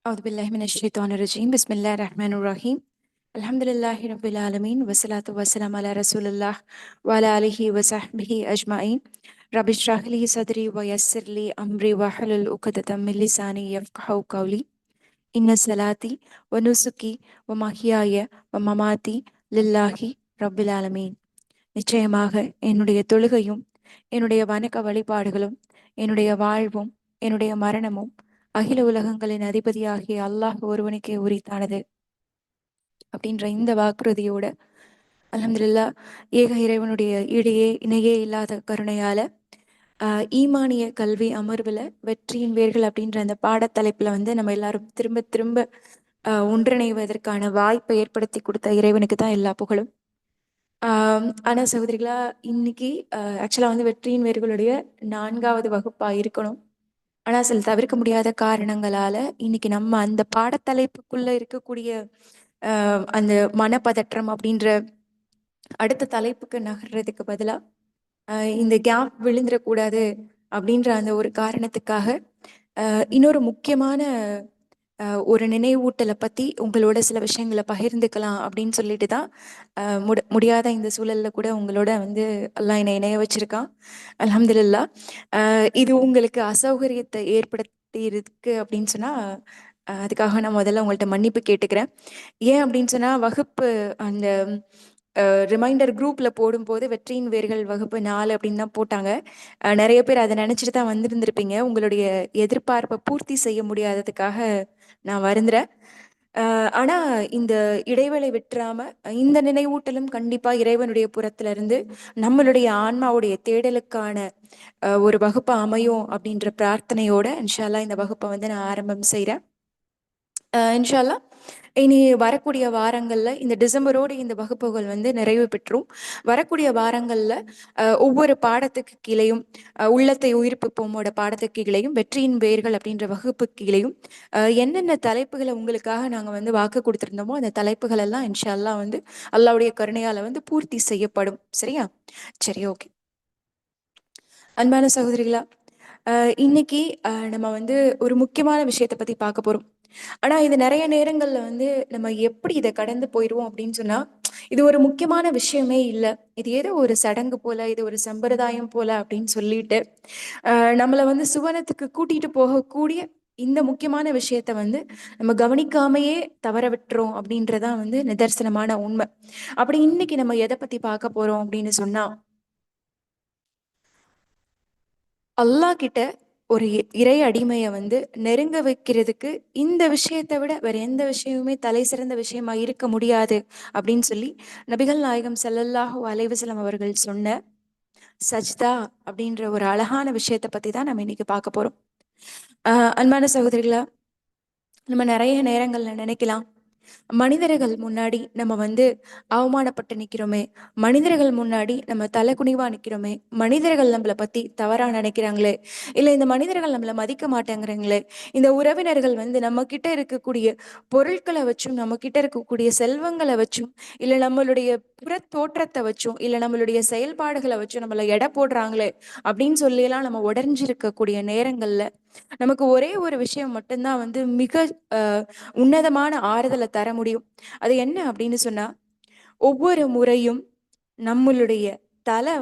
أعوذ بالله من الشيطان الرجيم بسم الله الرحمن الرحيم الحمد لله رب العالمين والصلاة والسلام على رسول الله وعلى آله وصحبه أجمعين رب اشرح لي صدري ويسر لي أمري واحلل عقدة من لساني يفقهوا قولي إن صلاتي ونسكي ومحياي ومماتي لله رب العالمين. நிச்சயமாக என்னுடைய தொழுகையும் என்னுடைய வணக்க வழிபாடுகளும் என்னுடைய வாழ்வும் என்னுடைய மரணமும் அகில உலகங்களின் அதிபதியாகிய அல்லாஹ் ஒருவனுக்கே உரித்தானது அப்படின்ற இந்த வாக்குறுதியோட அல்ஹம்துலில்லாஹ் ஏக இறைவனுடைய இணையே இல்லாத கருணையால ஈமானிய கல்வி அமர்வுல வெற்றியின் வேர்கள் அப்படின்ற அந்த பாடத்தலைப்புல நம்ம எல்லாரும் திரும்ப திரும்ப ஒன்றிணைவதற்கான வாய்ப்பை ஏற்படுத்தி கொடுத்த இறைவனுக்கு தான் எல்லா புகழும். ஆனா சகோதரிகளா, இன்னைக்கு ஆக்சுவலா வெற்றியின் வேர்களுடைய 4வது வகுப்பா இருக்கணும். ஆனா சில தவிர்க்க முடியாத காரணங்களால இன்னைக்கு நம்ம அந்த பாடத்தலைப்புக்குள்ள இருக்கக்கூடிய அந்த மனப்பதற்றம் அப்படின்ற அடுத்த தலைப்புக்கு நகர்றதுக்கு பதிலா இந்த கேப் விழுந்துடக்கூடாது அப்படின்ற அந்த ஒரு காரணத்துக்காக இன்னொரு முக்கியமான ஒரு நினைவூட்டலை பற்றி உங்களோட சில விஷயங்களை பகிர்ந்துக்கலாம் அப்படின்னு சொல்லிட்டு தான் முடியாத இந்த சூழலில் கூட உங்களோட எல்லாம் என்னை இணைய வச்சிருக்கான். அல்ஹம்துலில்லாஹ். இது உங்களுக்கு அசௌகரியத்தை ஏற்படுத்தி இருக்கு அப்படின்னு சொன்னால் அதுக்காக நான் முதல்ல உங்கள்கிட்ட மன்னிப்பு கேட்டுக்கிறேன். ஏன் அப்படின்னு சொன்னால் வகுப்பு அந்த ரிமைண்டர் குரூப்பில் போடும்போது வெற்றியின் வேர்கள் வகுப்பு 4 அப்படின்னு தான் போட்டாங்க. நிறைய பேர் அதை நினச்சிட்டு தான் வந்திருந்திருப்பீங்க. உங்களுடைய எதிர்பார்ப்பை பூர்த்தி செய்ய முடியாததுக்காக நான் வருந்துறேன். ஆனா இந்த இடைவேளை விட்டுறாம இந்த நினைவூட்டலும் கண்டிப்பா இறைவனுடைய புறத்துல இருந்து நம்மளுடைய ஆன்மாவுடைய தேடலுக்கான ஒரு வகுப்பு அமையும் அப்படின்ற பிரார்த்தனையோட இன்ஷா அல்லாஹ் இந்த வகுப்பை நான் ஆரம்பம் செய்கிறேன். இன்ஷா அல்லாஹ் இனி வரக்கூடிய வாரங்களில் இந்த டிசம்பரோடு இந்த வகுப்புகள் நிறைவு பெற்றும் வரக்கூடிய வாரங்களில் ஒவ்வொரு பாடத்துக்கு கீழேயும் உள்ளத்தை உயிர்ப்பிப்போமோட பாடத்துக்கு கீழேயும் வெற்றியின் வேர்கள் அப்படின்ற வகுப்பு கீழேயும் என்னென்ன தலைப்புகளை உங்களுக்காக நாங்கள் வாக்கு கொடுத்துருந்தோமோ அந்த தலைப்புகள் எல்லாம் இன்ஷா அல்லாஹ் அல்லாவுடைய கருணையால் பூர்த்தி செய்யப்படும். சரியா? சரி, ஓகே. அன்பான சகோதரிகளா, இன்னைக்கு நம்ம ஒரு முக்கியமான விஷயத்தை பற்றி பார்க்க போகிறோம். ஆனால் இது நிறைய நேரங்களில் நம்ம எப்படி இதை கடந்து போயிடுவோம் அப்படின்னு சொன்னால், இது ஒரு முக்கியமான விஷயமே இல்லை, இது ஏதோ ஒரு சடங்கு போல, இது ஒரு சம்பிரதாயம் போல அப்படின்னு சொல்லிட்டு நம்மளை சுவனத்துக்கு கூட்டிகிட்டு போகக்கூடிய இந்த முக்கியமான விஷயத்த நம்ம கவனிக்காமையே தவற விட்டுறோம் அப்படின்றதான் நிதர்சனமான உண்மை. அப்படி இன்னைக்கு நம்ம எதை பற்றி பார்க்க போகிறோம் அப்படின்னு சொன்னால், அல்லாஹ் கிட்ட ஒரு இறை அடிமையை நெருங்க வைக்கிறதுக்கு இந்த விஷயத்தை விட வேற எந்த விஷயமுமே தலை சிறந்த விஷயமா இருக்க முடியாது அப்படின்னு சொல்லி நபிகள் நாயகம் ஸல்லல்லாஹு அலைஹி வஸல்லம் அவர்கள் சொன்ன சஜ்தா அப்படின்ற ஒரு அழகான விஷயத்தை பத்தி தான் நம்ம இன்னைக்கு பார்க்க போறோம். அன்பான சகோதரிகளா, நம்ம நிறைய நேரங்கள்ல நினைக்கலாம், மனிதர்கள் முன்னாடி நம்ம அவமானப்பட்டு நிற்கிறோமே, மனிதர்கள் முன்னாடி நம்ம தலை குனிவா நிற்கிறோமே, மனிதர்கள் நம்மளை பற்றி தவறாக நினைக்கிறாங்களே, இல்லை இந்த மனிதர்கள் நம்மளை மதிக்க மாட்டேங்கிறாங்களே, இந்த உறவினர்கள் நம்ம கிட்ட இருக்கக்கூடிய பொருட்களை வச்சும் நம்ம கிட்ட இருக்கக்கூடிய செல்வங்களை வச்சும் இல்லை நம்மளுடைய புற தோற்றத்தை வச்சும் இல்லை நம்மளுடைய செயல்பாடுகளை வச்சும் நம்மளை எடை போடுறாங்களே அப்படின்னு சொல்லியெல்லாம் நம்ம உடஞ்சிருக்கக்கூடிய நேரங்களில் நமக்கு ஒரே ஒரு விஷயம் மட்டும்தான் மிக உன்னதமான ஆறுதலை தர முடியும். அது என்ன அப்படின்னு சொன்னா, ஒவ்வொரு முறையும் நம்மளுடைய தலை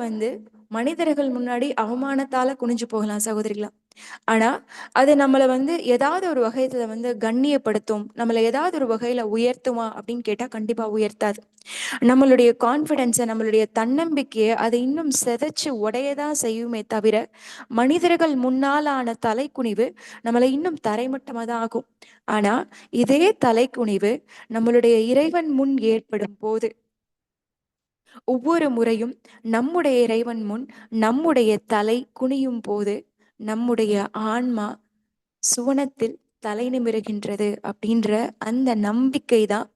மனிதர்கள் முன்னாடி அவமானத்தால குனிஞ்சு போகலாம் சகோதரிகளா. ஆனா அது நம்மளை ஏதாவது ஒரு வகையில கண்ணியப்படுத்தும், நம்மளை ஏதாவது ஒரு வகையில உயர்த்துமா அப்படின்னு கேட்டா கண்டிப்பா உயர்த்தாது. நம்மளுடைய கான்ஃபிடென்ஸை, நம்மளுடைய தன்னம்பிக்கையை அதை இன்னும் செதைச்சு உடையதான் செய்யுமே தவிர, மனிதர்கள் முன்னாலான தலைக்குனிவு நம்மளை இன்னும் தரைமட்டமாக தான் ஆகும். ஆனா இதே தலைக்குனிவு நம்மளுடைய இறைவன் முன் ஏற்படும் போது, ஒவ்வொரு முறையும் நம்முடைய இறைவன் முன் நம்முடைய தலை குனியும் போது நம்முடைய ஆன்மா சுவனத்தில் தலை நிமிருகின்றது அப்படின்ற அந்த நம்பிக்கை தான்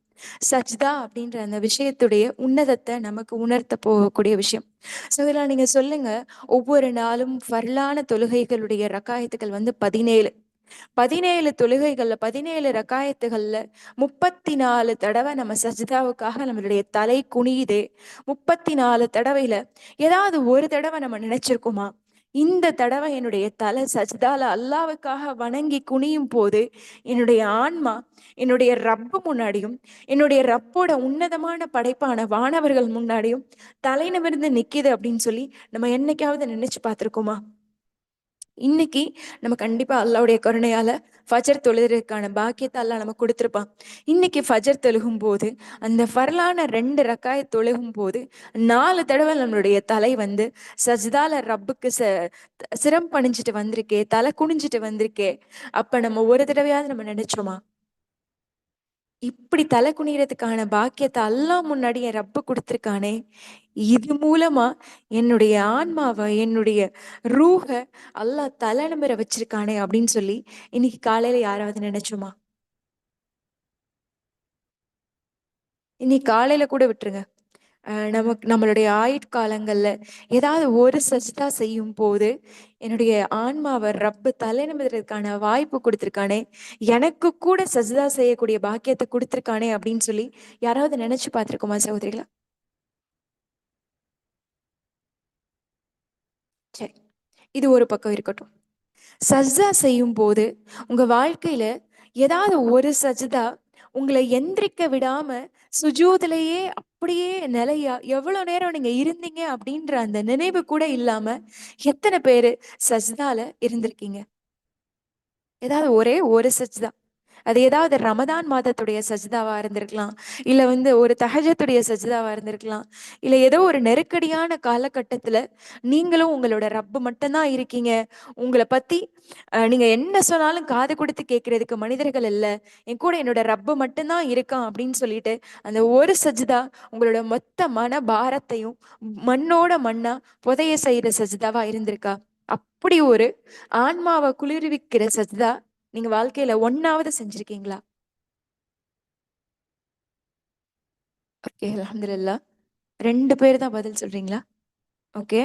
சஜ்தா அப்படின்ற அந்த விஷயத்துடைய உன்னதத்தை நமக்கு உணர்த்த போகக்கூடிய விஷயம். ஸோ இதில் நீங்க சொல்லுங்க, ஒவ்வொரு நாளும் ஃபர்லான தொழுகைகளுடைய ரக்காயத்துக்கள் 17 தொழுகைகள்ல 17 ரக்காயத்துகள்ல 34 தடவை நம்ம சஜிதாவுக்காக நம்மளுடைய தலை குனியுதே. 34 தடவையில ஏதாவது ஒரு தடவை நம்ம நினைச்சிருக்கோமா, இந்த தடவை என்னுடைய தலை சஜ்தால அல்லாவுக்காக வணங்கி குனியும் போது என்னுடைய ஆன்மா என்னுடைய ரப்பு முன்னாடியும் என்னுடைய ரப்போட உன்னதமான படைப்பான வானவர்கள் முன்னாடியும் தலை நிமிர்ந்து நிக்குது அப்படின்னு சொல்லி நம்ம என்னைக்காவது நினைச்சு பார்த்திருக்கோமா? இன்னைக்கு நம்ம கண்டிப்பா அல்லாவுடைய கருணையால ஃபஜர் தொழுகிறதுக்கான பாக்கியத்தை அல்லா நம்ம கொடுத்துருப்பான். இன்னைக்கு ஃபஜர் தொழுகும் போது அந்த ஃபர்லான 2 ரக்காய தொழுகும் போது 4 தடவை நம்மளுடைய தலை வந்து சஜ்தால ரப்புக்கு சிரம் பணிஞ்சிட்டு வந்திருக்கே, தலை குனிஞ்சிட்டு வந்திருக்கே. அப்ப நம்ம ஒரு தடவையாவது நம்ம நினைச்சோமா, இப்படி தலை குனியறதுக்கான பாக்கியத்தை அல்லாஹ் முன்னாடி என் ரப்பு கொடுத்துருக்கானே, இது மூலமா என்னுடைய ஆன்மாவை என்னுடைய ரூஹ அல்லாஹ் தலை நிமிர வச்சிருக்கானே அப்படின்னு சொல்லி இன்னைக்கு காலையில யாராவது நினைச்சோமா? இன்னைக்கு காலையில கூட விட்டுருங்க. நமக்கு நம்மளுடைய ஆயுட்காலங்கள்ல ஏதாவது ஒரு சஜ்தா செய்யும் போது என்னுடைய ஆன்மாவை ரப்பு தலை நிமிர்றதுக்கான வாய்ப்பு கொடுத்துருக்கானே, எனக்கு கூட சஜ்தா செய்யக்கூடிய பாக்கியத்தை கொடுத்துருக்கானே அப்படின்னு சொல்லி யாராவது நினைச்சு பார்த்துருக்கோமா சகோதரிகளா? சரி, இது ஒரு பக்கம் இருக்கட்டும். சஜ்தா செய்யும் போது உங்க வாழ்க்கையில ஏதாவது ஒரு சஜ்தா உங்களை எந்திரிக்க விடாம சுஜூதிலேயே அப்படியே நிலையா எவ்வளவு நேரம் நீங்க இருந்தீங்க அப்படின்ற அந்த நினைவு கூட இல்லாம எத்தனை பேரு சஜ்தால இருந்திருக்கீங்க? ஏதாவது ஒரே ஒரு சஜ்தா. அது ஏதாவது ரமதான் மாதத்துடைய சஜ்தாவா இருந்திருக்கலாம், இல்ல வந்து ஒரு தஹஜத்துடைய சஜ்தாவா இருந்திருக்கலாம், இல்ல ஏதோ ஒரு நெருக்கடியான காலகட்டத்துல நீங்களும் உங்களோட ரப்பு மட்டும்தான் இருக்கீங்க. உங்களை பத்தி நீங்க என்ன சொன்னாலும் காது கொடுத்து கேட்கறதுக்கு மனிதர்கள் இல்ல, என் கூட என்னோட ரப்பு மட்டும்தான் இருக்கான் அப்படின்னு சொல்லிட்டு அந்த ஒரு சஜ்தா உங்களோட மொத்த மன பாரத்தையும் மண்ணோட மண்ணா புதைய செய்யற சஜ்தாவா இருந்திருக்கா? அப்படி ஒரு ஆன்மாவை குளிர்விக்கிற சஜ்தா நீங்க வாழ்க்கையில ஒன்னாவது செஞ்சிருக்கீங்களா? ஓகே, அல்ஹம்துலில்லாஹ். 2 பேர் தான் பதில் சொல்றீங்களா? ஓகே,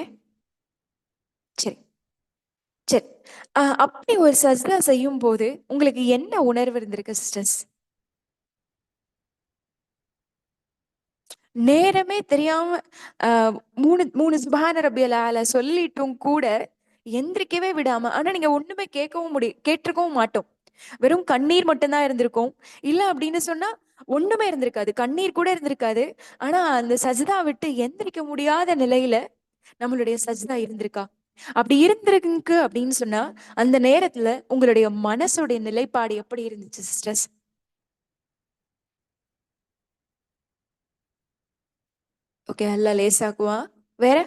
சரி சரி. அப்படி ஒரு சஜ்தா செய்யும் போது உங்களுக்கு என்ன உணர்வு இருந்திருக்கு சிஸ்டர்ஸ்? நேரமே தெரியாம மூணு மூணு சுபஹான ரபியல் ஆல சொல்லிட்டும் கூட எந்திரிக்கவே விடாம, ஆனா நீங்க ஒண்ணுமே கேட்டிருக்கவும் மாட்டோம். வெறும் கண்ணீர் மட்டும்தான் இருந்திருக்கும். இல்ல அப்படின்னு சொன்னா ஒண்ணுமே இருந்திருக்காது, கண்ணீர் கூட இருந்திருக்காது. ஆனா அந்த சஜ்தா விட்டு எந்திரிக்க முடியாத நிலையில நம்மளுடைய சஜ்தா இருந்திருக்கா? அப்படி இருந்திருக்கு அப்படின்னு சொன்னா அந்த நேரத்துல உங்களுடைய மனசுடைய நிலைப்பாடு எப்படி இருந்துச்சு சிஸ்டர்ஸ்? ஓகே, அல்லாஹ் லேசாக்குவான். வேற?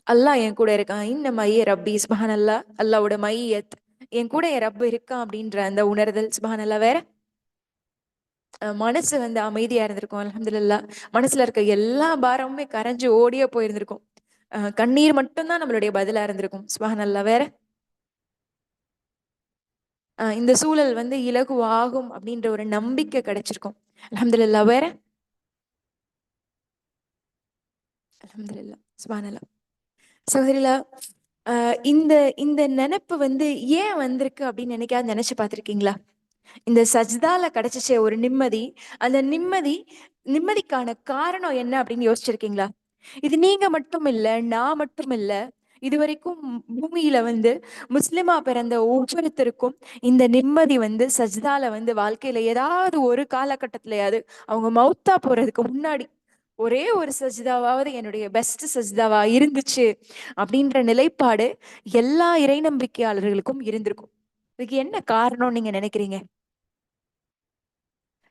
அல்லாஹ் என் கூட இருக்கான். இந்த மைய ரப்பி சுபஹானல்லா. அல்லாவோட மையத் என் கூட என் ரப்பு இருக்கான் அப்படின்ற அந்த உணர்தல் சுபஹானல்லா. வேற? மனசு வந்து அமைதியா இருந்திருக்கும் அல்ஹம்துலில்லாஹ். மனசுல இருக்க எல்லா பாரமுமே கரைஞ்சு ஓடியே போயிருந்திருக்கும். கண்ணீர் மட்டும்தான் நம்மளுடைய பதிலா இருந்திருக்கும் சுபஹானல்லா. வேற? இந்த சூழல் வந்து இலகுவாகும் அப்படின்ற ஒரு நம்பிக்கை கிடைச்சிருக்கும் அல்ஹம்துலில்லாஹ். வேற? அல்ஹம்துலில்லாஹ் சுபஹானல்லா. சகோதரிகளா, இந்த இந்த நினைப்பு வந்து ஏன் வந்திருக்கு அப்படின்னு என்னைக்காவது நினைச்சு பார்த்திருக்கீங்களா? இந்த சஜ்தால கிடைச்சிச்சே ஒரு நிம்மதி, அந்த நிம்மதிக்கான காரணம் என்ன அப்படின்னு யோசிச்சிருக்கீங்களா? இது நீங்க மட்டும் இல்ல, நான் மட்டும் இல்ல. இதுவரைக்கும் பூமியில வந்து முஸ்லிமா பிறந்த ஒவ்வொருத்தருக்கும் இந்த நிம்மதி வந்து சஜ்தால வந்து வாழ்க்கையில ஏதாவது ஒரு காலகட்டத்திலயாவது அவங்க மௌத்தா போறதுக்கு முன்னாடி ஒரே ஒரு சஜ்தாவாவது என்னுடைய பெஸ்ட் சஜ்தாவா இருந்துச்சு அப்படின்ற நிலைப்பாடு எல்லா இறை நம்பிக்கையாளர்களுக்கும் இருந்திருக்கும். இதுக்கு என்ன காரணம் நீங்க நினைக்கிறீங்க?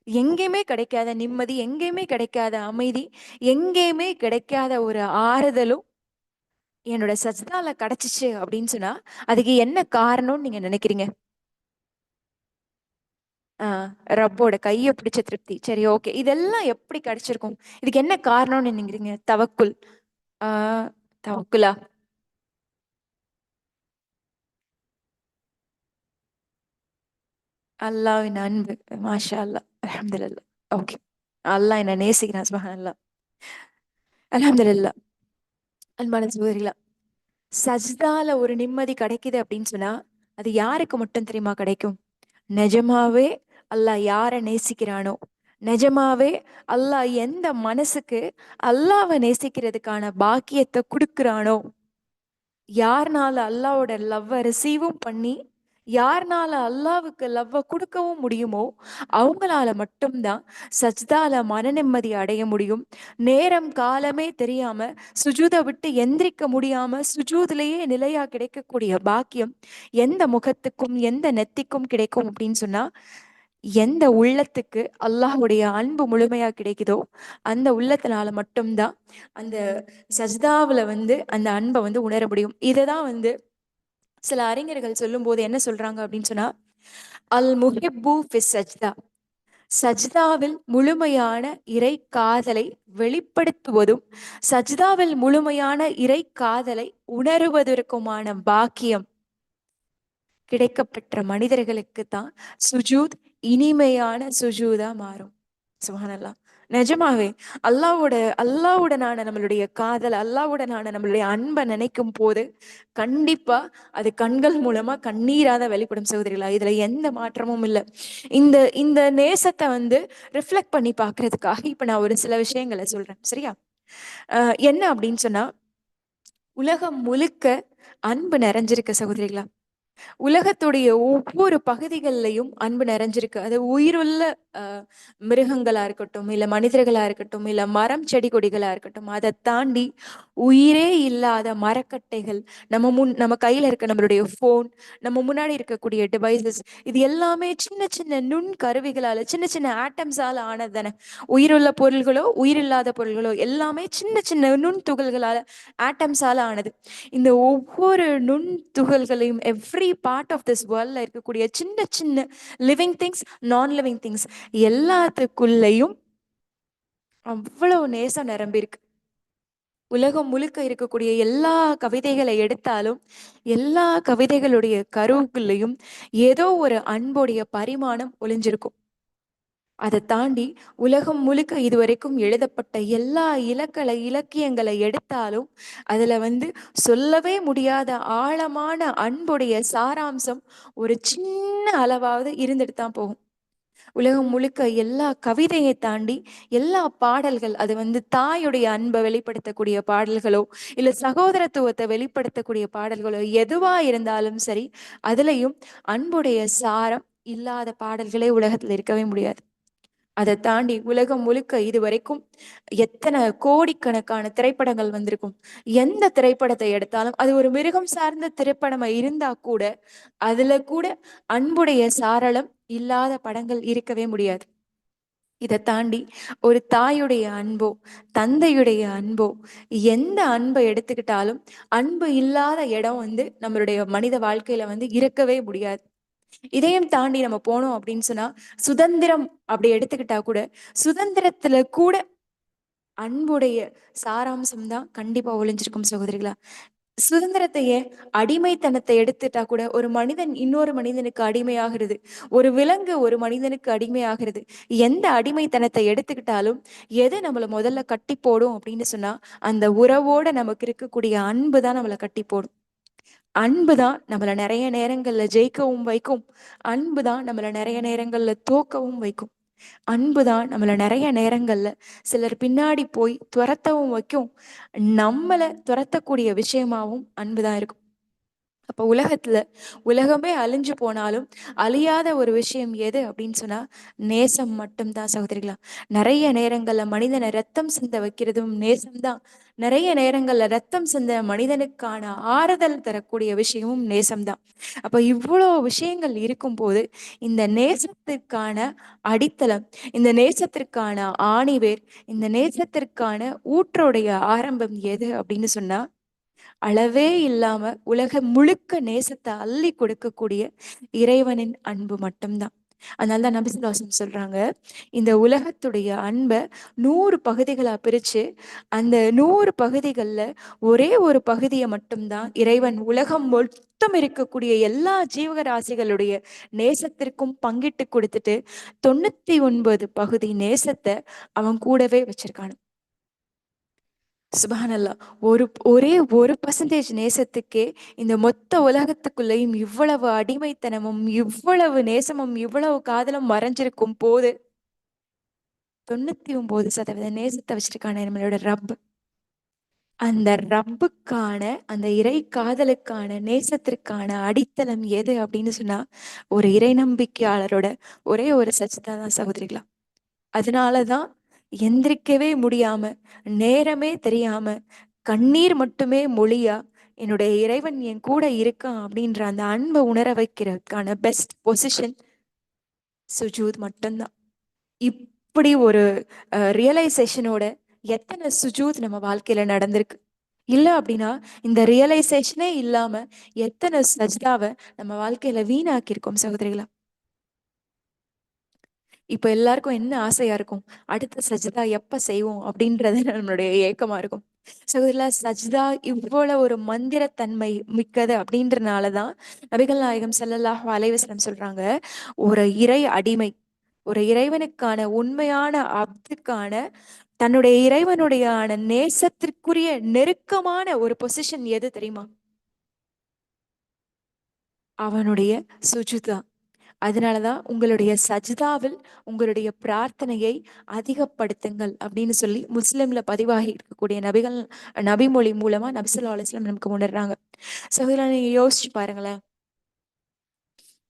எங்கேயுமே கிடைக்காத நிம்மதி, எங்கேயுமே கிடைக்காத அமைதி, எங்கேயுமே கிடைக்காத ஒரு ஆறுதலும் என்னோட சஜ்தால கிடைச்சிச்சு அப்படின்னு சொன்னா அதுக்கு என்ன காரணம்னு நீங்க நினைக்கிறீங்க? ரப்போட கைய பிடிச்ச திருப்தி. சரி, ஓகே. இதெல்லாம் எப்படி கிடைச்சிருக்கும்? இதுக்கு என்ன காரணம்னு நினைக்கிறீங்க? தவக்குல். ஆஹ் தவக்குலா? அல்லாஹ்வின் அன்பு. மாஷா அல்லாஹ். அல்ஹம்துலில்லாஹ். ஓகே. அல்லாஹ் என்ன நேசிக்கிறான். சுப்ஹானல்லாஹ். அல்ஹம்துலில்லாஹ். அன்பான சகோதரிகளா, சஜ்தால ஒரு நிம்மதி கிடைக்குது அப்படின்னு சொன்னா அது யாருக்கு மட்டும் தெரியுமா கிடைக்கும்? நிஜமாவே அல்லாஹ் யாரை நேசிக்கிறானோ, நிஜமாவே அல்லாஹ் எந்த மனசுக்கு அல்லாஹ்வை நேசிக்கிறதுக்கான பாக்கியத்தை கொடுக்கிறானோ யாருனால அல்லாவோட லவ்வை ரிசீவும் பண்ணி யாருனால அல்லாவுக்கு லவ்வை கொடுக்கவும் முடியுமோ அவங்களால மட்டும்தான் சஜ்தால மன நிம்மதி அடைய முடியும். நேரம் காலமே தெரியாம சுஜூதை விட்டு எந்திரிக்க முடியாம சுஜூதிலேயே நிலையா கிடைக்கக்கூடிய பாக்கியம் எந்த முகத்துக்கும் எந்த நெத்திக்கும் கிடைக்கும் அப்படின்னு சொன்னா, எந்த உள்ளத்துக்கு அல்லாஹுடைய அன்பு முழுமையா கிடைக்குதோ அந்த உள்ளத்தினால மட்டும்தான் அந்த சஜ்தாவில் அந்த அன்பை உணர முடியும். இதைதான் சில அறிஞர்கள் சொல்லும் போது என்ன சொல்றாங்க அப்படின்னு சொன்னா, அல் முஹிப்பு ஃபிஸ் சஜ்தா, சஜ்தாவில் முழுமையான இறை காதலை வெளிப்படுத்துவதும் சஜ்தாவில் முழுமையான இறை காதலை உணருவதற்குமான பாக்கியம் கிடைக்கப்பெற்ற மனிதர்களுக்கு தான் சுஜூத் இனிமையான சுஜூதா மாறும். சுப்ஹானல்லாஹ். நிஜமாவே அல்லாவுடனான நம்மளுடைய காதல், அல்லாவுடனான நம்மளுடைய அன்பை நினைக்கும் போது கண்டிப்பா அது கண்கள் மூலமா கண்ணீராத வெளிப்படும் சகோதரிகளா. இதுல எந்த மாற்றமும் இல்லை. இந்த இந்த நேசத்தை ரிஃப்ளெக்ட் பண்ணி பாக்குறதுக்காக இப்ப நான் ஒரு சில விஷயங்களை சொல்றேன், சரியா? என்ன அப்படின்னு சொன்னா, உலகம் முழுக்க அன்பு நிறைஞ்சிருக்க சகோதரிகளா. உலகத்துடைய ஒவ்வொரு பகுதிகளிலையும் அன்பு நிறைஞ்சிருக்கு. அது உயிருள்ள மிருகங்களா இருக்கட்டும், இல்ல மனிதர்களா இருக்கட்டும், இல்ல மரம் செடி கொடிகளா இருக்கட்டும், அதை தாண்டி உயிரே இல்லாத மரக்கட்டைகள், நம்ம கையில இருக்க நம்மளுடைய போன், நம்ம முன்னாடி இருக்கக்கூடிய டிவைசஸ், இது எல்லாமே சின்ன சின்ன நுண் கருவிகளால, சின்ன சின்ன ஆட்டம்ஸால ஆனது தானே. உயிருள்ள பொருள்களோ உயிரில்லாத பொருள்களோ எல்லாமே சின்ன சின்ன நுண் துகள்களால, ஆட்டம்ஸால ஆனது. இந்த ஒவ்வொரு நுண் துகள்களையும் எவ்ரி பார்ட் ஆஃப் திஸ் வேர்ல்ட்ல இருக்கக்கூடிய சின்ன சின்ன living things, non living things எல்லாத்துக்குள்ளேயும் அவ்வளவு நேசம் நிரம்பியிருக்கு. உலகம் முழுக்க இருக்கக்கூடிய எல்லா கவிதைகளை எடுத்தாலும் எல்லா கவிதைகளுடைய கருவுக்குள்ளேயும் ஏதோ ஒரு அன்புடைய பரிமாணம் ஒளிஞ்சிருக்கும். அதை தாண்டி உலகம் முழுக்க இதுவரைக்கும் எழுதப்பட்ட எல்லா இலக்கியங்களை எடுத்தாலும் அதுல சொல்லவே முடியாத ஆழமான அன்புடைய சாராம்சம் ஒரு சின்ன அளவாவது இருந்துட்டு தான் போகும். உலகம் முழுக்க எல்லா கவிதையை தாண்டி எல்லா பாடல்கள், அது தாயுடைய அன்பை வெளிப்படுத்தக்கூடிய பாடல்களோ இல்ல சகோதரத்துவத்தை வெளிப்படுத்தக்கூடிய பாடல்களோ எதுவா இருந்தாலும் சரி, அதுலயும் அன்புடைய சாரம் இல்லாத பாடல்களே உலகத்துல இருக்கவே முடியாது. அதை தாண்டி உலகம் முழுக்க இதுவரைக்கும் எத்தனை கோடிக்கணக்கான திரைப்படங்கள் வந்திருக்கும். எந்த திரைப்படத்தை எடுத்தாலும் அது ஒரு மிருகம் சார்ந்த திரைப்படமா இருந்தா கூட அதுல கூட அன்புடைய சாரளம் இல்லாத படங்கள் இருக்கவே முடியாது. இதை தாண்டி ஒரு தாயுடைய அன்போ தந்தையுடைய அன்போ எந்த அன்பை எடுத்துக்கிட்டாலும் அன்பு இல்லாத இடம் நம்மளுடைய மனித வாழ்க்கையில இருக்கவே முடியாது. இதையும் தாண்டி நம்ம போனோம் அப்படின்னு சொன்னா, சுதந்திரம் அப்படி எடுத்துக்கிட்டா கூட சுதந்திரத்துல கூட அன்புடைய சாராம்சம் தான் கண்டிப்பா ஒளிஞ்சிருக்கும் சகோதரிகளா. சுதந்திரத்தையே அடிமைத்தனத்தை எடுத்துட்டா கூட ஒரு மனிதன் இன்னொரு மனிதனுக்கு அடிமையாகிறது, ஒரு விலங்கு ஒரு மனிதனுக்கு அடிமையாகிறது. எந்த அடிமைத்தனத்தை எடுத்துக்கிட்டாலும் எது நம்மளை முதல்ல கட்டி போடும் அப்படின்னு சொன்னா, அந்த உறவோட நமக்கு இருக்கக்கூடிய அன்பு தான் நம்மளை கட்டி போடும். அன்பு தான் நம்மளை நிறைய நேரங்கள்ல ஜெயிக்கவும் வைக்கும். அன்பு தான் நம்மளை நிறைய நேரங்கள்ல தோக்கவும் வைக்கும். அன்பு தான் நம்மளை நிறைய நேரங்கள்ல சிலர் பின்னாடி போய் துரத்தவும் வைக்கும். நம்மளை துரத்தக்கூடிய விஷயமாவும் அன்புதான் இருக்கும். அப்ப உலகமே அழிஞ்சு போனாலும் அழியாத ஒரு விஷயம் எது அப்படின்னு சொன்னா நேசம் மட்டும்தான் சகோதரிகளா. நிறைய நேரங்கள்ல மனிதனை ரத்தம் சிந்த வைக்கிறதும் நேசம்தான். நிறைய நேரங்கள்ல ரத்தம் சிந்த மனிதனுக்கான ஆறுதல் தரக்கூடிய விஷயமும் நேசம்தான். அப்ப இவ்வளோ விஷயங்கள் இருக்கும் போது இந்த நேசத்திற்கான அடித்தளம், இந்த நேசத்திற்கான ஆணிவேர், இந்த நேசத்திற்கான ஊற்றோடைய ஆரம்பம் எது அப்படின்னு சொன்னா, அளவே இல்லாம உலகம் முழுக்க நேசத்தை அள்ளி கொடுக்கக்கூடிய இறைவனின் அன்பு மட்டும்தான். அதனாலதான் நபிசுல்லாசம் சொல்றாங்க, இந்த உலகத்துடைய அன்பை 100 பகுதிகளா பிரிச்சு அந்த 100 பகுதிகள்ல ஒரே ஒரு பகுதியை மட்டும்தான் இறைவன் உலகம் மொத்தம் இருக்கக்கூடிய எல்லா ஜீவராசிகளுடைய நேசத்திற்கும் பங்கிட்டு கொடுத்துட்டு 99 பகுதி நேசத்தை அவன் கூடவே வச்சிருக்கான். சுபஹானல்லா. ஒரே 1% நேசத்துக்கே இந்த மொத்த உலகத்துக்குள்ளேயும் இவ்வளவு அடிமைத்தனமும் இவ்வளவு நேசமும் இவ்வளவு காதலும் மறைஞ்சிருக்கும் போது 99% நேசத்தை வச்சிருக்கான நம்மளோட ரப். அந்த ரப்புக்கான, அந்த இறை காதலுக்கான, நேசத்திற்கான அடித்தளம் எது அப்படின்னு சொன்னா, ஒரு இறை நம்பிக்கையாளரோட ஒரே ஒரு சஜிதா தான் சகோதரிகளா. அதனாலதான் எந்திரிக்கவே முடியாம, நேரமே தெரியாம, கண்ணீர் மட்டுமே மொழியா, என்னுடைய இறைவன் என் கூட இருக்கான் அப்படின்ற அந்த அன்பை உணர வைக்கிறதுக்கான பெஸ்ட் பொசிஷன் சுஜூத் மட்டும்தான். இப்படி ஒரு ரியலைசேஷனோட எத்தனை சுஜூத் நம்ம வாழ்க்கையில நடந்திருக்கு. இல்ல அப்படின்னா இந்த ரியலைசேஷனே இல்லாம எத்தனை சஜ்தாவை நம்ம வாழ்க்கையில வீணாக்கியிருக்கோம் சகோதரிகளா. இப்ப எல்லாருக்கும் என்ன ஆசையா இருக்கும், அடுத்த சஜ்தா எப்ப செய்வோம் அப்படின்றது நம்மளுடைய ஏக்கமா இருக்கும். சகோதரிகளா, சஜ்தா இவ்வளவு ஒரு மந்திரத்தன்மை மிக்கது அப்படின்றனாலதான் நபிகள் நாயகம் ஸல்லல்லாஹு அலைஹி வஸல்லம் சொல்றாங்க, ஒரு இறை அடிமை, ஒரு இறைவனுக்கான உண்மையான அப்துக்கான, தன்னுடைய இறைவனுடைய நேசத்திற்குரிய நெருக்கமான ஒரு பொசிஷன் எது தெரியுமா? அவனுடைய சுஜுதா. அதனாலதான் உங்களுடைய சஜிதாவில் உங்களுடைய பிரார்த்தனையை அதிகப்படுத்துங்கள் அப்படின்னு சொல்லி முஸ்லிம்ல பதிவாகி இருக்கக்கூடிய நபிமொழி மூலமா நபி ஸல்லல்லாஹு அலைஹி வஸல்லம் நமக்கு உணர்றாங்க. சகோதரா, நீங்க யோசிச்சு பாருங்களேன்.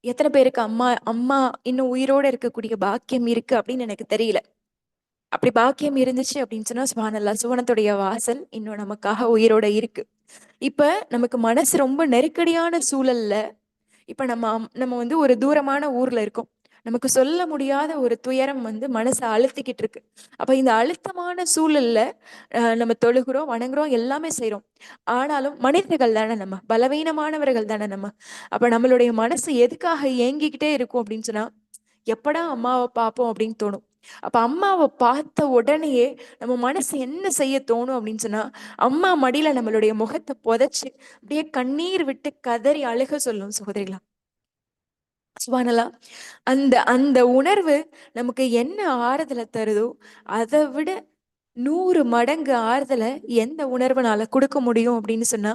எத்தனை பேருக்கு அம்மா அம்மா இன்னும் உயிரோட இருக்கக்கூடிய பாக்கியம் இருக்கு அப்படின்னு எனக்கு தெரியல. அப்படி பாக்கியம் இருந்துச்சு அப்படின்னு சொன்னா சுப்ஹானல்லாஹ், சுவனத்துடைய வாசல் இன்னும் நமக்காக உயிரோட இருக்கு. இப்ப நமக்கு மனசு ரொம்ப நெருக்கடியான சூழல்ல, இப்ப நம்ம வந்து ஒரு தூரமான ஊர்ல இருக்கோம். நமக்கு சொல்ல முடியாத ஒரு துயரம் வந்து மனசை அழுத்திக்கிட்டு இருக்கு. அப்ப இந்த அழுத்தமான சூழல்ல நம்ம தொழுகிறோம், வணங்குறோம், எல்லாமே செய்றோம். ஆனாலும் மனிதர்கள் தானே நம்ம, பலவீனமானவர்கள் தானே நம்ம. அப்ப நம்மளுடைய மனசு எதுக்காக ஏங்கிக்கிட்டே இருக்கும் அப்படின்னு சொன்னா, எப்படா அம்மாவை பார்ப்போம் அப்படின்னு தோணும். அப்ப அம்மாவை பார்த்த உடனேயே நம்ம மனசு என்ன செய்ய தோணும் அப்படின்னு சொன்னா, அம்மா மடியில நம்மளுடைய முகத்தை புதைச்சு அப்படியே கண்ணீர் விட்டு கதறி அழுக சொல்லும் சகோதரிகளா. சுபானலா, அந்த அந்த உணர்வு நமக்கு என்ன ஆறுதலை தருதோ அதை விட 100 மடங்கு ஆறுதலை எந்த உணர்வுனால கொடுக்க முடியும் அப்படின்னு சொன்னா,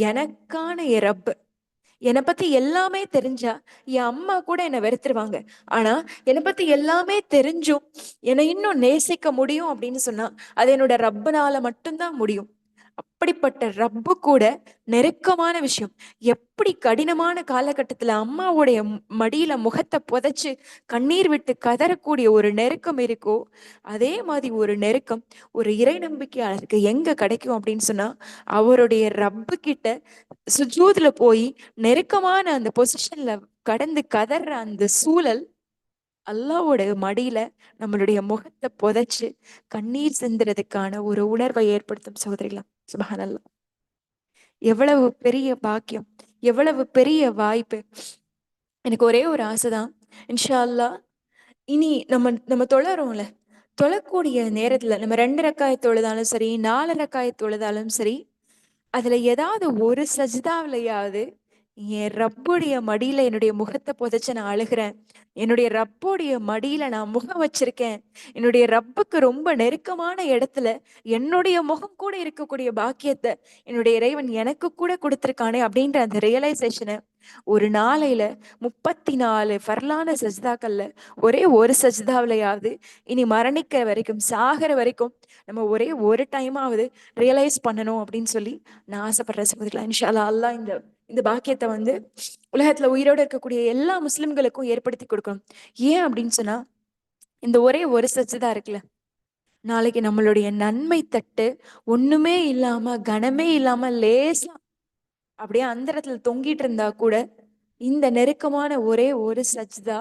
எனக்கான என் ரப்பு, என்னை பத்தி எல்லாமே தெரிஞ்சா என் அம்மா கூட என்னை வெறுத்துருவாங்க. ஆனா என்னை பத்தி எல்லாமே தெரிஞ்சும் என்னை இன்னும் நேசிக்க முடியும் அப்படின்னு சொன்னா அது என்னோட ரப்புனால மட்டும்தான் முடியும். அப்படிப்பட்ட ரப்பு கூட நெருக்கமான விஷயம். எப்படி கடினமான காலகட்டத்துல அம்மாவுடைய மடியில முகத்தை புதைச்சு கண்ணீர் விட்டு கதறக்கூடிய ஒரு நெருக்கம் இருக்கோ, அதே மாதிரி ஒரு நெருக்கம் ஒரு இறை நம்பிக்கையாளருக்கு எங்க கிடைக்கும் அப்படின்னு சொன்னா, அவருடைய ரப்பு கிட்ட சுஜூதுல போய் நெருக்கமான அந்த பொசிஷன்ல கடந்து கதற அந்த சூழல், அல்லாவோட மடியில நம்மளுடைய முகத்தை புதைச்சு கண்ணீர் சிந்துறதுக்கான ஒரு உணர்வை ஏற்படுத்தும் சகோதரிகளா. சுபஹானல்லாஹ். எவ்வளவு பெரிய பாக்கியம், எவ்வளவு பெரிய வாய்ப்பு. எனக்கு ஒரே ஒரு ஆசைதான், இன்ஷா அல்லாஹ் இனி நம்ம நம்ம தொழறோம்ல, தொழக்கூடிய நேரத்துல நம்ம 2 ரக்காயத் தொழுதாலும் சரி, 4 ரக்காயத் தொழுதாலும் சரி, அதுல ஏதாவது ஒரு சஜிதாவிலையாவது என் ரப்புடைய மடியில என்னுடைய முகத்தை புதைச்சு நான் அழுகிறேன், என்னுடைய ரப்புடைய மடியில நான் முகம் வச்சிருக்கேன், என்னுடைய ரப்புக்கு ரொம்ப நெருக்கமான இடத்துல என்னுடைய முகம் கூட இருக்கக்கூடிய பாக்கியத்தை என்னுடைய இறைவன் எனக்கு கூட கொடுத்திருக்கானே அப்படின்ற அந்த ரியலைசேஷனை ஒரு நாளையில 34 ஃபர்லான சஜிதாக்கள்ல ஒரே ஒரு சஜிதாவிலையாவது இனி மரணிக்கிற வரைக்கும், சாகிற வரைக்கும் நம்ம ஒரே ஒரு டைமாவது ரியலைஸ் பண்ணணும் அப்படின்னு சொல்லி நான் ஆசைப்படுறேன் சகோதரிகளா. இன்ஷா அல்லாஹ், அல்லாஹ் இந்த இந்த பாக்கியத்தை வந்து உலகத்துல உயிரோட இருக்கக்கூடிய எல்லா முஸ்லிம்களுக்கும் ஏற்படுத்தி கொடுக்கணும். ஏன் அப்படின்னு சொன்னா, இந்த ஒரே ஒரு சஜிதா இருக்குல்ல, நாளைக்கு நம்மளுடைய நன்மை தட்டு ஒண்ணுமே இல்லாம, கனமே இல்லாம லேசா அப்படியே அந்தரத்துல தொங்கிட்டு இருந்தா கூட, இந்த நெருக்கமான ஒரே ஒரு சஜ்தா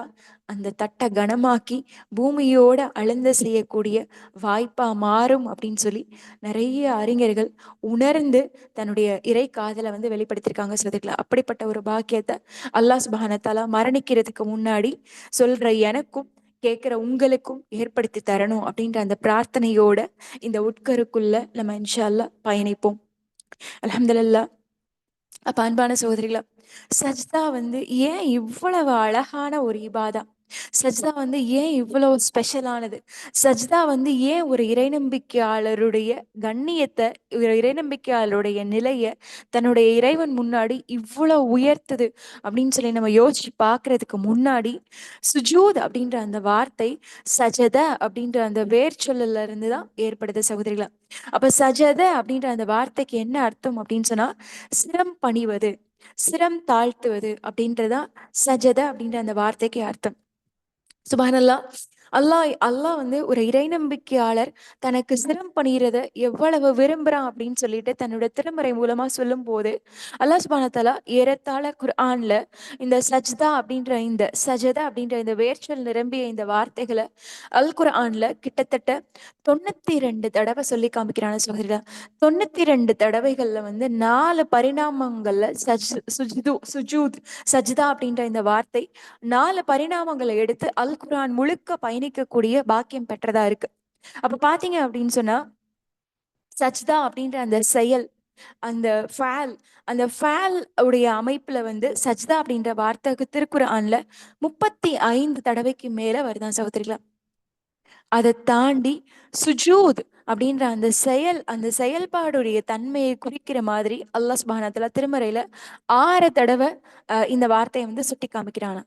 அந்த தட்டை கனமாக்கி பூமியோட அழுந்த செய்யக்கூடிய வாய்ப்பா மாறும் அப்படின்னு சொல்லி நிறைய அறிஞர்கள் உணர்ந்து தன்னுடைய இறை காதலை வந்து வெளிப்படுத்தியிருக்காங்க சகோதரிகளா. அப்படிப்பட்ட ஒரு பாக்கியத்தை அல்லாஹ் சுப்ஹானஹு தஆலா மரணிக்கிறதுக்கு முன்னாடி சொல்ற எனக்கும் கேட்கிற உங்களுக்கும் ஏற்படுத்தி தரணும் அப்படின்ற அந்த பிரார்த்தனையோட இந்த உட்கருக்குள்ள நம்ம இன்ஷா அல்லாஹ் பயணிப்போம். அல்ஹம்துலில்லாஹ். அப்ப அன்பான சகோதரிகளா, சஜ்தா வந்து ஏன் இவ்வளவு அழகான ஒரு இபாதா? சஜ்தா வந்து ஏன் இவ்வளவு ஸ்பெஷலானது? சஜ்தா வந்து ஏன் ஒரு இறைநம்பிக்கையாளருடைய கண்ணியத்தை, ஒரு இறைநம்பிக்கையாளருடைய நிலைய தன்னுடைய இறைவன் முன்னாடி இவ்வளவு உயர்த்துது அப்படின்னு சொல்லி நம்ம யோசிச்சு பார்க்கறதுக்கு முன்னாடி, சுஜூத் அப்படின்ற அந்த வார்த்தை சஜத அப்படின்ற அந்த வேர் சொல்லல இருந்து தான் ஏற்படுது சகோதரிகளா. அப்ப சஜத அப்படின்ற அந்த வார்த்தைக்கு என்ன அர்த்தம் அப்படின்னு சொன்னா, சிரம் பணிவது, சிரம் தாழ்த்துவது அப்படின்றதா சஜத அப்படின்ற அந்த வார்த்தைக்கு அர்த்தம். சுபஹானல்லாஹ். அல்லாஹ் வந்து ஒரு இறைநம்பிக்கையாளர் தனக்கு சிரம் பணிகிறத எவ்வளவு விரும்புறான் அப்படின்னு சொல்லிட்டு தன்னோட திருமறை மூலமா சொல்லும் போது, அல்லாஹ் சுப்ஹானஹு வ தஆலா ஏறத்தாழ குர்ஆன்ல இந்த சஜ்தா அப்படின்ற இந்த சஜதா அப்படின்ற இந்த வேர்ச்சொல் நிரம்பிய இந்த வார்த்தைகளை அல் குர்ஆன்ல கிட்டத்தட்ட 92 தடவை சொல்லி காமிக்கிறான சகோதரிகளா. 92 தடவைகள்ல வந்து 4 பரிணாமங்கள்ல சுஜூத் சஜ்தா அப்படின்ற இந்த வார்த்தை 4 பரிணாமங்களை எடுத்து அல் குர்ஆன் முழுக்க பயணிக்கக்கூடிய பாக்கியம் பெற்றதா இருக்கு. அப்ப பாத்தீங்க அப்படின்னு சொன்னா, சஜ்தா அப்படின்ற அந்த செயல், அந்த ஃபேல் அந்த ஃபேல் உடைய அமைப்புல வந்து சஜ்தா அப்படின்ற வார்த்தைக்கு திருக்குர்ஆன்ல 35 தடவைக்கு மேல வருதான் சகோதரிகளா. அதை தாண்டி சுஜூத் அப்படின்ற அந்த செயல், அந்த செயல்பாடுடைய தன்மையை குறிக்கிற மாதிரி அல்லாஹ் சுப்ஹானஹு வ தஆலா திருமறையில 6 தடவை இந்த வார்த்தையை வந்து சுட்டி காமிக்கிறானா.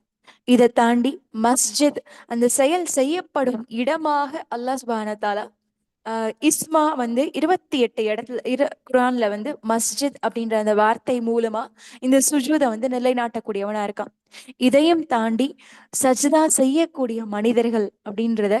இதை தாண்டி மஸ்ஜித், அந்த செயல் செய்யப்படும் இடமாக அல்லாஹ் சுப்ஹானஹு வ தஆலா இஸ்மா வந்து 28 இடத்துல குர்ஆன்ல வந்து மஸ்ஜித் அப்படின்ற அந்த வார்த்தை மூலமா இந்த சுஜூதை வந்து நிலைநாட்டக்கூடியவனா இருக்கான். இதையும் தாண்டி சஜ்தா செய்யக்கூடிய மனிதர்கள் அப்படின்றத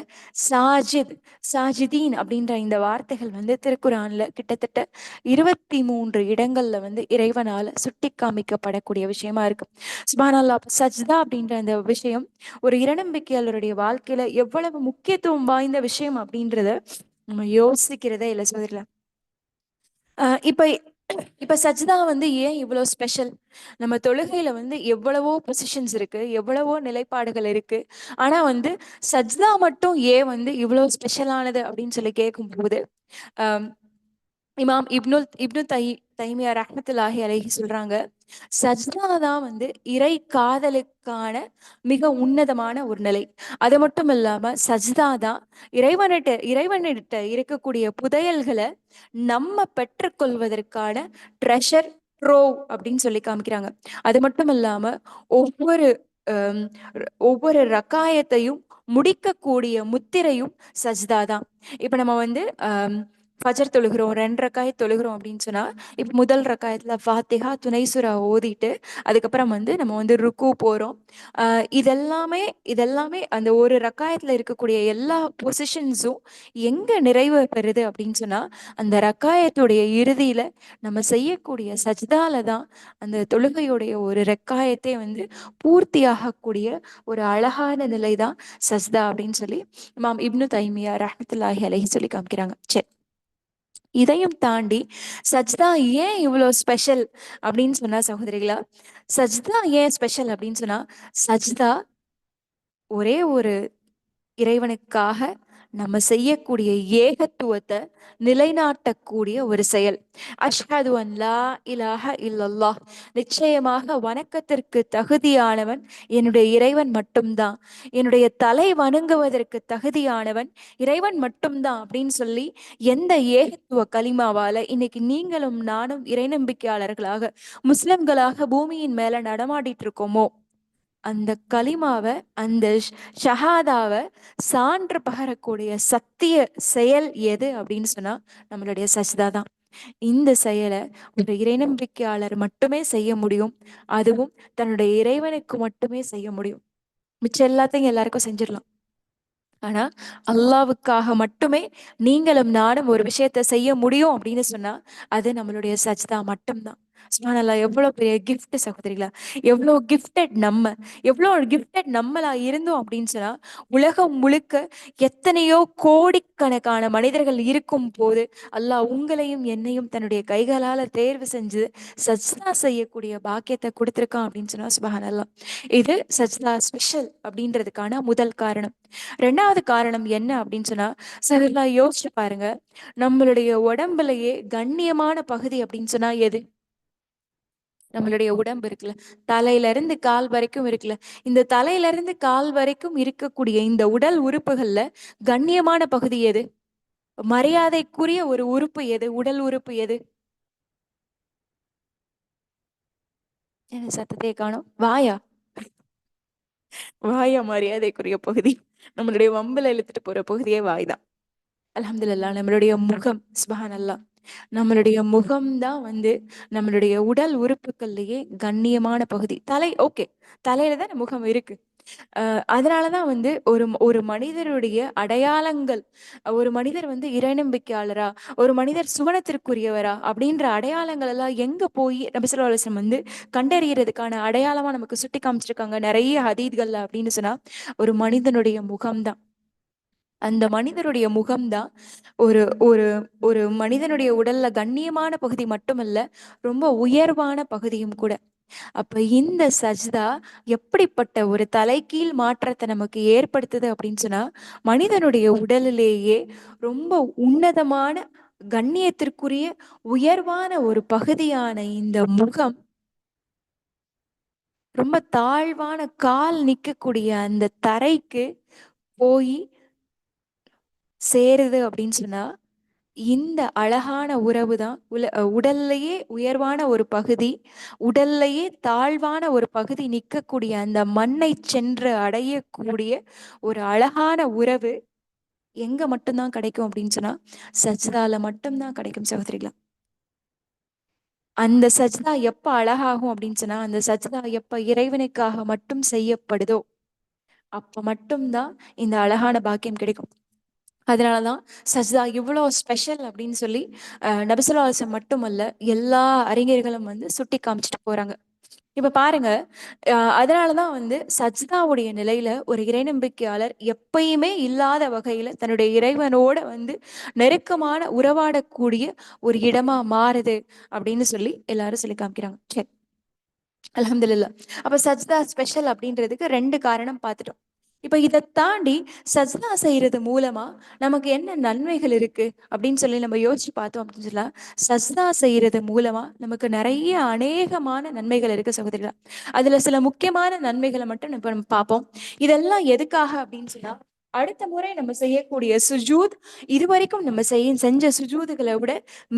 சாஜித், சாஜிதீன் அப்படின்ற இந்த வார்த்தைகள் வந்து திருக்குர்ஆன்ல கிட்டத்தட்ட 23 இடங்கள்ல வந்து இறைவனால சுட்டி காமிக்கப்படக்கூடிய விஷயமா இருக்கு. சுப்ஹானல்லாஹ். சஜ்தா அப்படின்ற அந்த விஷயம் ஒரு இறைநம்பிக்கையாளருடைய வாழ்க்கையில எவ்வளவு முக்கியத்துவம் வாய்ந்த விஷயம் அப்படின்றத நம்ம யோசிக்கிறதே இல்லை சகோதரிகளா. இப்ப இப்ப சஜ்தா வந்து ஏன் இவ்வளவு ஸ்பெஷல்? நம்ம தொழுகையில வந்து எவ்வளவோ பொசிஷன்ஸ் இருக்கு, எவ்வளவோ நிலைப்பாடுகள் இருக்கு. ஆனா வந்து சஜ்தா மட்டும் ஏன் வந்து இவ்வளவு ஸ்பெஷலானது அப்படின்னு சொல்லி கேட்கும்போது, அஹ் இமாம் இப்னு தைமியா ரஹ்மத்துல்லாஹி அலைஹி சொல்றாங்க, சஜ்தா தான் வந்து இறை காதலுக்கான மிக உன்னதமான ஒரு நிலை. அது மட்டும் இல்லாம சஜ்தா தான் இறைவனிட்ட இருக்கக்கூடிய புதையல்களை நம்ம பெற்றுக்கொள்வதற்கான ட்ரெஷர் ட்ரோவ் அப்படின்னு சொல்லி காமிக்கிறாங்க. அது மட்டும் இல்லாம ஒவ்வொரு அம், ஒவ்வொரு ரக்காயத்தையும் முடிக்கக்கூடிய முத்திரையும் சஜ்தா தான். இப்ப நம்ம வந்து ஃபஜர் தொழுகிறோம், 2 ரக்காயத் தொழுகிறோம் அப்படின்னு சொன்னா, இப்ப முதல் ரக்காயத்துல ஃபாத்திஹா, துணை சூரா ஓதிட்டு அதுக்கப்புறம் வந்து நம்ம வந்து ருக்கு போறோம். இதெல்லாமே இதெல்லாமே அந்த ஒரு ரக்காயத்துல இருக்கக்கூடிய எல்லா பொசிஷன்ஸும் எங்க நிறைவு பெறுது அப்படின்னு சொன்னா, அந்த ரக்காயத்துடைய இறுதியில நம்ம செய்யக்கூடிய சஜ்தால தான் அந்த தொழுகையுடைய ஒரு ரக்காயத்தை வந்து பூர்த்தியாகக்கூடிய ஒரு அழகான நிலை தான் சஜ்தா அப்படின்னு சொல்லி இமாம் இப்னு தைமியா ரஹ்மத்துல்லாஹி அலைஹி சொல்லி காமிக்கிறாங்க. சரி, இதையும் தாண்டி சஜ்தா ஏன் இவ்வளோ ஸ்பெஷல் அப்படின்னு சொன்னா சகோதரிகளா, சஜ்தா ஏன் ஸ்பெஷல் அப்படின்னு சொன்னா, சஜ்தா ஒரே ஒரு இறைவனுக்காக நம்ம செய்யக்கூடிய ஏகத்துவத்தை நிலைநாட்டக்கூடிய ஒரு செயல். அஷ்ஹது அன் லா இலாஹ இல்லல்லாஹ், நிச்சயமாக வணக்கத்திற்கு தகுதியானவன் என்னுடைய இறைவன் மட்டும்தான், என்னுடைய தலை வணங்குவதற்கு தகுதியானவன் இறைவன் மட்டும்தான் அப்படின்னு சொல்லி எந்த ஏகத்துவ கலிமாவால இன்னைக்கு நீங்களும் நானும் இறைநம்பிக்கையாளர்களாக முஸ்லிம்களாக பூமியின் மேல நடமாடிட்டு இருக்கோமோ, அந்த கலிமாவை, அந்த ஷஹாதாவை சான்று பகரக்கூடிய சத்திய செயல் எது அப்படின்னு சொன்னா நம்மளுடைய சஜ்தா தான். இந்த செயலை ஒரு இறைநம்பிக்கையாளர் மட்டுமே செய்ய முடியும். அதுவும் தன்னுடைய இறைவனுக்கு மட்டுமே செய்ய முடியும். மிச்சம் எல்லாத்தையும் எல்லாருக்கும் செஞ்சிடலாம். ஆனா அல்லாவுக்காக மட்டுமே நீங்களும் நானும் ஒரு விஷயத்த செய்ய முடியும் அப்படின்னு சொன்னா அது நம்மளுடைய சஜ்தா மட்டும்தான். சுப்ஹானல்லாஹ். எவ்வளவு பெரிய கிஃப்ட் சகோதரிகளா, எவ்வளவு கிஃப்டட் நம்ம, எவ்வளவு கிஃப்டட் நம்மளா இருந்தோம் அப்படின்னு சொன்னா, உலகம் முழுக்க எத்தனையோ கோடிக்கணக்கான மனிதர்கள் இருக்கும் போது அல்லாஹ் உங்களையும் என்னையும் தன்னுடைய கைகளால தேர்வு செஞ்சு சஜ்தா செய்யக்கூடிய பாக்கியத்தை கொடுத்திருக்கான் அப்படின்னு சொன்னா சுப்ஹானல்லாஹ். இது சஜ்தா ஸ்பெஷல் அப்படின்றதுக்கான முதல் காரணம். 2வது காரணம் என்ன அப்படின்னு சொன்னா, சகோதரர்களா யோசிச்சு பாருங்க, நம்மளுடைய உடம்புலயே கண்ணியமான பகுதி அப்படின்னு சொன்னா எது? நம்மளுடைய உடம்பு இருக்குல்ல, தலையில இருந்து கால் வரைக்கும் இருக்குல்ல, இந்த தலையில இருந்து கால் வரைக்கும் இருக்கக்கூடிய இந்த உடல் உறுப்புகள்ல கண்ணியமான பகுதி எது? மரியாதைக்குரிய ஒரு உறுப்பு எது? உடல் உறுப்பு எது? என்ன சத்தத்தையே காணோம்? வாயா? வாயா மரியாதைக்குரிய பகுதி? நம்மளுடைய வம்புல இழுத்துட்டு போற பகுதியே வாய் தான். அல்ஹம்துலில்லாஹ். நம்மளுடைய முகம், சுப்ஹானல்லாஹ், நம்மளுடைய முகம்தான் வந்து நம்மளுடைய உடல் உறுப்புகள்லயே கண்ணியமான பகுதி. தலை ஓகே, தலையில தான் முகம் இருக்கு. அதனாலதான் வந்து ஒரு ஒரு மனிதருடைய அடையாளங்கள், ஒரு மனிதர் வந்து இறைநம்பிக்கையாளரா, ஒரு மனிதர் சுவனத்திற்குரியவரா அப்படின்ற அடையாளங்கள் எல்லாம் எங்க போய் நபி ஸல்லல்லாஹு அலைஹி வஸல்லம் வந்து கண்டறியறதுக்கான அடையாளமா நமக்கு சுட்டி காமிச்சிருக்காங்க நிறைய ஹதீத்கள்ல அப்படின்னு சொன்னா, ஒரு மனிதனுடைய முகம்தான். அந்த மனிதருடைய முகம்தான் ஒரு ஒரு ஒரு மனிதனுடைய உடல்ல கண்ணியமான பகுதி மட்டுமல்ல, ரொம்ப உயர்வான பகுதியும் கூட. அப்ப இந்த சஜ்தா எப்படிப்பட்ட ஒரு தலைகீழ் மாற்றத்தை நமக்கு ஏற்படுத்துது அப்படின்னு சொன்னா, மனிதனுடைய உடலிலேயே ரொம்ப உன்னதமான, கண்ணியத்திற்குரிய, உயர்வான ஒரு பகுதியான இந்த முகம் ரொம்ப தாழ்வான கால் நிக்கக்கூடிய அந்த தரைக்கு போய் சேருது அப்படின்னு சொன்னா, இந்த அழகான உறவு தான் உடல்லையே உயர்வான ஒரு பகுதி, உடல்லையே தாழ்வான ஒரு பகுதி நிற்கக்கூடிய அந்த மண்ணை சென்று அடையக்கூடிய ஒரு அழகான உறவு எங்க மட்டும்தான் கிடைக்கும் அப்படின்னு சொன்னா, சஜ்தால மட்டும்தான் கிடைக்கும் சகோதரிகளா. அந்த சஜ்தா எப்ப அழகாகும் அப்படின்னு சொன்னா, அந்த சஜ்தா எப்ப இறைவனுக்காக மட்டும் செய்யப்படுதோ அப்ப மட்டும்தான் இந்த அழகான பாக்கியம் கிடைக்கும். அதனாலதான் சஜ்தா இவ்வளோ ஸ்பெஷல் அப்படின்னு சொல்லி நபி ஸல்லல்லாஹு அலைஹி வஸல்லம் மட்டுமல்ல, எல்லா அறிஞர்களும் வந்து சுட்டி காமிச்சிட்டு போறாங்க. இப்ப பாருங்க, அதனாலதான் வந்து சஜ்தாவுடைய நிலையில ஒரு இறைநம்பிக்கையாளர் எப்பயுமே இல்லாத வகையில தன்னுடைய இறைவனோட வந்து நெருக்கமான உறவாடக்கூடிய ஒரு இடமா மாறுது அப்படின்னு சொல்லி எல்லாரும் சொல்லி காமிக்கிறாங்க. சரி, அல்ஹம்துலில்லாஹ். அப்ப சஜ்தா ஸ்பெஷல் அப்படின்றதுக்கு 2 காரணம் பார்த்துட்டோம். இப்ப இதை தாண்டி சஜ்தா செய்யறது மூலமா நமக்கு என்ன நன்மைகள் இருக்கு அப்படின்னு சொல்லி நம்ம யோசிச்சு பார்த்தோம் அப்படின்னு சொல்லலாம். சஜ்தா செய்யறது மூலமா நமக்கு நிறைய அநேகமான நன்மைகள் இருக்கு சகோதரிகளா. அதுல சில முக்கியமான நன்மைகளை மட்டும் இப்ப நம்ம பார்ப்போம். இதெல்லாம் எதுக்காக அப்படின்னு சொன்னா, அடுத்த முறை நம்ம செய்யக்கூடிய சுஜூத் இதுவரைக்கும் நம்ம செஞ்ச சுஜூதுகளை விட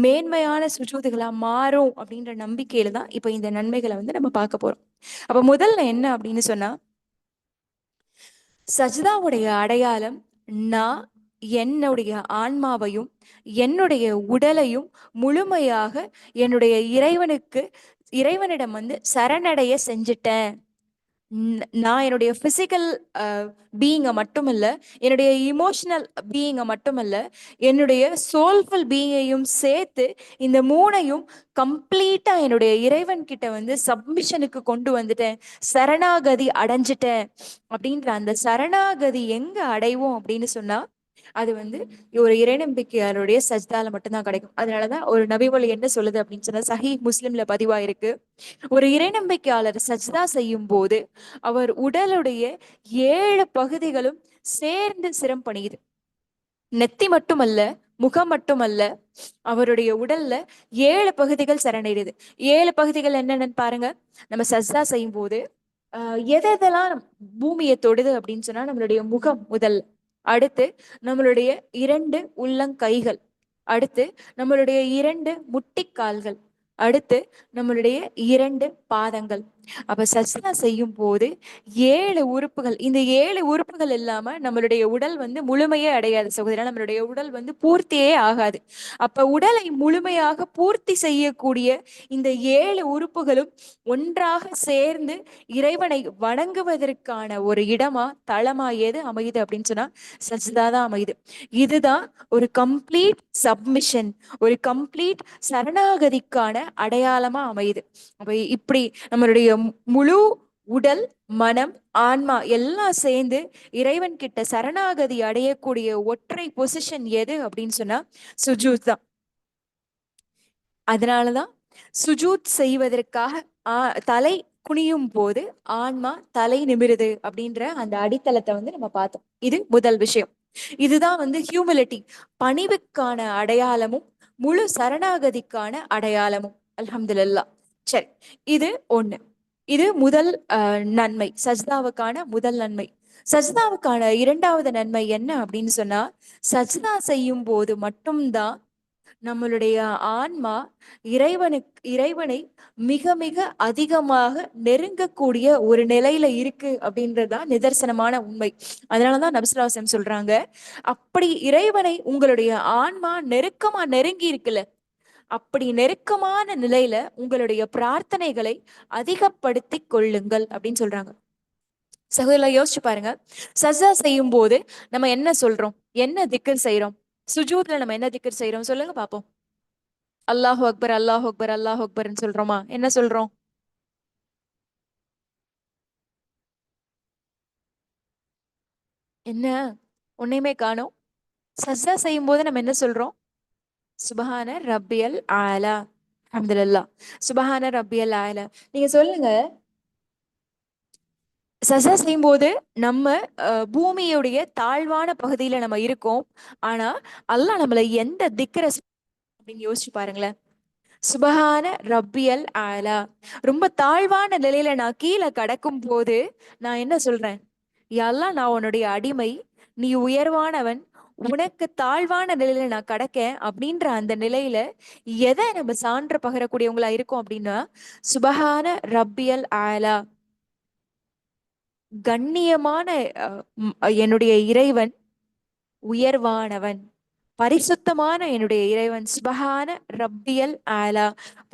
மேன்மையான சுஜூதுகளா மாறும் அப்படின்ற நம்பிக்கையில தான் இப்ப இந்த நன்மைகளை வந்து நம்ம பார்க்க போறோம். அப்ப முதல்ல என்ன அப்படின்னு சொன்னா, சஜ்தாவுடைய அடையாளம் நான் என்னுடைய ஆன்மாவையும் என்னுடைய உடலையும் முழுமையாக என்னுடைய இறைவனிடம் வந்து சரணடைய செஞ்சுட்டேன். நான் என்னுடைய பிசிக்கல் பீயிங்கை மட்டுமல்ல, என்னுடைய இமோஷனல் பீயிங்கை மட்டுமல்ல, என்னுடைய சோல்ஃபுல் பீயிங்கையும் சேர்த்து இந்த மூணையும் கம்ப்ளீட்டா என்னுடைய இறைவன் கிட்ட வந்து சப்மிஷனுக்கு கொண்டு வந்துட்டேன், சரணாகதி அடைஞ்சிட்டேன். அப்படின்ற அந்த சரணாகதி எங்க அடைவோம் அப்படின்னு சொன்னா, அது வந்து ஒரு இறைநம்பிக்கையாளருடைய சஜ்தால மட்டும்தான் கிடைக்கும். அதனாலதான் ஒரு நபிமொழி என்ன சொல்லுது அப்படின்னு சொன்னா, சஹீஹ் முஸ்லிம்ல பதிவாயிருக்கு, ஒரு இறைநம்பிக்கையாளர் சஜ்தா செய்யும் போது அவர் உடலுடைய 7 பகுதிகளும் சேர்ந்து சிரம் பணியுது. நெத்தி மட்டுமல்ல, முகம் மட்டுமல்ல, அவருடைய உடல்ல 7 பகுதிகள் சரணடையுது. 7 பகுதிகள் என்னென்னு பாருங்க. நம்ம சஜ்தா செய்யும் போது எதெல்லாம் பூமியை தொடுது அப்படின்னு சொன்னா, நம்மளுடைய முகம் முதல், அடுத்து நம்மளுடைய 2 உள்ளங்கைகள், அடுத்து நம்மளுடைய 2 முட்டிக்கால்கள், அடுத்து நம்மளுடைய 2 பாதங்கள். அப்ப சஜ்தா செய்யும் போது 7 உறுப்புகள், இந்த 7 உறுப்புகள் இல்லாம நம்மளுடைய உடல் வந்து முழுமையே அடையாது சகோதரா. நம்மளுடைய உடல் வந்து பூர்த்தியே ஆகாது. அப்ப உடலை முழுமையாக பூர்த்தி செய்யக்கூடிய இந்த 7 உறுப்புகளும் ஒன்றாக சேர்ந்து இறைவனை வணங்குவதற்கான ஒரு இடமா, தளமா எது அமையுது அப்படின்னு சொன்னா, சஜ்தா தான் அமையுது. இதுதான் ஒரு கம்ப்ளீட் சப்மிஷன், ஒரு கம்ப்ளீட் சரணாகதிக்கான அடையாளமா அமையுது. அப்ப இப்படி நம்மளுடைய முழு உடல், மனம், ஆன்மா எல்லாம் சேர்ந்து இறைவன் கிட்ட சரணாகதி அடையக்கூடிய ஒற்றை பொசிஷன் எது அப்படின்னு சொன்னா சுஜூத் தான். அதனாலதான் சுஜூத் செய்வதற்காக தலை குனியும் போது ஆன்மா தலை நிமிருது அப்படின்ற அந்த அடித்தளத்தை வந்து நம்ம பார்த்தோம். இது முதல் விஷயம். இதுதான் வந்து ஹியூமிலிட்டி, பணிவுக்கான அடையாளமும் முழு சரணாகதிக்கான அடையாளமும். அல்ஹம்துலில்லாஹ். சரி, இது ஒண்ணு. இது முதல் நன்மை, சஜ்தாவுக்கான முதல் நன்மை. சஜ்தாவுக்கான இரண்டாவது நன்மை என்ன அப்படின்னு சொன்னா, சஜ்தா செய்யும் போது மட்டும்தான் நம்மளுடைய ஆன்மா இறைவனை மிக மிக அதிகமாக நெருங்கக்கூடிய ஒரு நிலையில இருக்கு அப்படின்றதுதான் நிதர்சனமான உண்மை. அதனாலதான் நபிசுல்லாசம் சொல்றாங்க, அப்படி இறைவனை உங்களுடைய ஆன்மா நெருக்கமா நெருங்கி இருக்குல்ல, அப்படி நெருக்கமான நிலையில உங்களுடைய பிரார்த்தனைகளை அதிகப்படுத்தி கொள்ளுங்கள் அப்படின்னு சொல்றாங்க. சகோதரா, யோசிச்சு பாருங்க, சஜ்ஜா செய்யும் போது நம்ம என்ன சொல்றோம், என்ன திக்கர் செய்யறோம்? சுஜூத்ல நம்ம என்ன திக்கர் செய்யறோம் சொல்லுங்க பாப்போம். அல்லாஹு அக்பர், அல்லாஹு அக்பர், அல்லாஹு அக்பர்ன்னு சொல்றோமா? என்ன சொல்றோம்? என்ன, ஒன்னையுமே காணோம்? சஜ்ஜா செய்யும் போது நம்ம என்ன சொல்றோம்? சுபஹான ரப்பியல் ஆலா, அல்ஹம்துலில்லாஹ், சுபஹான ரப்பியல் ஆலா. நீங்க சொல்லுங்க, சஜா செய்யும் போது நம்ம பூமியுடைய தாழ்வான பகுதியில நம்ம இருக்கோம். ஆனா அல்லாஹ் நம்மள எந்த திக்ர அப்படின்னு யோசிச்சு பாருங்களேன். சுபஹான ரப்பியல் ஆலா, ரொம்ப தாழ்வான நிலையில நான் கீழே கடக்கும் போது நான் என்ன சொல்றேன்? யா அல்லாஹ், நான் உன்னுடைய அடிமை, நீ உயர்வானவன், உனக்கு தாழ்வான நிலையில நான் கடக்கேன் அப்படின்ற அந்த நிலையில எதை நம்ம சான்று பகரக்கூடியவங்களா இருக்கோம் அப்படின்னா, சுபஹான ரப்பியல் ஆலா, கண்ணியமான என்னுடைய இறைவன் உயர்வானவன், பரிசுத்தமான என்னுடைய இறைவன், சுபஹான ரப்பியல் ஆலா,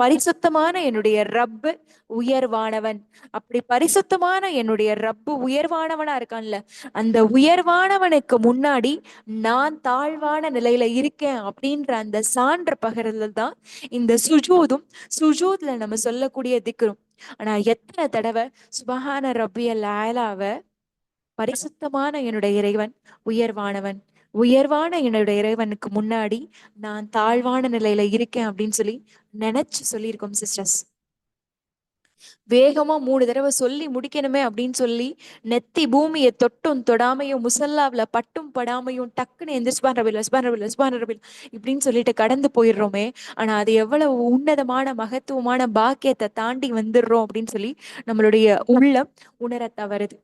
பரிசுத்தமான என்னுடைய ரப்பு உயர்வானவன். அப்படி பரிசுத்தமான என்னுடைய ரப்பு உயர்வானவனா இருக்கான்ல, அந்த உயர்வானவனுக்கு முன்னாடி நான் தாழ்வான நிலையில இருக்கேன் அப்படின்ற அந்த சான்ற பகிர்தல் தான் இந்த சுஜூதும், சுஜூத்ல நம்ம சொல்லக்கூடிய திக்ரும். ஆனா எத்தனை தடவை சுபஹான ரப்பியல் ஆலாவை பரிசுத்தமான என்னுடைய இறைவன் உயர்வானவன், உயர்வான என்னுடைய இறைவனுக்கு முன்னாடி நான் தாழ்வான நிலையில இருக்கேன் அப்படின்னு சொல்லி நினைச்சு சொல்லியிருக்கோம் சிஸ்டர்ஸ். வேகமா 3 தடவை சொல்லி முடிக்கணுமே அப்படின்னு சொல்லி நெத்தி பூமியை தொட்டும் தொடாமையும் முசல்லாவில பட்டும் படாமையும் டக்குன்னு எந்த சுபான் ரபில் சுபான் ரபில் சுபான் ரபில் இப்படின்னு சொல்லிட்டு கடந்து போயிடுறோமே. ஆனா அது எவ்வளவு உன்னதமான மகத்துவமான பாக்கியத்தை தாண்டி வந்துடுறோம் அப்படின்னு சொல்லி நம்மளுடைய உள்ளம் உணர தவறுது.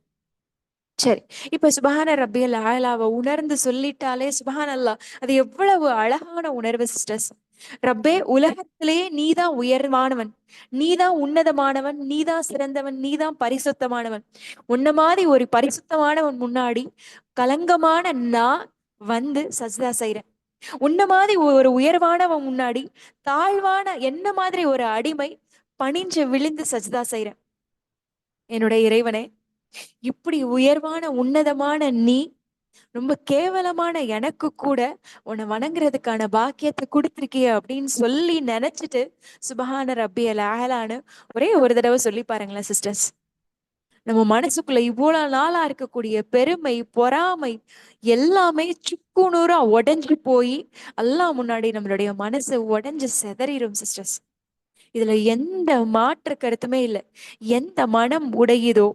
சரி, இப்ப சுபஹான ரப்பியல் ஆலாவை உணர்ந்து சொல்லிட்டாலே சுபஹான் அல்லா, அது எவ்வளவு அழகான உணர்வு சிஸ்டர்ஸ். ரப்பே, உலகத்திலேயே நீதான் உயர்வானவன், நீதான் உன்னதமானவன், நீதான் சிறந்தவன், நீதான் பரிசுத்தமானவன். உன்ன மாதிரி ஒரு பரிசுத்தமானவன் முன்னாடி கலங்கமான நான் வந்து சஜ்தா செய்றேன். உன்ன மாதிரி ஒரு உயர்வானவன் முன்னாடி தாழ்வான என்ன மாதிரி ஒரு அடிமை பணிஞ்சு விழுந்து சஜ்தா செய்றேன். என்னுடைய இறைவனே, இப்படி உயர்வான உன்னதமான நீ ரொம்ப கேவலமான எனக்கு கூட உன்னை வணங்குறதுக்கான பாக்கியத்தை கொடுத்துருக்கிய அப்படின்னு சொல்லி நினைச்சிட்டு சுபஹான ரப்பியல் ஆலான்னு ஒரே ஒரு தடவை சொல்லி பாருங்களேன் சிஸ்டர்ஸ். நம்ம மனசுக்குள்ள இவ்வளவு நாளா இருக்கக்கூடிய பெருமை, பொறாமை எல்லாமே சுக்குநூறா உடைஞ்சு போய் அல்லாஹ் முன்னாடி நம்மளுடைய மனசு உடைஞ்சு செதறிடும் சிஸ்டர்ஸ். இதுல எந்த மாற்று கருத்துமே இல்லை. எந்த மனம் உடையுதோ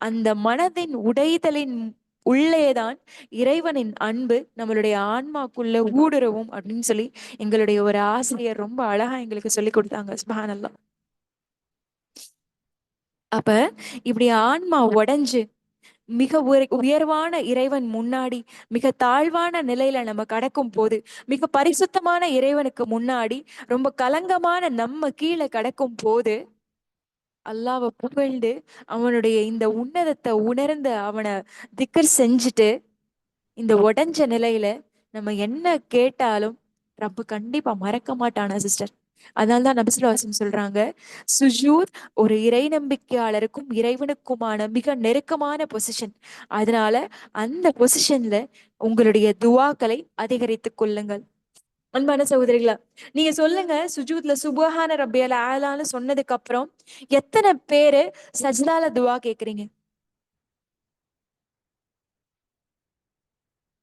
அந்த மனதின் உடைதலின் உள்ளேதான் இறைவனின் அன்பு நம்மளுடைய ஆன்மாக்குள்ள ஊடுருவும் அப்படின்னு சொல்லி எங்களுடைய ஒரு ஆசிரியர் ரொம்ப அழகா எங்களுக்கு சொல்லி கொடுத்தாங்க. சுப்ஹானல்லாஹ். அப்ப இப்படி ஆன்மா உடைஞ்சு மிக உயர்வான இறைவன் முன்னாடி மிக தாழ்வான நிலையில நம்ம கடக்கும் போது, மிக பரிசுத்தமான இறைவனுக்கு முன்னாடி ரொம்ப கலங்கமான நம்ம கீழே கடக்கும் போது அல்லாவை புகழ்ந்து அவனுடைய இந்த உன்னதத்தை உணர்ந்து அவனை திக்கர் செஞ்சுட்டு இந்த உடைஞ்ச நிலையில நம்ம என்ன கேட்டாலும் ரப்பு கண்டிப்பா மறக்க மாட்டானா சிஸ்டர். அதனால்தான் நபிசுல்லாசம் சொல்றாங்க, சுஜூத் ஒரு இறை நம்பிக்கையாளருக்கும் இறைவனுக்குமான மிக நெருக்கமான பொசிஷன். அதனால அந்த பொசிஷன்ல உங்களுடைய துவாக்களை அதிகரித்துக் கொள்ளுங்கள். அன்பான சகோதரிகளா, நீங்க சொல்லுங்க, சுஜூத்ல சுபஹான ரப்பியல் ஆலான்னு சொன்னதுக்கு அப்புறம் எத்தனை பேரு சஜ்தால துவா கேக்குறீங்க?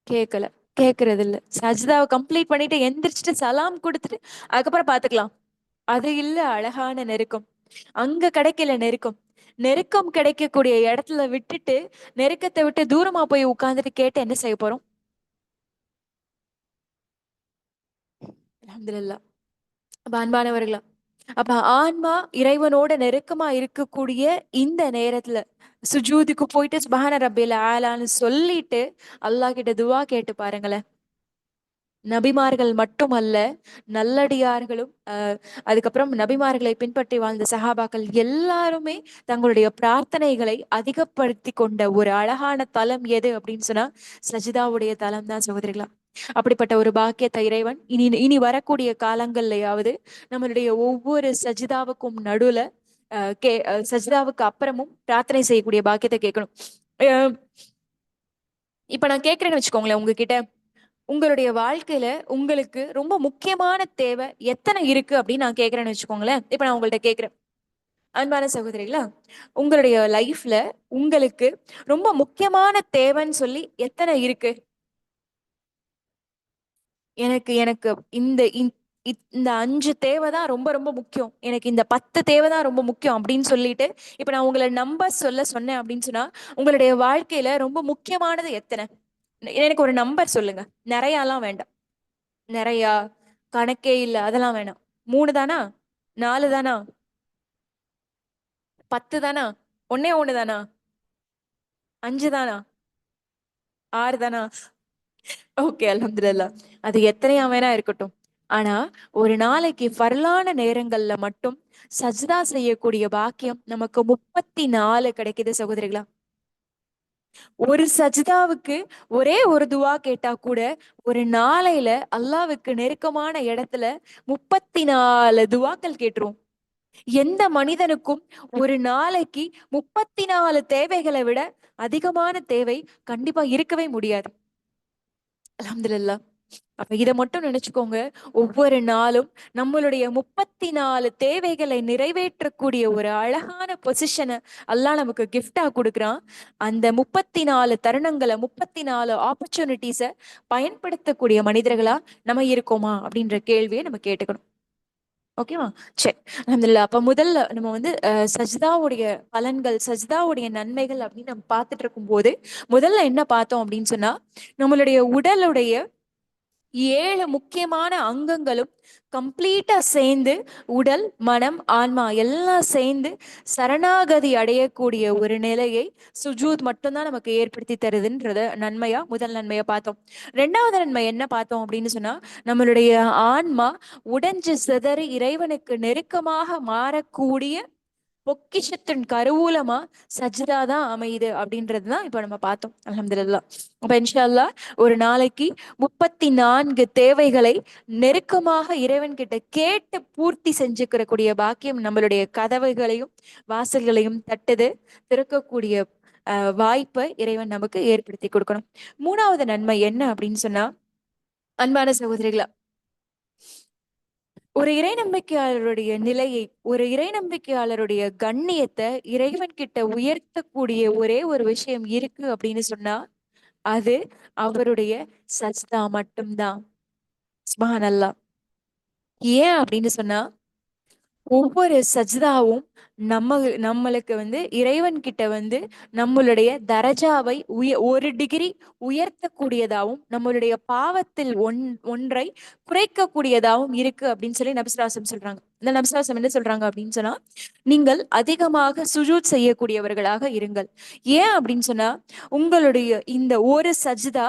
கேட்கல, கேட்கறது இல்ல. சஜ்தாவை கம்ப்ளீட் பண்ணிட்டு எந்திரிச்சிட்டு சலாம் கொடுத்துட்டு அதுக்கப்புறம் பாத்துக்கலாம். அது இல்ல அழகான நெருக்கம். அங்க கிடைக்கல நெருக்கம். நெருக்கம் கிடைக்கக்கூடிய இடத்துல விட்டுட்டு நெருக்கத்தை விட்டு தூரமா போய் உட்கார்ந்துட்டு கேட்டு என்ன செய்ய போறோம்? அல்ஹம்துலில்லாஹ். அன்பானவர்களா, அப்ப ஆன்மா இறைவனோட நெருக்கமா இருக்கக்கூடிய இந்த நேரத்துல சுஜூதுக்கு போயிட்டு சுபஹான ரப்பில் ஆலான்னு சொல்லிட்டு அல்லாஹ் கிட்ட துவா கேட்டு பாருங்களேன். நபிமார்கள் மட்டுமல்ல, நல்லடியார்களும் அதுக்கப்புறம் நபிமார்களை பின்பற்றி வாழ்ந்த சஹாபாக்கள் எல்லாருமே தங்களுடைய பிரார்த்தனைகளை அதிகப்படுத்தி கொண்ட ஒரு அழகான தலம் எது அப்படின்னு சொன்னா சஜிதாவுடைய தலம் தான் சகோதரிகளா. அப்படிப்பட்ட ஒரு பாக்கியத்தை இறைவன் இனி இனி வரக்கூடிய காலங்கள்லயாவது நம்மளுடைய ஒவ்வொரு சஜிதாவுக்கும் நடுவுல சஜிதாவுக்கு அப்புறமும் பிரார்த்தனை செய்யக்கூடிய பாக்கியத்தை கேட்கணும். இப்ப நான் கேட்கிறேன்னு வச்சுக்கோங்களேன், உங்ககிட்ட உங்களுடைய வாழ்க்கையில உங்களுக்கு ரொம்ப முக்கியமான தேவை எத்தனை இருக்கு அப்படின்னு நான் கேட்கறேன்னு வச்சுக்கோங்களேன். இப்ப நான் உங்கள்ட்ட கேட்கிறேன், அன்பான சகோதரிகளா, உங்களுடைய லைஃப்ல உங்களுக்கு ரொம்ப முக்கியமான தேவைன்னு சொல்லி எத்தனை இருக்கு? எனக்கு எனக்கு இந்த இந்த 5 தேவைதான் ரொம்ப ரொம்ப முக்கியம், எனக்கு இந்த 10 தேவைதான் ரொம்ப முக்கியம் அப்படின்னு சொல்லிட்டு இப்ப நான் உங்களை நம்பர் சொன்னேன் அப்படின்னு சொன்னா உங்களுடைய வாழ்க்கையில ரொம்ப முக்கியமானது எத்தனை? எனக்கு ஒரு நம்பர் சொல்லுங்க. நிறையாலாம் வேண்டாம். நிறையா கணக்கே இல்ல அதெல்லாம் வேணாம். 3 தானா? 4 தானா? 10 தானா? ஒன்னே ஒண்ணு தானா? 5 தானா? 6 தானா? ஓகே, அல்ஹம்துலில்லாஹ். அது எத்தனையா வேணா இருக்கட்டும். ஆனா ஒரு நாளைக்கு ஃபர்லான நேரங்கள்ல மட்டும் சஜ்தா செய்யக்கூடிய பாக்கியம் நமக்கு 34 கிடைக்குது சகோதரிகளா. ஒரு சஜ்தாவுக்கு ஒரே ஒரு துவா கேட்டா கூட ஒரு நாளையில அல்லாவுக்கு நெருக்கமான இடத்துல 34 துவாக்கள் கேட்டுரும். எந்த மனிதனுக்கும் ஒரு நாளைக்கு 34 தேவைகளை விட அதிகமான தேவை கண்டிப்பா இருக்கவே முடியாது. அல்ஹம்துலில்லாஹ். அப்ப இதை மட்டும் நினைச்சுக்கோங்க. ஒவ்வொரு நாளும் நம்மளுடைய 34 தேவைகளை நிறைவேற்றக்கூடிய ஒரு அழகான பொசிஷனை அல்லாஹ் நமக்கு கிஃப்டா கொடுக்குறான். அந்த 34 தருணங்களை 34 ஆப்பர்ச்சுனிட்டிஸை பயன்படுத்தக்கூடிய மனிதர்களா நம்ம இருக்கோமா அப்படின்ற கேள்வியை நம்ம கேட்டுக்கணும். ஓகேவா? சரி, அல்ஹம்துலில்லாஹ். அப்ப முதல்ல நம்ம வந்து சஜ்தாவுடைய பலன்கள், சஜ்தாவுடைய நன்மைகள் அப்படின்னு நம்ம பார்த்துட்டு இருக்கும்போது முதல்ல என்ன பார்த்தோம் அப்படின்னு சொன்னா நம்மளுடைய உடலுடைய 7 முக்கியமான அங்கங்களும் கம்ப்ளீட்டா சேர்ந்து உடல், மனம், ஆன்மா எல்லாம் சேர்ந்து சரணாகதி அடையக்கூடிய ஒரு நிலையை சுஜூத் மட்டும்தான் நமக்கு ஏற்படுத்தி தருதுன்றத முதல் நன்மையா பார்த்தோம். 2வது நன்மை என்ன பார்த்தோம் அப்படின்னு சொன்னா நம்மளுடைய ஆன்மா உடைஞ்சு சிதறி இறைவனுக்கு நெருக்கமாக மாறக்கூடிய பொக்கிஷத்தின் கருவூலமா சஜ்தா தான் அமையுது அப்படின்றதுதான் இப்ப நம்ம பார்த்தோம். அல்ஹம்துலில்லாஹ். அப்ப இன்ஷா அல்லாஹ் ஒரு நாளைக்கு 34 தேவைகளை நெருக்கமாக இறைவன் கிட்ட கேட்டு பூர்த்தி செஞ்சுக்கிறக்கூடிய பாக்கியம் நம்மளுடைய கதவுகளையும் வாசல்களையும் தட்டுது, திறக்கக்கூடிய வாய்ப்பை இறைவன் நமக்கு ஏற்படுத்தி கொடுக்கணும். 3வது நன்மை என்ன அப்படின்னு சொன்னா அன்பான சகோதரிகளா, ஒரு இறை நம்பிக்கையாளருடைய நிலையை, ஒரு இறை நம்பிக்கையாளருடைய கண்ணியத்தை இறைவன் கிட்ட உயர்த்தக்கூடிய ஒரே ஒரு விஷயம் இருக்கு அப்படின்னு சொன்னா அது அவருடைய சஜ்தா மட்டும்தான். சுப்ஹானல்லாஹ். ஏன் அப்படின்னு சொன்னா ஒவ்வொரு சஜ்தாவும் நம்மளுக்கு வந்து இறைவன் கிட்ட வந்து நம்மளுடைய தரஜாவை ஒரு டிகிரி உயர்த்தக்கூடியதாகவும் நம்மளுடைய பாவத்தில் ஒன்றை குறைக்கக்கூடியதாகவும் இருக்கு அப்படின்னு சொல்லி நபிசுவாசம் சொல்றாங்க. இந்த நபிசுவாசம் என்ன சொல்றாங்க அப்படின்னு சொன்னா நீங்கள் அதிகமாக சுஜூத் செய்யக்கூடியவர்களாக இருங்கள். ஏன் அப்படின்னு சொன்னா உங்களுடைய இந்த ஒரு சஜ்தா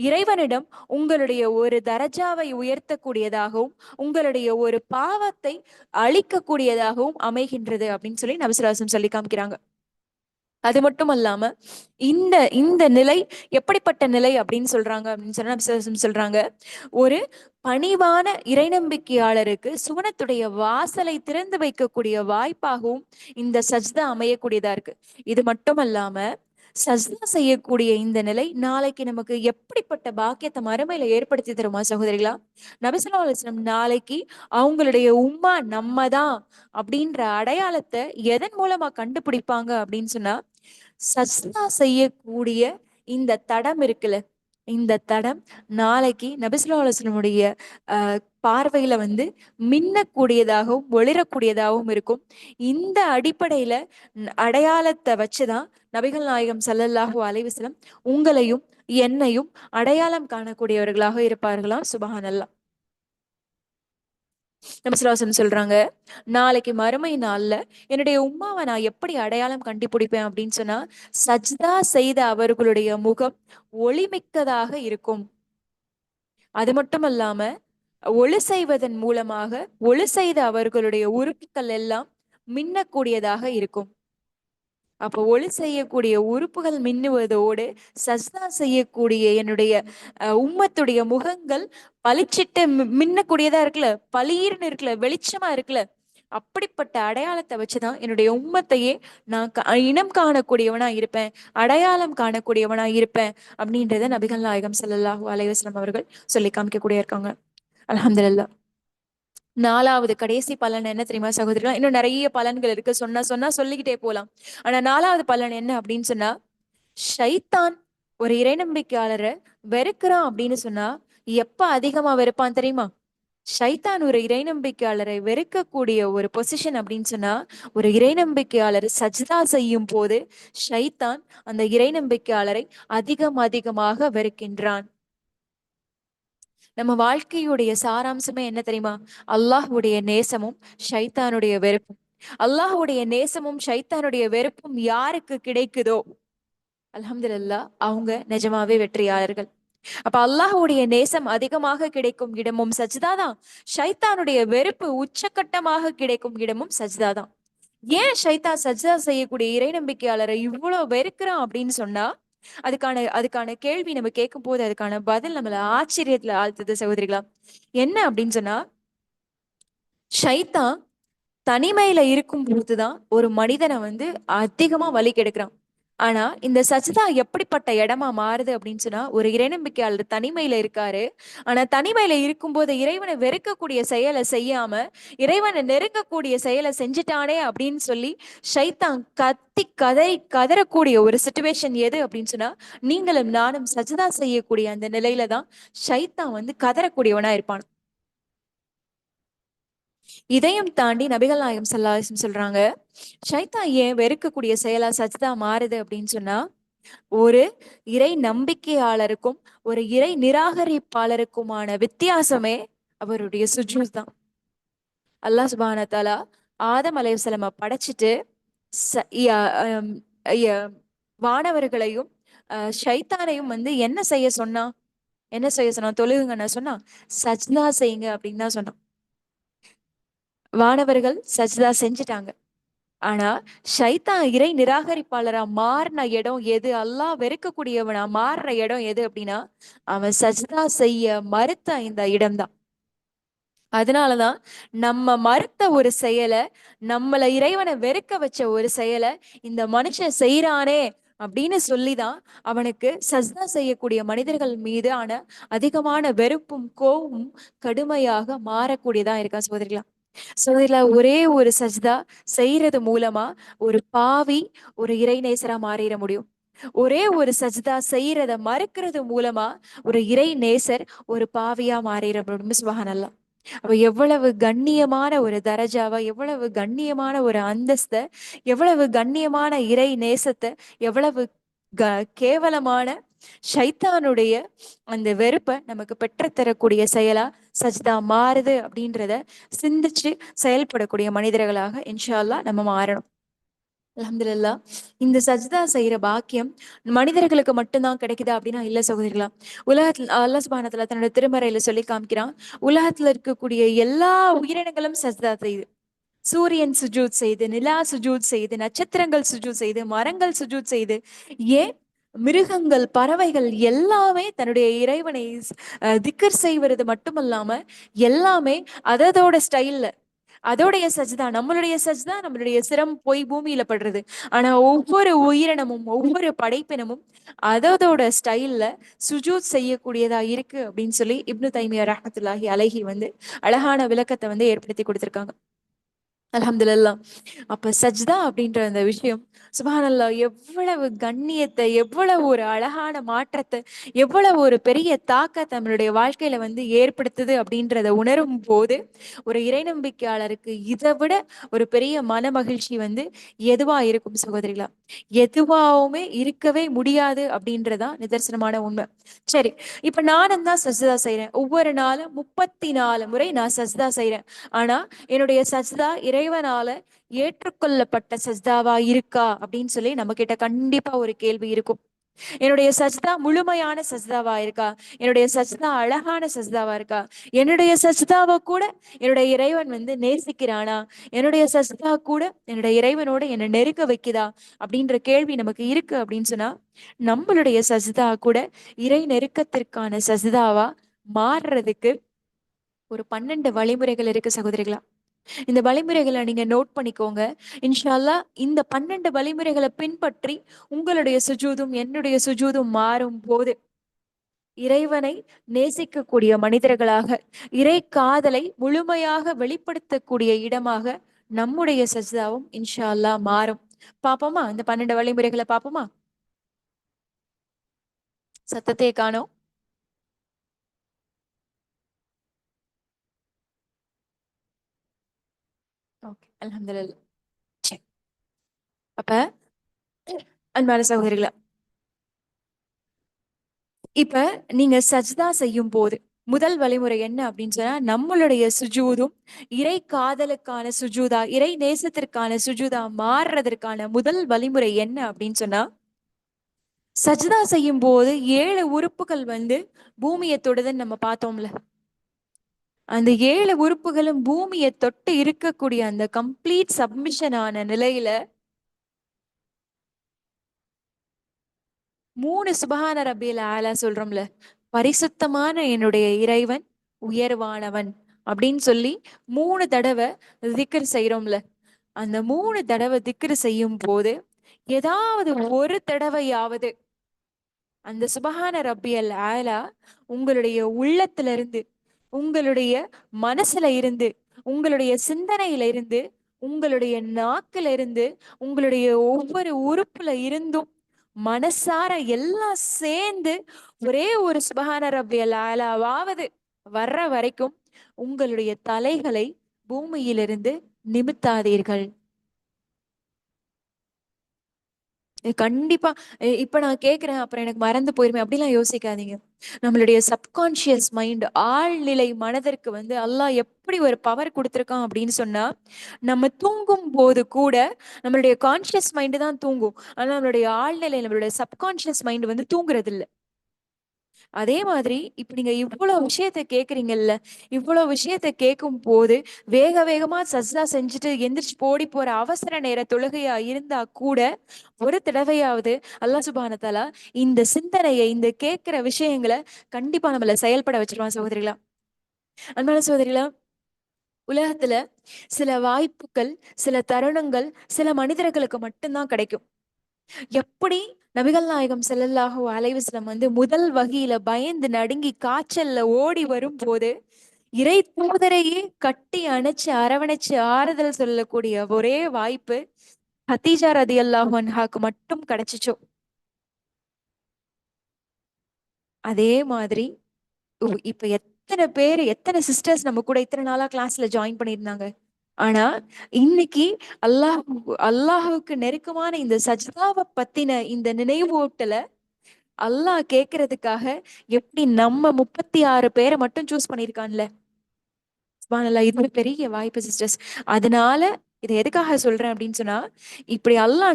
இறைவனிடம் உங்களுடைய ஒரு தரஜாவை உயர்த்தக்கூடியதாகவும் உங்களுடைய ஒரு பாவத்தை அழிக்கக்கூடியதாகவும் அமைகின்றது அப்படின்னு சொல்லி நபிசுவாசம் சொல்லி காமிக்கிறாங்க. அது மட்டும் அல்லாம இந்த இந்த நிலை எப்படிப்பட்ட நிலை அப்படின்னு சொல்றாங்க அப்படின்னு சொன்னா நபிசுவாசம் சொல்றாங்க, ஒரு பணிவான இறைநம்பிக்கையாளருக்கு சுவனத்துடைய வாசலை திறந்து வைக்கக்கூடிய வாய்ப்பாகவும் இந்த சஜ்தா அமையக்கூடியதா இருக்கு. இது மட்டும் அல்லாம சஜ்தா செய்யக்கூடிய இந்த நிலை நாளைக்கு நமக்கு எப்படிப்பட்ட பாக்கியத்தை மறுமையில ஏற்படுத்தி தருமா சகோதரிகளா? நபி ஸல்லல்லாஹு அலைஹி வஸல்லம் நாளைக்கு அவங்களுடைய உம்மா நம்ம தான் அப்படின்ற அடையாளத்தை எதன் மூலமா கண்டுபிடிப்பாங்க அப்படின்னு சொன்னா சஜ்தா செய்யக்கூடிய இந்த தடம் இருக்குல்ல, இந்த தடம் நாளைக்கு நபி ஸல்லல்லாஹு அலைஹி வஸல்லமுடைய பார்வையில வந்து மின்னக்கூடியதாகவும் ஒளிரக்கூடியதாகவும் இருக்கும். இந்த அடிப்படையில அடையாளத்தை வச்சுதான் நபிகள் நாயகம் ஸல்லல்லாஹு அலைஹி வஸல்லம் உங்களையும் என்னையும் அடையாளம் காணக்கூடியவர்களாக இருப்பார்களாம். சுபஹானல்லாஹ். நபி ஸல்லல்லாஹு அலைஹி வஸல்லம் சொல்றாங்க, நாளைக்கு மறுமை நாள்ல என்னுடைய உம்மாவை நான் எப்படி அடையாளம் கண்டுபிடிப்பேன் அப்படின்னு சொன்னா, சஜ்தா செய்த அவர்களுடைய முகம் ஒளிமிக்கதாக இருக்கும். அது மட்டும் இல்லாம ஒளி செய்வதன் மூலமாக ஒளி செய்த அவர்களுடைய உறுப்புகள் எல்லாம் மின்னக்கூடியதாக இருக்கும். அப்போ ஒளி செய்யக்கூடிய உறுப்புகள் மின்னுவதோடு சஜ்தா செய்யக்கூடிய என்னுடைய உம்மத்துடைய முகங்கள் பளிச்சிட்டு மின்னக்கூடியதா இருக்குல்ல, பளீர்னு இருக்குல்ல, வெளிச்சமா இருக்குல்ல, அப்படிப்பட்ட அடையாளத்தை வச்சுதான் என்னுடைய உம்மத்தையே நான் இனம் காணக்கூடியவனா இருப்பேன், அடையாளம் காணக்கூடியவனா இருப்பேன் அப்படின்றத நபிகள் நாயகம் ஸல்லல்லாஹு அலைஹி வஸல்லம் அவர்கள் சொல்லி காமிக்கக்கூடிய இருக்காங்க. அல்ஹம்துலில்லாஹ். 4வது கடைசி பலன் என்ன தெரியுமா சகோதரிகளா? இன்னும் நிறைய பலன்கள் இருக்கு. சொன்னா சொன்னா சொல்லிக்கிட்டே போலாம். ஆனா 4வது பலன் என்ன அப்படின்னு சொன்னா, ஷைத்தான் ஒரு இறை நம்பிக்கையாளரை வெறுக்கிறான் அப்படின்னு சொன்னா எப்ப அதிகமா வெறுப்பான் தெரியுமா? ஷைத்தான் ஒரு இறை நம்பிக்கையாளரை வெறுக்கக்கூடிய ஒரு பொசிஷன் அப்படின்னு சொன்னா, ஒரு இறை நம்பிக்கையாளர் சஜ்தா செய்யும் போது ஷைத்தான் அந்த இறை நம்பிக்கையாளரை அதிகமாக வெறுக்கின்றான். நம்ம வாழ்க்கையுடைய சாராம்சமே என்ன தெரியுமா? அல்லாஹ்வுடைய நேசமும் ஷைத்தானுடைய வெறுப்பும். அல்லாஹ்வுடைய நேசமும் ஷைத்தானுடைய வெறுப்பும் யாருக்கு கிடைக்குதோ அல்ஹம்துலில்லாஹ் அவங்க நிஜமாவே வெற்றியாளர்கள். அப்ப அல்லாஹ்வுடைய நேசம் அதிகமாக கிடைக்கும் இடமும் சஜ்தா தான். ஷைத்தானுடைய வெறுப்பு உச்சக்கட்டமாக கிடைக்கும் இடமும் சஜ்தா தான். ஏன் ஷைத்தான் சஜ்தா செய்யக்கூடிய இறை நம்பிக்கையாளரை இவ்வளவு வெறுக்கிறான் அப்படின்னு சொன்னா, அதுக்கான கேள்வி நம்ம கேட்கும் போது அதுக்கான பதில் நம்மள ஆச்சரியத்துல ஆழ்த்துது சகோதரிகளா. என்ன அப்படின்னு சொன்னா, ஷைத்தான் தனிமையில இருக்கும் போதுதான் ஒரு மனிதனை அதிகமா வழி கெடுக்கிறான். ஆனா இந்த சஜ்தா எப்படிப்பட்ட இடமா மாறுது அப்படின்னு சொன்னா, ஒரு இறைநம்பிக்கையாளர் தனிமையில இருக்காரு. ஆனா தனிமையில இருக்கும்போது இறைவனை வெறுக்கக்கூடிய செயலை செய்யாம இறைவனை நெருங்கக்கூடிய செயலை செஞ்சுட்டானே அப்படின்னு சொல்லி ஷைத்தான் கத்தி கதறக்கூடிய ஒரு சிச்சுவேஷன் எது அப்படின்னு சொன்னா, நீங்களும் நானும் சஜ்தா செய்யக்கூடிய அந்த நிலையில தான் ஷைத்தான் கதறக்கூடியவனா இருப்பான். இதையும் தாண்டி நபிகள் நாயகம் ஸல்லல்லாஹு அலைஹி வஸல்லம் சொல்றாங்க, ஷைத்தான் ஏன் வெறுக்கக்கூடிய செயலா சஜ்தா மாறுது அப்படின்னு சொன்னா, ஒரு இறை நம்பிக்கையாளருக்கும் ஒரு இறை நிராகரிப்பாளருக்குமான வித்தியாசமே அவருடைய சுஜூத் தான். அல்லாஹ் சுப்ஹானஹு வ தஆலா ஆதம் அலைஹிஸ்ஸலாம படைச்சிட்டு ச- ய- அம், ய- வானவர்களையும் ஷைத்தானையும் என்ன செய்ய சொன்னா? என்ன செய்ய சொன்னா? தொழுகுங்கன்னு சொன்னா, சஜ்தா செய்யுங்க அப்படின்னு தான் சொன்னான். வானவர்கள் சஜ்தா செஞ்சுட்டாங்க. ஆனா ஷைத்தான் இறை நிராகரிப்பாளரா மாறின இடம் எது? அல்லாஹ் வெறுக்கக்கூடியவனா மாறுற இடம் எது அப்படின்னா, அவன் சஜ்தா செய்ய மறுத்த இந்த இடம்தான். அதனாலதான் நம்ம மறுத்த ஒரு செயலை, நம்மள இறைவனை வெறுக்க வச்ச ஒரு செயலை இந்த மனுஷன் செய்யறானே அப்படின்னு சொல்லிதான் அவனுக்கு சஜ்தா செய்யக்கூடிய மனிதர்கள் மீதான அதிகமான வெறுப்பும் கோபமும் கடுமையாக மாறக்கூடியதா இருக்கா சகோதரிகளா. சகோதரிகளா, ஒரே ஒரு சஜ்தா செய்யறது மூலமா ஒரு பாவி ஒரு இறைநேசரா மாறிட முடியும். ஒரே ஒரு சஜ்தா செய்யறத மறுக்கிறது மூலமா ஒரு இறை நேசர் ஒரு பாவியா மாறிட முடியும். சுபஹானல்லாஹ். அவ எவ்வளவு கண்ணியமான ஒரு தரஜாவா, எவ்வளவு கண்ணியமான ஒரு அந்தஸ்த, எவ்வளவு கண்ணியமான இறை நேசத்தை, எவ்வளவு கேவலமான ஷைத்தானுடைய அந்த வெறுப்பை நமக்கு பெற்றுத்தரக்கூடிய செயலா சஜ்தா மாறுது அப்படின்றத சிந்திச்சு செயல்படக்கூடிய மனிதர்களாக இன்ஷா அல்லாஹ் நம்ம மாறணும். அல்ஹம்துலில்லாஹ். இந்த சஜ்தா செய்யற பாக்கியம் மனிதர்களுக்கு மட்டும்தான் கிடைக்குதா அப்படின்னா இல்ல சகோதரிகளா. உலகத்துல அல்லாஹ் சுப்ஹானஹு வ தஆலா தன்னோட திருமறையில சொல்லி காமிக்கிறான். உலகத்துல இருக்கக்கூடிய எல்லா உயிரினங்களும் சஜ்தா செய்யுது. சூரியன் சுஜூத் செய்து, நிலா சுஜூத் செய்து, நட்சத்திரங்கள் சுஜூத் செய்து, மரங்கள் சுஜூத் செய்து, ஏன் மிருகங்கள் பறவைகள் எல்லாமே தன்னுடைய இறைவனை திக்ர் செய்வது மட்டுமல்லாம எல்லாமே அதோட ஸ்டைல்ல அதோடைய சஜ்தா, நம்மளுடைய சஜ்தா நம்மளுடைய சிரம் போய் பூமியில படுறது. ஆனா ஒவ்வொரு உயிரினமும் ஒவ்வொரு படைப்பினமும் அதோட ஸ்டைல்ல சுஜூத் செய்யக்கூடியதா இருக்கு அப்படின்னு சொல்லி இப்னு தைமியா ரஹ்மத்துல்லாஹி அலைஹி அழகான விளக்கத்தை ஏற்படுத்தி கொடுத்திருக்காங்க. அல்ஹம்துலில்லாஹ். அப்ப சஜ்தா அப்படின்ற அந்த விஷயம் சுப்ஹானல்லாஹ் எவ்வளவு கண்ணியத்தை, எவ்வளவு ஒரு அழகான மாற்றத்தை, எவ்வளவு ஒரு பெரிய தாக்கத்தை நம்மளுடைய வாழ்க்கையில வந்து ஏற்படுத்துது அப்படின்றத உணரும் போது ஒரு இறை நம்பிக்கையாளருக்கு இதை விட ஒரு பெரிய மன மகிழ்ச்சி வந்து எதுவா இருக்கும் சகோதரிகளா? எதுவாவுமே இருக்கவே முடியாது அப்படின்றதான் நிதர்சனமான உண்மை. சரி, இப்ப நானும் தான் சஜ்தா செய்றேன். ஒவ்வொரு நாளும் 34 முறை நான் சஜ்தா செய்றேன். ஆனா என்னுடைய சஜ்தா இறைவனால ஏற்றுக்கொள்ளப்பட்ட சஜ்தாவா இருக்கா அப்படின்னு சொல்லி நம்ம கிட்ட கண்டிப்பா ஒரு கேள்வி இருக்கும். என்னுடைய சஜ்தா முழுமையான சஜ்தாவா இருக்கா? என்னுடைய சஜ்தா அழகான சஜ்தாவா இருக்கா? என்னுடைய சஜ்தாவை கூட என்னுடைய இறைவன் வந்து நேசிக்கிறானா? என்னுடைய சஜ்தா கூட என்னுடைய இறைவனோட என்னை நெருக்க வைக்குதா? அப்படின்ற கேள்வி நமக்கு இருக்கு அப்படின்னு சொன்னா, நம்மளுடைய சஜ்தா கூட இறை நெருக்கத்திற்கான சஜ்தாவா மாறுறதுக்கு ஒரு 12 வழிமுறைகள் இருக்கு சகோதரிகளா. இந்த வழிமுறைகளை நீங்க நோட் பண்ணிக்கோங்க. இன்ஷா அல்லாஹ் இந்த 12 வழிமுறைகளை பின்பற்றி உங்களுடைய சுஜூதும் என்னுடைய சுஜூதும் மாறும் போது இறைவனை நேசிக்கக்கூடிய மனிதர்களாக, இறை காதலை முழுமையாக வெளிப்படுத்தக்கூடிய இடமாக நம்முடைய சஜ்தாவும் இன்ஷா அல்லாஹ் மாறும். பாப்போமா? இந்த 12 வழிமுறைகளை பாப்போமா? சத்தத்தையே காணோம். ஓகே, அல்ஹம்துலில்லாஹ். சரி, அப்ப அன்பான சகோதரிகளா, இப்ப நீங்க சஜ்தா செய்யும் போது முதல் வழிமுறை என்ன அப்படின்னு சொன்னா, நம்மளுடைய சுஜூதும் இறை காதலுக்கான சுஜூதா, இறை நேசத்திற்கான சுஜூதா மாறுறதற்கான முதல் வழிமுறை என்ன அப்படின்னு சொன்னா, சஜ்தா செய்யும் போது 7 உறுப்புகள் வந்து பூமியை தொடுதுன்னு நம்ம பார்த்தோம்ல. அந்த 7 உறுப்புகளும் பூமியை தொட்டு இருக்கக்கூடிய அந்த கம்ப்ளீட் சப்மிஷன் ஆன நிலையில 3 சுபஹான ரப்பியல் ஆலா சொல்றோம்ல, பரிசுத்தமான என்னுடைய இறைவன் உயர்வானவன் அப்படின்னு சொல்லி 3 தடவை திக்ர் செய்யறோம்ல. அந்த 3 தடவை திக்ர் செய்யும் போது ஏதாவது ஒரு தடவையாவது அந்த சுபஹான ரப்பியல் ஆலா உங்களுடைய உள்ளத்துல இருந்து, உங்களுடைய மனசுல இருந்து, உங்களுடைய சிந்தனையில இருந்து, உங்களுடைய நாக்குல இருந்து, உங்களுடைய ஒவ்வொரு உறுப்புல இருந்தும் மனசார எல்லாம் சேர்ந்து ஒரே ஒரு சுபஹான ரப்பியல் ஆலாவாவது வர்ற வரைக்கும் உங்களுடைய தலைகளை பூமியிலிருந்து நிமித்தாதீர்கள். கண்டிப்பா. இப்ப நான் கேட்கிறேன், அப்புறம் எனக்கு மறந்து போயிருமே அப்படிலாம் யோசிக்காதீங்க. நம்மளுடைய சப்கான்ஷியஸ் மைண்ட், ஆழ்நிலை மனதிற்கு வந்து அல்லாஹ் எப்படி ஒரு பவர் கொடுத்துருக்கான் அப்படின்னு சொன்னா, நம்ம தூங்கும் போது கூட நம்மளுடைய கான்ஷியஸ் மைண்டு தான் தூங்கும். ஆனா நம்மளுடைய ஆழ்நிலை, நம்மளுடைய சப்கான்ஷியஸ் மைண்ட் வந்து தூங்குறது இல்ல. அதே மாதிரி இப்ப நீங்க இவ்வளவு விஷயத்த கேக்குறீங்கல்ல, இவ்வளவு விஷயத்த கேட்கும் போது வேக வேகமா சஜ்தா செஞ்சுட்டு எந்திரிச்சு ஓடி போற அவசர நேர தொழுகையா இருந்தா கூட ஒரு தடவையாவது அல்லாஹ் சுப்ஹானஹு வ தஆலா இந்த சிந்தனையை, இந்த கேட்கிற விஷயங்களை கண்டிப்பா நம்மள செயல்பட வச்சிருவான் சகோதரிகளா. அன்பான சகோதரிகளா, உலகத்துல சில வாய்ப்புகள், சில தருணங்கள் சில மனிதர்களுக்கு மட்டும்தான் கிடைக்கும். எப்படி நபிகள் நாயகம் ஸல்லல்லாஹு அலைஹி வஸல்லம் வந்து முதல் வகியில பயந்து நடுங்கி காய்ச்சல்ல ஓடி வரும்போது இறை தூதரையே கட்டி அணைச்சு அரவணைச்சு ஆறுதல் சொல்லக்கூடிய ஒரே வாய்ப்பு ஹதீஜா ரதியல்லாஹு அன்ஹாக்கு மட்டும் கிடைச்சிச்சோ, அதே மாதிரி இப்ப எத்தனை பேர், எத்தனை சிஸ்டர்ஸ் நம்ம கூட இத்தனை நாளா கிளாஸ்ல ஜாயின் பண்ணியிருந்தாங்க. ஆனா இன்னைக்கு அல்லாஹ் அல்லாஹுக்கு நெருக்கமான இந்த சஜ்தாவை பத்தின இந்த நினைவூட்டல அல்லாஹ் கேட்கறதுக்காக எப்படி நம்ம 36 பேரை மட்டும் சூஸ் பண்ணியிருக்கான்ல. சுப்ஹானல்லாஹ், இது ஒரு பெரிய வாய்ப்பு சிஸ்டர்ஸ். அதனால இதை எதுக்காக சொல்றேன் அப்படின்னு சொன்னா, இப்படி அல்லாஹ்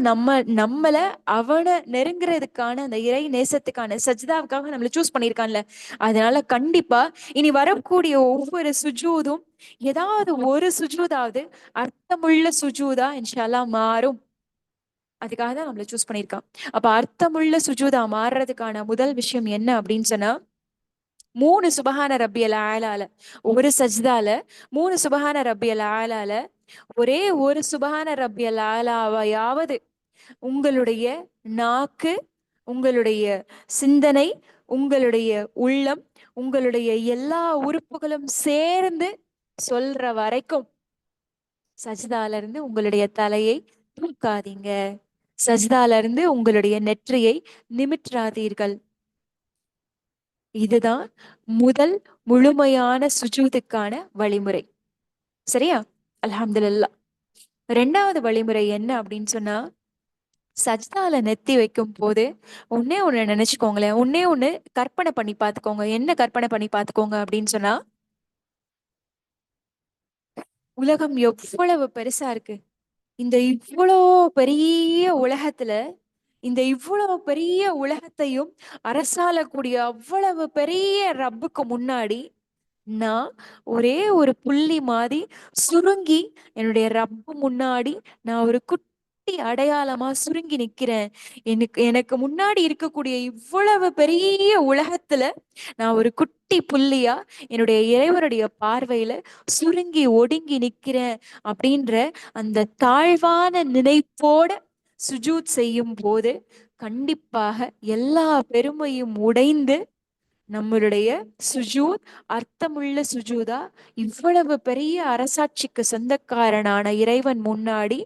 நம்மள அவனை நெருங்குறதுக்கான அந்த இறை நேசத்துக்கான சஜ்தாவுக்காக நம்மள சூஸ் பண்ணியிருக்கான்ல. அதனால கண்டிப்பா இனி வரக்கூடிய ஒவ்வொரு சுஜூதும் ஏதாவது ஒரு சுஜூதாவது அர்த்தமுள்ள சுஜூதா இன்ஷா அல்லாஹ் மாறும். அதுக்காக தான் நம்மள சூஸ் பண்ணியிருக்கான். அப்ப அர்த்தமுள்ள சுஜூதா மாறுறதுக்கான முதல் விஷயம் என்ன அப்படின்னு சொன்னா, 3 சுபஹான ரப்பியல் ஆலால, ஒரு சஜ்தால 3 சுபஹான ரப்பியல் ஆலால ஒரே ஒரு சுபஹான ரப்பியல் ஆலாவையாவது உங்களுடைய நாக்கு, உங்களுடைய சிந்தனை, உங்களுடைய உள்ளம், உங்களுடைய எல்லா உறுப்புகளும் சேர்ந்து சொல்ற வரைக்கும் சஜ்தால இருந்து உங்களுடைய தலையை தூக்காதீங்க. சஜ்தால இருந்து உங்களுடைய நெற்றியை நிமிற்றாதீர்கள். இதுதான் முதல் முழுமையான சுஜூதுக்கான வழிமுறை. சரியா? அல்ஹம்துலில்லாஹ். ரெண்டாவது வழிமுறை என்ன அப்படின்னு சொன்னா, சஜ்தால நெத்தி வைக்கும் போது ஒன்னே ஒண்ணு நினைச்சுக்கோங்களேன். ஒன்னே ஒண்ணு கற்பனை பண்ணி பார்த்துக்கோங்க. என்ன கற்பனை பண்ணி பார்த்துக்கோங்க அப்படின்னு சொன்னா, உலகம் எவ்வளவு பெருசா இருக்கு. இந்த இவ்வளோ பெரிய உலகத்துல, இந்த இவ்வளவு பெரிய உலகத்தையும் அரசாளக்கூடிய அவ்வளவு பெரிய ரப்புக்கு முன்னாடி நான் ஒரே ஒரு புள்ளி மாதிரி சுருங்கி என்னுடைய ரப்பு முன்னாடி நான் ஒரு குட்டி அடையாளமா சுருங்கி நிக்கிறேன். எனக்கு எனக்கு முன்னாடி இருக்கக்கூடிய இவ்வளவு பெரிய உலகத்துல நான் ஒரு குட்டி புள்ளியா என்னுடைய இறைவனுடைய பார்வையில சுருங்கி ஒடுங்கி நிக்கிறேன் அப்படின்ற அந்த தாழ்வான நினைப்போட சுஜூத் செய்யும் போது கண்டிப்பாக எல்லா பெருமையும் உடைந்து நம்மளுடைய சுஜூத் அர்த்தமுள்ள சுஜூதா, இவ்வளவு பெரிய அரசாட்சிக்கு சொந்தக்காரனான இறைவன் முன்னாடி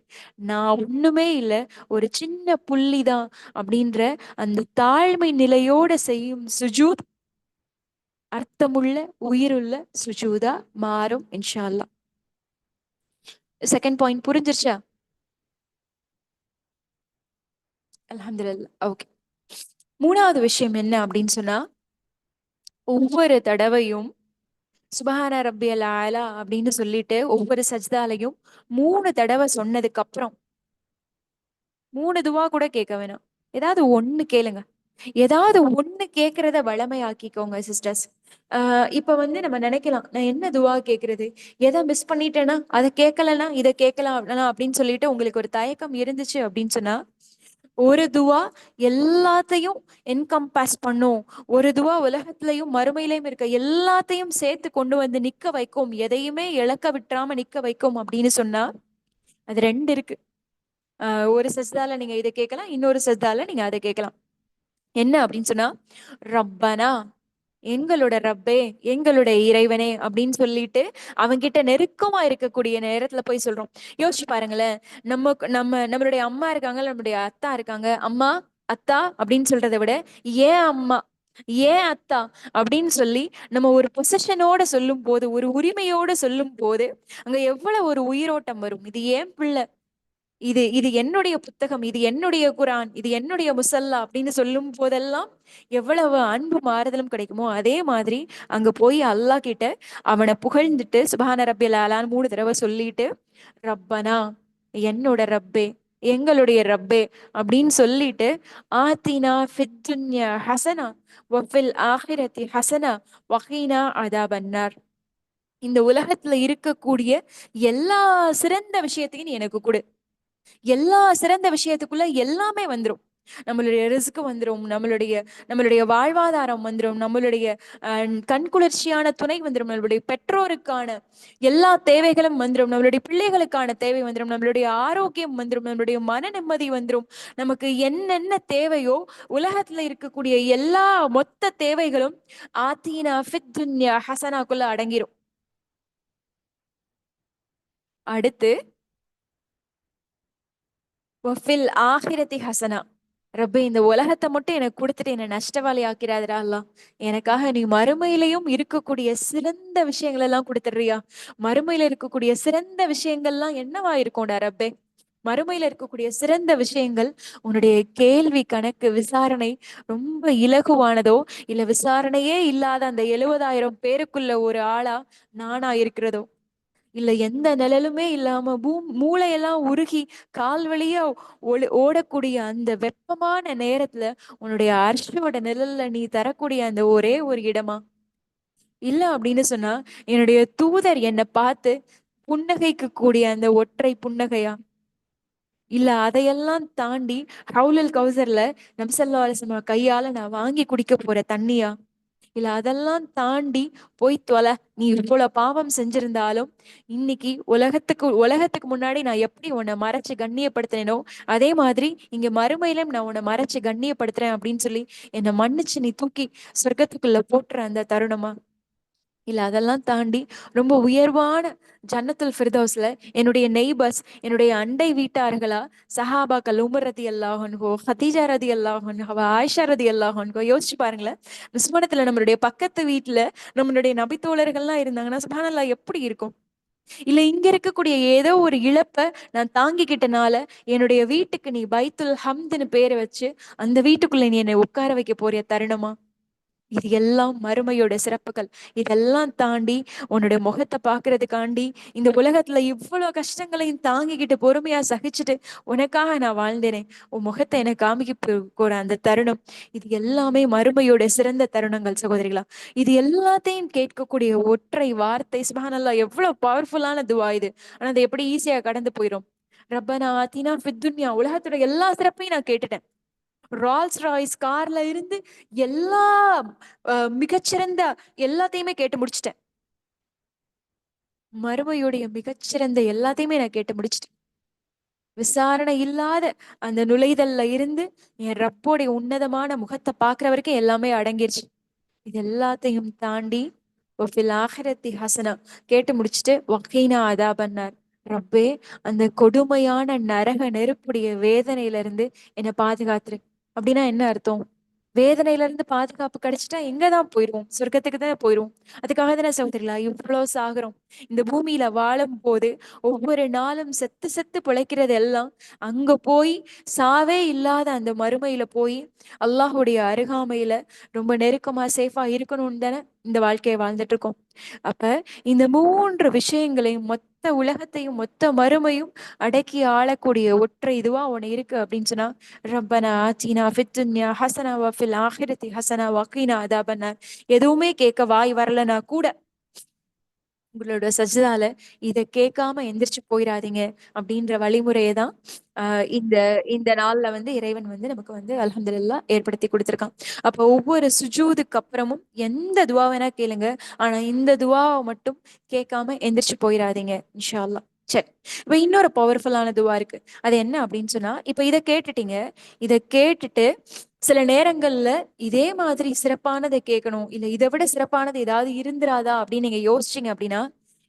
நான் ஒண்ணுமே இல்ல, ஒரு சின்ன புள்ளிதான் அப்படின்ற அந்த தாழ்மை நிலையோட செய்யும் சுஜூத் அர்த்தமுள்ள உயிருள்ள சுஜூதா மாறும் இன்ஷா அல்லாஹ். Second point புரிஞ்சிருச்சா? அல்ஹம்துலில்லாஹ். ஓகே. மூணாவது விஷயம் என்ன அப்படின்னு சொன்னா, ஒவ்வொரு தடவையும் சுபஹான ரப்பியல் ஆலா அப்படின்னு சொல்லிட்டு ஒவ்வொரு சஜ்தாலையும் 3 தடவை சொன்னதுக்கு அப்புறம் 3 துவா கூட கேட்க வேணாம். ஏதாவது ஒண்ணு கேளுங்க. ஏதாவது ஒண்ணு கேட்கறத வளமையாக்கிக்கோங்க சிஸ்டர்ஸ். இப்ப வந்து நம்ம நினைக்கலாம், நான் என்ன துவா கேட்கறது, எதை மிஸ் பண்ணிட்டேன்னா அதை கேட்கலன்னா இதை கேட்கலாம் அப்படின்னு சொல்லிட்டு உங்களுக்கு ஒரு தயக்கம் இருந்துச்சு அப்படின்னு சொன்னா, ஒரு துவா எல்லாத்தையும் என்கம்பாஸ் பண்ணும். ஒரு துவா உலகத்திலையும் மறுமையிலையும் இருக்க எல்லாத்தையும் சேர்த்து கொண்டு வந்து நிக்க வைக்கும், எதையுமே இழக்க விட்டுறாம நிக்க வைக்கும் அப்படின்னு சொன்னா அது ரெண்டு இருக்கு. ஒரு சஜ்தால நீங்க இதை கேட்கலாம், இன்னொரு சஜ்தால நீங்க அதை கேட்கலாம். என்ன அப்படின்னு சொன்னா, ரப்பனா எங்களோட ரப்பே, எங்களுடைய இறைவனே அப்படின்னு சொல்லிட்டு அவங்கிட்ட நெருக்கமா இருக்கக்கூடிய நேரத்துல போய் சொல்றோம். யோசிச்சு பாருங்களேன். நம்மளுடைய அம்மா இருக்காங்க, நம்மளுடைய அத்தா இருக்காங்க. அம்மா அத்தா அப்படின்னு சொல்றதை விட ஏன் அம்மா, ஏன் அத்தா அப்படின்னு சொல்லி நம்ம ஒரு பொசிஷனோட சொல்லும் போது, ஒரு உரிமையோட சொல்லும் போது அங்க எவ்வளவு ஒரு உயிரோட்டம் வரும். இது ஏன் பிள்ளை, இது இது என்னுடைய புத்தகம், இது என்னுடைய குரான், இது என்னுடைய முசல்லா அப்படின்னு சொல்லும் போதெல்லாம் எவ்வளவு அன்பு மாறுதலும் கிடைக்குமோ, அதே மாதிரி அங்க போய் அல்லாஹ் கிட்ட அவனை புகழ்ந்துட்டு சுபஹான ரப்பியல் ஆலான்னு 3 தடவை சொல்லிட்டு, ரப்பனா என்னோட ரப்பே, எங்களுடைய ரப்பே அப்படின்னு சொல்லிட்டு, ஆத்தினா ஃபித் துன்யா ஹசனா வஃபில் ஆஹிரத்தி ஹசனா வகீனா அதாபன்னார். இந்த உலகத்துல இருக்கக்கூடிய எல்லா சிறந்த விஷயத்தையும் நீ எனக்கு கொடு. எல்லா சிறந்த விஷயத்துக்குள்ள எல்லாமே வந்துரும். நம்மளுடைய ரிஸ்க் வந்துரும், நம்மளுடைய நம்மளுடைய வாழ்வாதாரம் வந்துரும், நம்மளுடைய கண்குளிர்ச்சியான துணை வந்துரும், நம்மளுடைய பெற்றோருக்கான எல்லா தேவைகளும் வந்துரும், நம்மளுடைய பிள்ளைகளுக்கான தேவை வந்துரும், நம்மளுடைய ஆரோக்கியம் வந்துரும், நம்மளுடைய மன நிம்மதி வந்துரும். நமக்கு என்னென்ன தேவையோ உலகத்துல இருக்கக்கூடிய எல்லா மொத்த தேவைகளும் ஆத்தீனா ஃபித் துன்யா ஹசனாக்குள்ள அடங்கிரும். அடுத்து வஃபில் ஆஹிரத்தி ஹசனா, ரப்பே இந்த உலகத்தை மட்டும் எனக்கு கொடுத்துட்டு என்னை நஷ்டவாளி ஆக்கிறாதரா அல்லா, எனக்காக நீ மறுமையிலையும் இருக்கக்கூடிய சிறந்த விஷயங்கள் எல்லாம் கொடுத்துடுறியா? மறுமையில இருக்கக்கூடிய சிறந்த விஷயங்கள்லாம் என்னவா இருக்கும்டா ரப்பே? மறுமையில இருக்கக்கூடிய சிறந்த விஷயங்கள் உன்னுடைய கேள்வி கணக்கு விசாரணை ரொம்ப இலகுவானதோ, இல்ல விசாரணையே இல்லாத அந்த 70,000 பேருக்குள்ள ஒரு ஆளா நானா இருக்கிறதோ, இல்ல எந்த நிழலுமே இல்லாம மூளையெல்லாம் உருகி கால் வழியா ஓடக்கூடிய அந்த வெப்பமான நேரத்துல உன்னுடைய அர்ஷோட நிழல்ல நீ தரக்கூடிய அந்த ஒரே ஒரு இடமா? இல்ல அப்படின்னு சொன்னா என்னுடைய தூதர் என்னை பார்த்து புன்னகைக்கு கூடிய அந்த ஒற்றை புன்னகையா? இல்ல அதையெல்லாம் தாண்டி ஹவுலுல் கௌசர்ல நபிசல்லா அலிஸ்லாம் கையால நான் வாங்கி குடிக்க போற தண்ணியா? இல்ல அதெல்லாம் தாண்டி போய் தொலை, நீ இவ்வளவு பாவம் செஞ்சிருந்தாலும் இன்னைக்கு உலகத்துக்கு முன்னாடி நான் எப்படி உன்னை மறைச்சு கண்ணியப்படுத்தினேனோ அதே மாதிரி இங்க மறுமையிலும் நான் உன்னை மறைச்சு கண்ணியப்படுத்துறேன் அப்படின்னு சொல்லி என்னை மன்னிச்சு நீ தூக்கி சொர்க்கத்துக்குள்ள போட்டுற அந்த தருணமா? இல்ல அதெல்லாம் தாண்டி ரொம்ப உயர்வான ஜன்னத்துல் ஃபிர்தௌஸ்ல என்னுடைய நெய்பர்ஸ், என்னுடைய அண்டை வீட்டார்களா, சஹாபாக்கள் உமர் ரதியல்லாஹு அன்ஹு, ஹதீஜா ரதியல்லாஹு அன்ஹா, ஆயிஷா ரதியல்லாஹு அன்ஹா. யோசிச்சு பாருங்களேன், நிஸ்வனத்துல நம்மளுடைய பக்கத்து வீட்டுல நம்மளுடைய நபித்தோழர்கள்லாம் இருந்தாங்கன்னா சுப்ஹானல்லாஹ் எப்படி இருக்கும்? இல்ல இங்க இருக்கக்கூடிய ஏதோ ஒரு இழப்ப நான் தாங்கிக்கிட்டனால என்னுடைய வீட்டுக்கு நீ பைத்துல் ஹம்துன்னு பேரை வச்சு அந்த வீட்டுக்குள்ள நீ என்னை உட்கார வைக்க போறிய தருணமா? இது எல்லாம் மறுமையோட சிறப்புகள். இதெல்லாம் தாண்டி உன்னுடைய முகத்தை பாக்குறதுக்காண்டி இந்த உலகத்துல இவ்வளவு கஷ்டங்களையும் தாங்கிக்கிட்டு பொறுமையா சகிச்சுட்டு உனக்காக நான் வாழ்ந்தேனே, உன் முகத்தை எனக்கு காமிக்க போற அந்த தருணம், இது எல்லாமே மறுமையோட சிறந்த தருணங்கள் சகோதரிகளா. இது எல்லாத்தையும் கேட்கக்கூடிய ஒற்றை வார்த்தை சுப்ஹானல்லாஹ், எவ்வளவு பவர்ஃபுல்லான துவா இது. ஆனா அது எப்படி ஈஸியா கடந்து போயிடும். ரப்பனா ஆத்தினா ஃபித் துன்யா, உலகத்தோட எல்லா சிறப்பையும் நான் கேட்டுட்டேன். ரால்ஸ் ராய்ஸ் கார்ல இருந்து எல்லா மிகச்சிறந்த எல்லாத்தையுமே கேட்டு முடிச்சிட்டேன். மறுமையுடைய மிகச்சிறந்த எல்லாத்தையுமே நான் கேட்டு முடிச்சிட்டேன். விசாரணை இல்லாத அந்த நுழைதல்ல இருந்து என் ரப்போடைய உன்னதமான முகத்தை பாக்குற வரைக்கும் எல்லாமே அடங்கிருச்சு. இது எல்லாத்தையும் தாண்டி ஒஃபில் ஆஹிரத்தி ஹசனா கேட்டு முடிச்சுட்டு வக்கீனா அதா பண்ணார். ரப்பே, அந்த கொடுமையான நரக நெருப்புடைய வேதனையில இருந்து என்னை பாதுகாத்துரு. அப்படின்னா என்ன அர்த்தம்? வேதனையில இருந்து பாதுகாப்பு கிடைச்சிட்டா எங்கதான் போயிருவோம்? சொர்க்கத்துக்கு தான் போயிருவோம். அதுக்காக தானே சகோதரிகளா இவ்வளவு சாகுறோம். இந்த பூமியில வாழும் போது ஒவ்வொரு நாளும் செத்து செத்து பிழைக்கிறது எல்லாம் அங்க போய் சாவே இல்லாத அந்த மறுமையில போய் அல்லாஹுடைய அருகாமையில ரொம்ப நெருக்கமா சேஃபா இருக்கணும்னு தானே இந்த வாழ்க்கையை வாழ்ந்துட்டு இருக்கோம். அப்ப இந்த 3 விஷயங்களையும், மொத்த உலகத்தையும் மொத்த மறுமையும் அடக்கி ஆளக்கூடிய ஒற்றை இதுவா ஒண்ணு இருக்கு அப்படின்னு சொன்னா, ரப்பனா ஆத்தினா ஃபித் துன்யா ஹஸனா வ ஃபில் ஆஹிரத்தி ஹஸனா வகீனா அதாபன்னார். எதுவுமே கேட்க வாய் வரலனா கூட உங்களோட சஜ்தால இதை கேட்காம எந்திரிச்சு போயிடாதீங்க அப்படின்ற வழிமுறையை தான் இந்த இந்த நாள்ல இறைவன் நமக்கு அல்ஹம்துலில்லாஹ் ஏற்படுத்தி கொடுத்திருக்கான். அப்போ ஒவ்வொரு சுஜூதுக்கு அப்புறமும் எந்த துவா வேணா கேளுங்க, ஆனா இந்த துவாவை மட்டும் கேட்காம எந்திரிச்சு போயிடாதீங்க இன்ஷா அல்லாஹ். சரி, இப்ப இன்னொரு பவர்ஃபுல்லான துவா இருக்கு. அது என்ன அப்படின்னு சொன்னா, இப்ப இதை கேட்டுட்டீங்க. இதை கேட்டுட்டு சில நேரங்கள்ல இதே மாதிரி சிறப்பானதை கேட்கணும், இல்ல இதை விட சிறப்பானது ஏதாவது இருந்துராதா அப்படின்னு நீங்க யோசிச்சீங்க அப்படின்னா,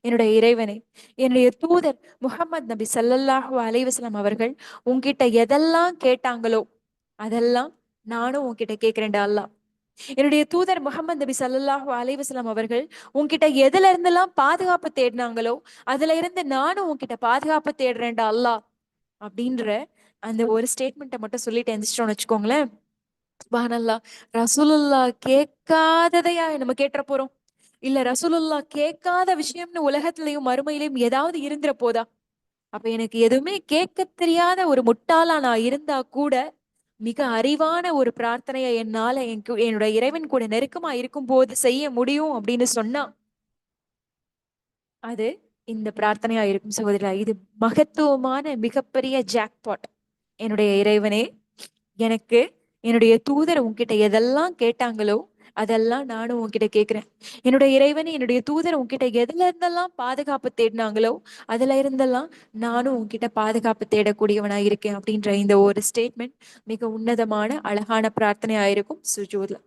என்னுடைய இறைவனை, என்னுடைய தூதர் முஹம்மது நபி ஸல்லல்லாஹு அலைஹி வஸல்லம் அவர்கள் உன்கிட்ட எதெல்லாம் கேட்டாங்களோ அதெல்லாம் நானும் உன்கிட்ட கேட்கிறேன்டா அல்லாஹ். என்னுடைய தூதர் முஹம்மது நபி ஸல்லல்லாஹு அலைஹி வஸல்லம் அவர்கள் உன்கிட்ட எதுல இருந்தெல்லாம் பாதுகாப்பு தேடினாங்களோ அதுல இருந்து நானும் உன்கிட்ட பாதுகாப்பு தேடுறேன்டா அல்லாஹ் அப்படின்ற அந்த ஒரு ஸ்டேட்மெண்ட்டை மட்டும் சொல்லிட்டு எந்திரிச்சிட்டோம்னு வச்சுக்கோங்களேன். சுப்ஹானல்லாஹ், ரசூலுல்லாஹ் கேட்காததையா நம்ம கேட்டுற போறோம்? இல்ல ரசூலுல்லாஹ் கேட்காத விஷயம்னு உலகத்திலையும் மறுமையிலையும் ஏதாவது இருந்துற போதா? அப்ப எனக்கு எதுவுமே கேட்க தெரியாத ஒரு முட்டாளா நான் இருந்தா கூட மிக அறிவான ஒரு பிரார்த்தனையை என்னால என்னோட இறைவன் கூட நெருக்கமா இருக்கும் போது செய்ய முடியும் அப்படின்னு சொன்னா அது இந்த பிரார்த்தனையா இருக்கும் சகோதரா. இது மகத்துவமான மிகப்பெரிய ஜாக்பாட். என்னுடைய இறைவனே, எனக்கு என்னுடைய தூதர் உன்கிட்ட எதெல்லாம் கேட்டாங்களோ அதெல்லாம் நானும் உன்கிட்ட கேட்கிறேன். என்னுடைய இறைவனே, என்னுடைய தூதர் உன்கிட்ட எதுல இருந்தெல்லாம் பாதுகாப்பு தேடினாங்களோ அதுல இருந்தெல்லாம் நானும் உன்கிட்ட பாதுகாப்பு தேடக்கூடியவனா இருக்கேன் அப்படின்ற இந்த ஒரு ஸ்டேட்மெண்ட் மிக உன்னதமான அழகான பிரார்த்தனையா இருக்கும் சுஜூத்ல.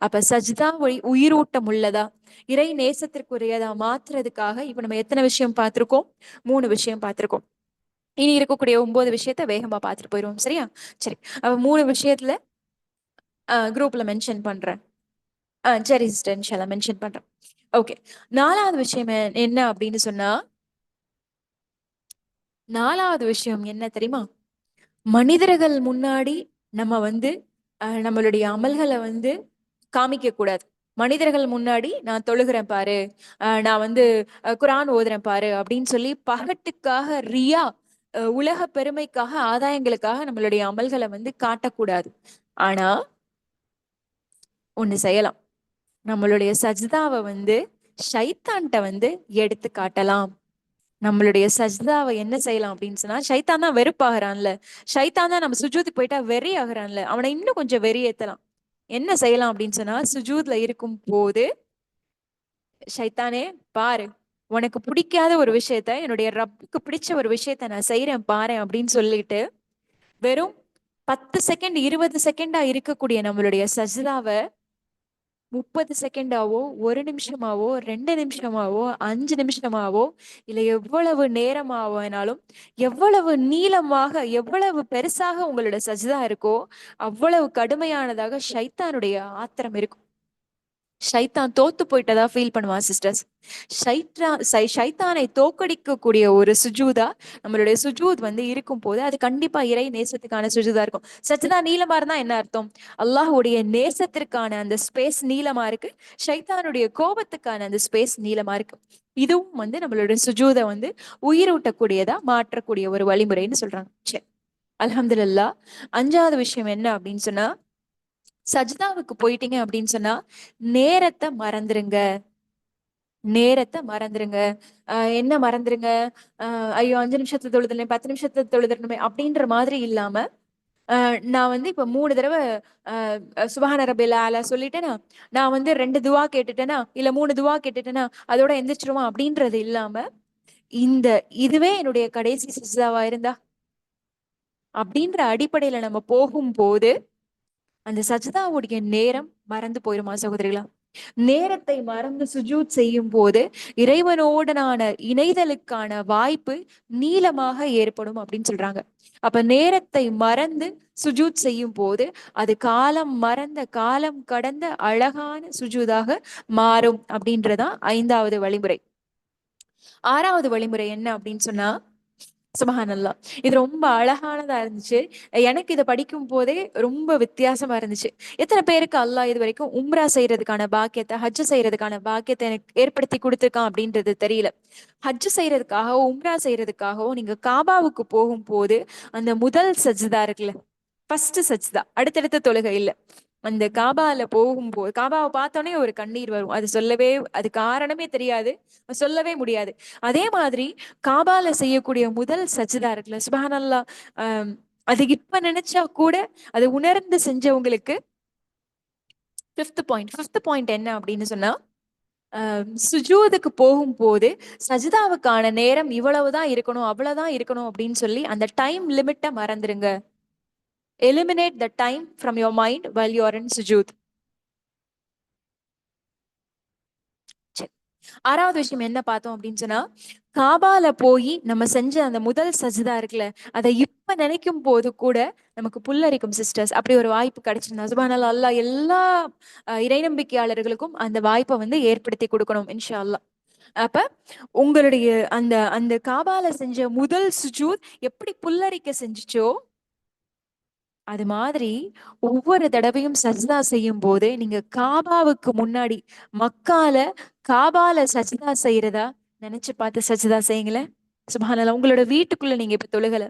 அப்ப சஜ்தா உயிரூட்டம் உள்ளதா, இறை நேசத்திற்குரியதா மாத்துறதுக்காக இப்ப நம்ம எத்தனை விஷயம் பார்த்திருக்கோம்? 3 விஷயம் பார்த்திருக்கோம். இனி இருக்கக்கூடிய 9 விஷயத்த வேகமா பார்த்துட்டு போயிருவோம். சரியா? சரி, அப்ப 3 விஷயத்துல குரூப்ல மென்ஷன் பண்றேன். சரி சிஸ்டர், இன்ஷால்லா மென்ஷன் பண்றேன். ஓகே, 4வது விஷயம் என்ன அப்படின்னு சொன்னா, 4வது விஷயம் என்ன தெரியுமா? மனிதர்கள் முன்னாடி நம்ம நம்மளுடைய அமல்களை காமிக்க கூடாது. மனிதர்கள் முன்னாடி நான் தொழுகிறேன் பாரு, நான் குரான் ஓதுறேன் பாரு அப்படின்னு சொல்லி பகட்டுக்காக ரியா, உலக பெருமைக்காக, ஆதாயங்களுக்காக நம்மளுடைய அமல்களை காட்டக்கூடாது. ஆனா ஒண்ணு செய்யலாம். நம்மளுடைய சஜ்தாவை ஷைத்தான்ட்ட எடுத்து காட்டலாம். நம்மளுடைய சஜ்தாவை என்ன செய்யலாம் அப்படின்னு சொன்னா, ஷைத்தான் தான் வெறுப்பாகிறான்ல, ஷைத்தான் தான் நம்ம சுஜூதுக்கு போயிட்டா வெறி ஆகிறான்ல, அவனை இன்னும் கொஞ்சம் வெறி ஏத்தலாம். என்ன செய்யலாம் அப்படின்னு சொன்னா, சுஜூத்ல இருக்கும் போது ஷைத்தானே பாரு, உனக்கு பிடிக்காத ஒரு விஷயத்த என்னுடைய ரப்புக்கு பிடிச்ச ஒரு விஷயத்த நான் செய்யறேன் பாரு அப்படின்னு சொல்லிட்டு வெறும் 10 செகண்ட் 20 செகண்டா இருக்கக்கூடிய நம்மளுடைய சஜ்தாவை 30 செகண்டாவோ, 1 நிமிஷமாவோ, 2 நிமிஷமாவோ, 5 நிமிஷமாவோ, இல்ல எவ்வளவு நேரமாவேனாலும், எவ்வளவு நீளமாக, எவ்வளவு பெருசாக உங்களோட சஜ்தா இருக்கோ, அவ்வளவு கடுமையானதாக ஷைத்தானுடைய ஆத்திரம் இருக்கும். ஷைத்தான் தோத்து போயிட்டதா ஃபீல் பண்ணுவான் சிஸ்டர்ஸ். ஷைத்தானை தோக்கடிக்கக்கூடிய ஒரு சுஜூதா நம்மளுடைய சுஜூத் வந்து இருக்கும் போது அது கண்டிப்பா இறை நேசத்துக்கான சுஜூதா இருக்கும். சஜ்தா நீளமா இருந்தா என்ன அர்த்தம்? அல்லாஹ்வுடைய நேசத்திற்கான அந்த ஸ்பேஸ் நீளமா இருக்கு, ஷைத்தானுடைய கோபத்துக்கான அந்த ஸ்பேஸ் நீளமா இருக்கு. இதுவும் வந்து நம்மளுடைய சுஜூதை வந்து உயிரூட்டக்கூடியதா மாற்றக்கூடிய ஒரு வழிமுறைன்னு சொல்றாங்க. சரி, அல்ஹம்துலில்லாஹ். 5வது விஷயம் என்ன அப்படின்னு சொன்னா, சஜ்தாவுக்கு போயிட்டீங்க அப்படின்னு சொன்னா நேரத்தை மறந்துருங்க. நேரத்தை மறந்துருங்க. என்ன மறந்துருங்க? ஐயோ 5 நிமிஷத்துல தொழுதுனே, 10 நிமிஷத்துல தொழுதுறணுமே அப்படின்ற மாதிரி இல்லாம, நான் வந்து இப்ப 3 தடவை சுபஹான ரபில் ஆலா சொல்லிட்டேனா, நான் வந்து 2 துவா கேட்டுட்டேனா, இல்ல 3 துவா கேட்டுட்டேனா, அதோட எந்திரிச்சிருவான் அப்படின்றது இல்லாம, இந்த இதுவே என்னுடைய கடைசி சஜ்தாவா இருந்தா அப்படின்ற அடிப்படையில நம்ம போகும்போது அந்த சஜ்தாவுடைய நேரம் மறந்து போயிருமா சகோதரிகளா? நேரத்தை மறந்து சுஜூத் செய்யும் போது இறைவனோடனான இணைதலுக்கான வாய்ப்பு நீளமாக ஏற்படும் அப்படின்னு சொல்றாங்க. அப்ப நேரத்தை மறந்து சுஜூத் செய்யும் போது அது காலம் மறந்த, காலம் கடந்த அழகான சுஜூதாக மாறும் அப்படின்றதான் 5வது வழிமுறை. 6வது வழிமுறை என்ன அப்படின்னு சொன்னா, சுபஹானல்லா, இது ரொம்ப அழகானதா இருந்துச்சு. எனக்கு இதை படிக்கும் போதே ரொம்ப வித்தியாசமா இருந்துச்சு. எத்தனை பேருக்கு அல்லாஹ் இது வரைக்கும் உம்ரா செய்யறதுக்கான பாக்கியத்தை, ஹஜ் செய்யறதுக்கான பாக்கியத்தை எனக்கு ஏற்படுத்தி கொடுத்துருக்கான் அப்படின்றது தெரியல. ஹஜ் செய்யறதுக்காகவோ உம்ரா செய்யறதுக்காகவோ நீங்க காபாவுக்கு போகும்போது அந்த முதல் சஜ்தா இருக்குல்ல, ஃபர்ஸ்ட் சஜ்தா, அடுத்தடுத்த தொழுகை இல்ல, அந்த காபால போகும்போது காபாவை பார்த்தோன்னே ஒரு கண்ணீர் வரும். அது சொல்லவே, அது காரணமே தெரியாது, சொல்லவே முடியாது. அதே மாதிரி காபால செய்யக்கூடிய முதல் சஜ்தா இருக்குல்ல, சுபஹானல்லா, அது இப்ப நினைச்சா கூட அது உணர்ந்து செஞ்சவங்களுக்கு ஃபிஃப்த் பாயிண்ட் என்ன அப்படின்னு சொன்னா, சுஜூதுக்கு போகும்போது சஜிதாவுக்கான நேரம் இவ்வளவுதான் இருக்கணும், அவ்வளவுதான் இருக்கணும் அப்படின்னு சொல்லி அந்த டைம் லிமிட்டை மறந்துருங்க. Eliminate the time from your mind while you are in சுஜூத். 6வது விஷயம் என்ன பார்த்தோம் அப்படின்னு சொன்னா, காபால போய் நம்ம செஞ்ச அந்த முதல் சஜிதா இருக்குல்ல, அதை இப்ப நினைக்கும் போது கூட நமக்கு புல்லரிக்கும் சிஸ்டர்ஸ். அப்படி ஒரு வாய்ப்பு கிடைச்சிருந்தா சுப்ஹானல்லாஹ், அல்லாஹ் எல்லா இறை நம்பிக்கையாளர்களுக்கும் அந்த வாய்ப்பை வந்து ஏற்படுத்தி கொடுக்கணும் இன்ஷா அல்லாஹ். அப்ப உங்களுடைய அந்த அந்த காபால செஞ்ச முதல் சுஜூத் எப்படி புல்லரிக்க செஞ்சுச்சோ, அது மாதிரி ஒவ்வொரு தடவையும் சஜ்தா செய்யும் போது நீங்க காபாவுக்கு முன்னாடி மக்கால காபால சஜ்தா செய்யறதா நினைச்சு பார்த்து சஜ்தா செய்யுங்களேன். சுபஹானல்லாஹ், உங்களோட வீட்டுக்குள்ள நீங்க இப்ப தொழுகல,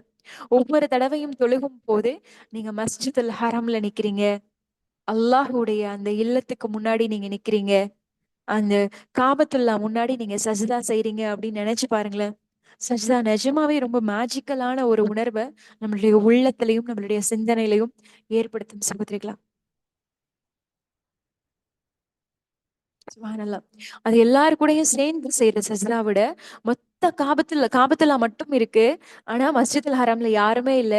ஒவ்வொரு தடவையும் தொழுகும் போது நீங்க மஸ்ஜிதுல் ஹரம்ல நிக்கிறீங்க, அல்லாஹுடைய அந்த இல்லத்துக்கு முன்னாடி நீங்க நிக்கிறீங்க, அந்த காபத்துல்லா முன்னாடி நீங்க சஜ்தா செய்றீங்க அப்படின்னு நினைச்சு பாருங்களேன். சஜ்தா நிஜமாவே ரொம்ப மேஜிக்கலான ஒரு உணர்வை நம்மளுடைய உள்ளத்திலையும் நம்மளுடைய சிந்தனையிலையும் ஏற்படுத்தும் சகோதரிகளா. சுப்ஹானல்லாஹ். அது எல்லாரு கூடயும் சேர்ந்து செய்யற சஜ்தா விட மொத்த காபத்துல்லா மட்டும் இருக்கு, ஆனா மஸ்ஜிதுல் ஹராம்ல யாருமே இல்ல,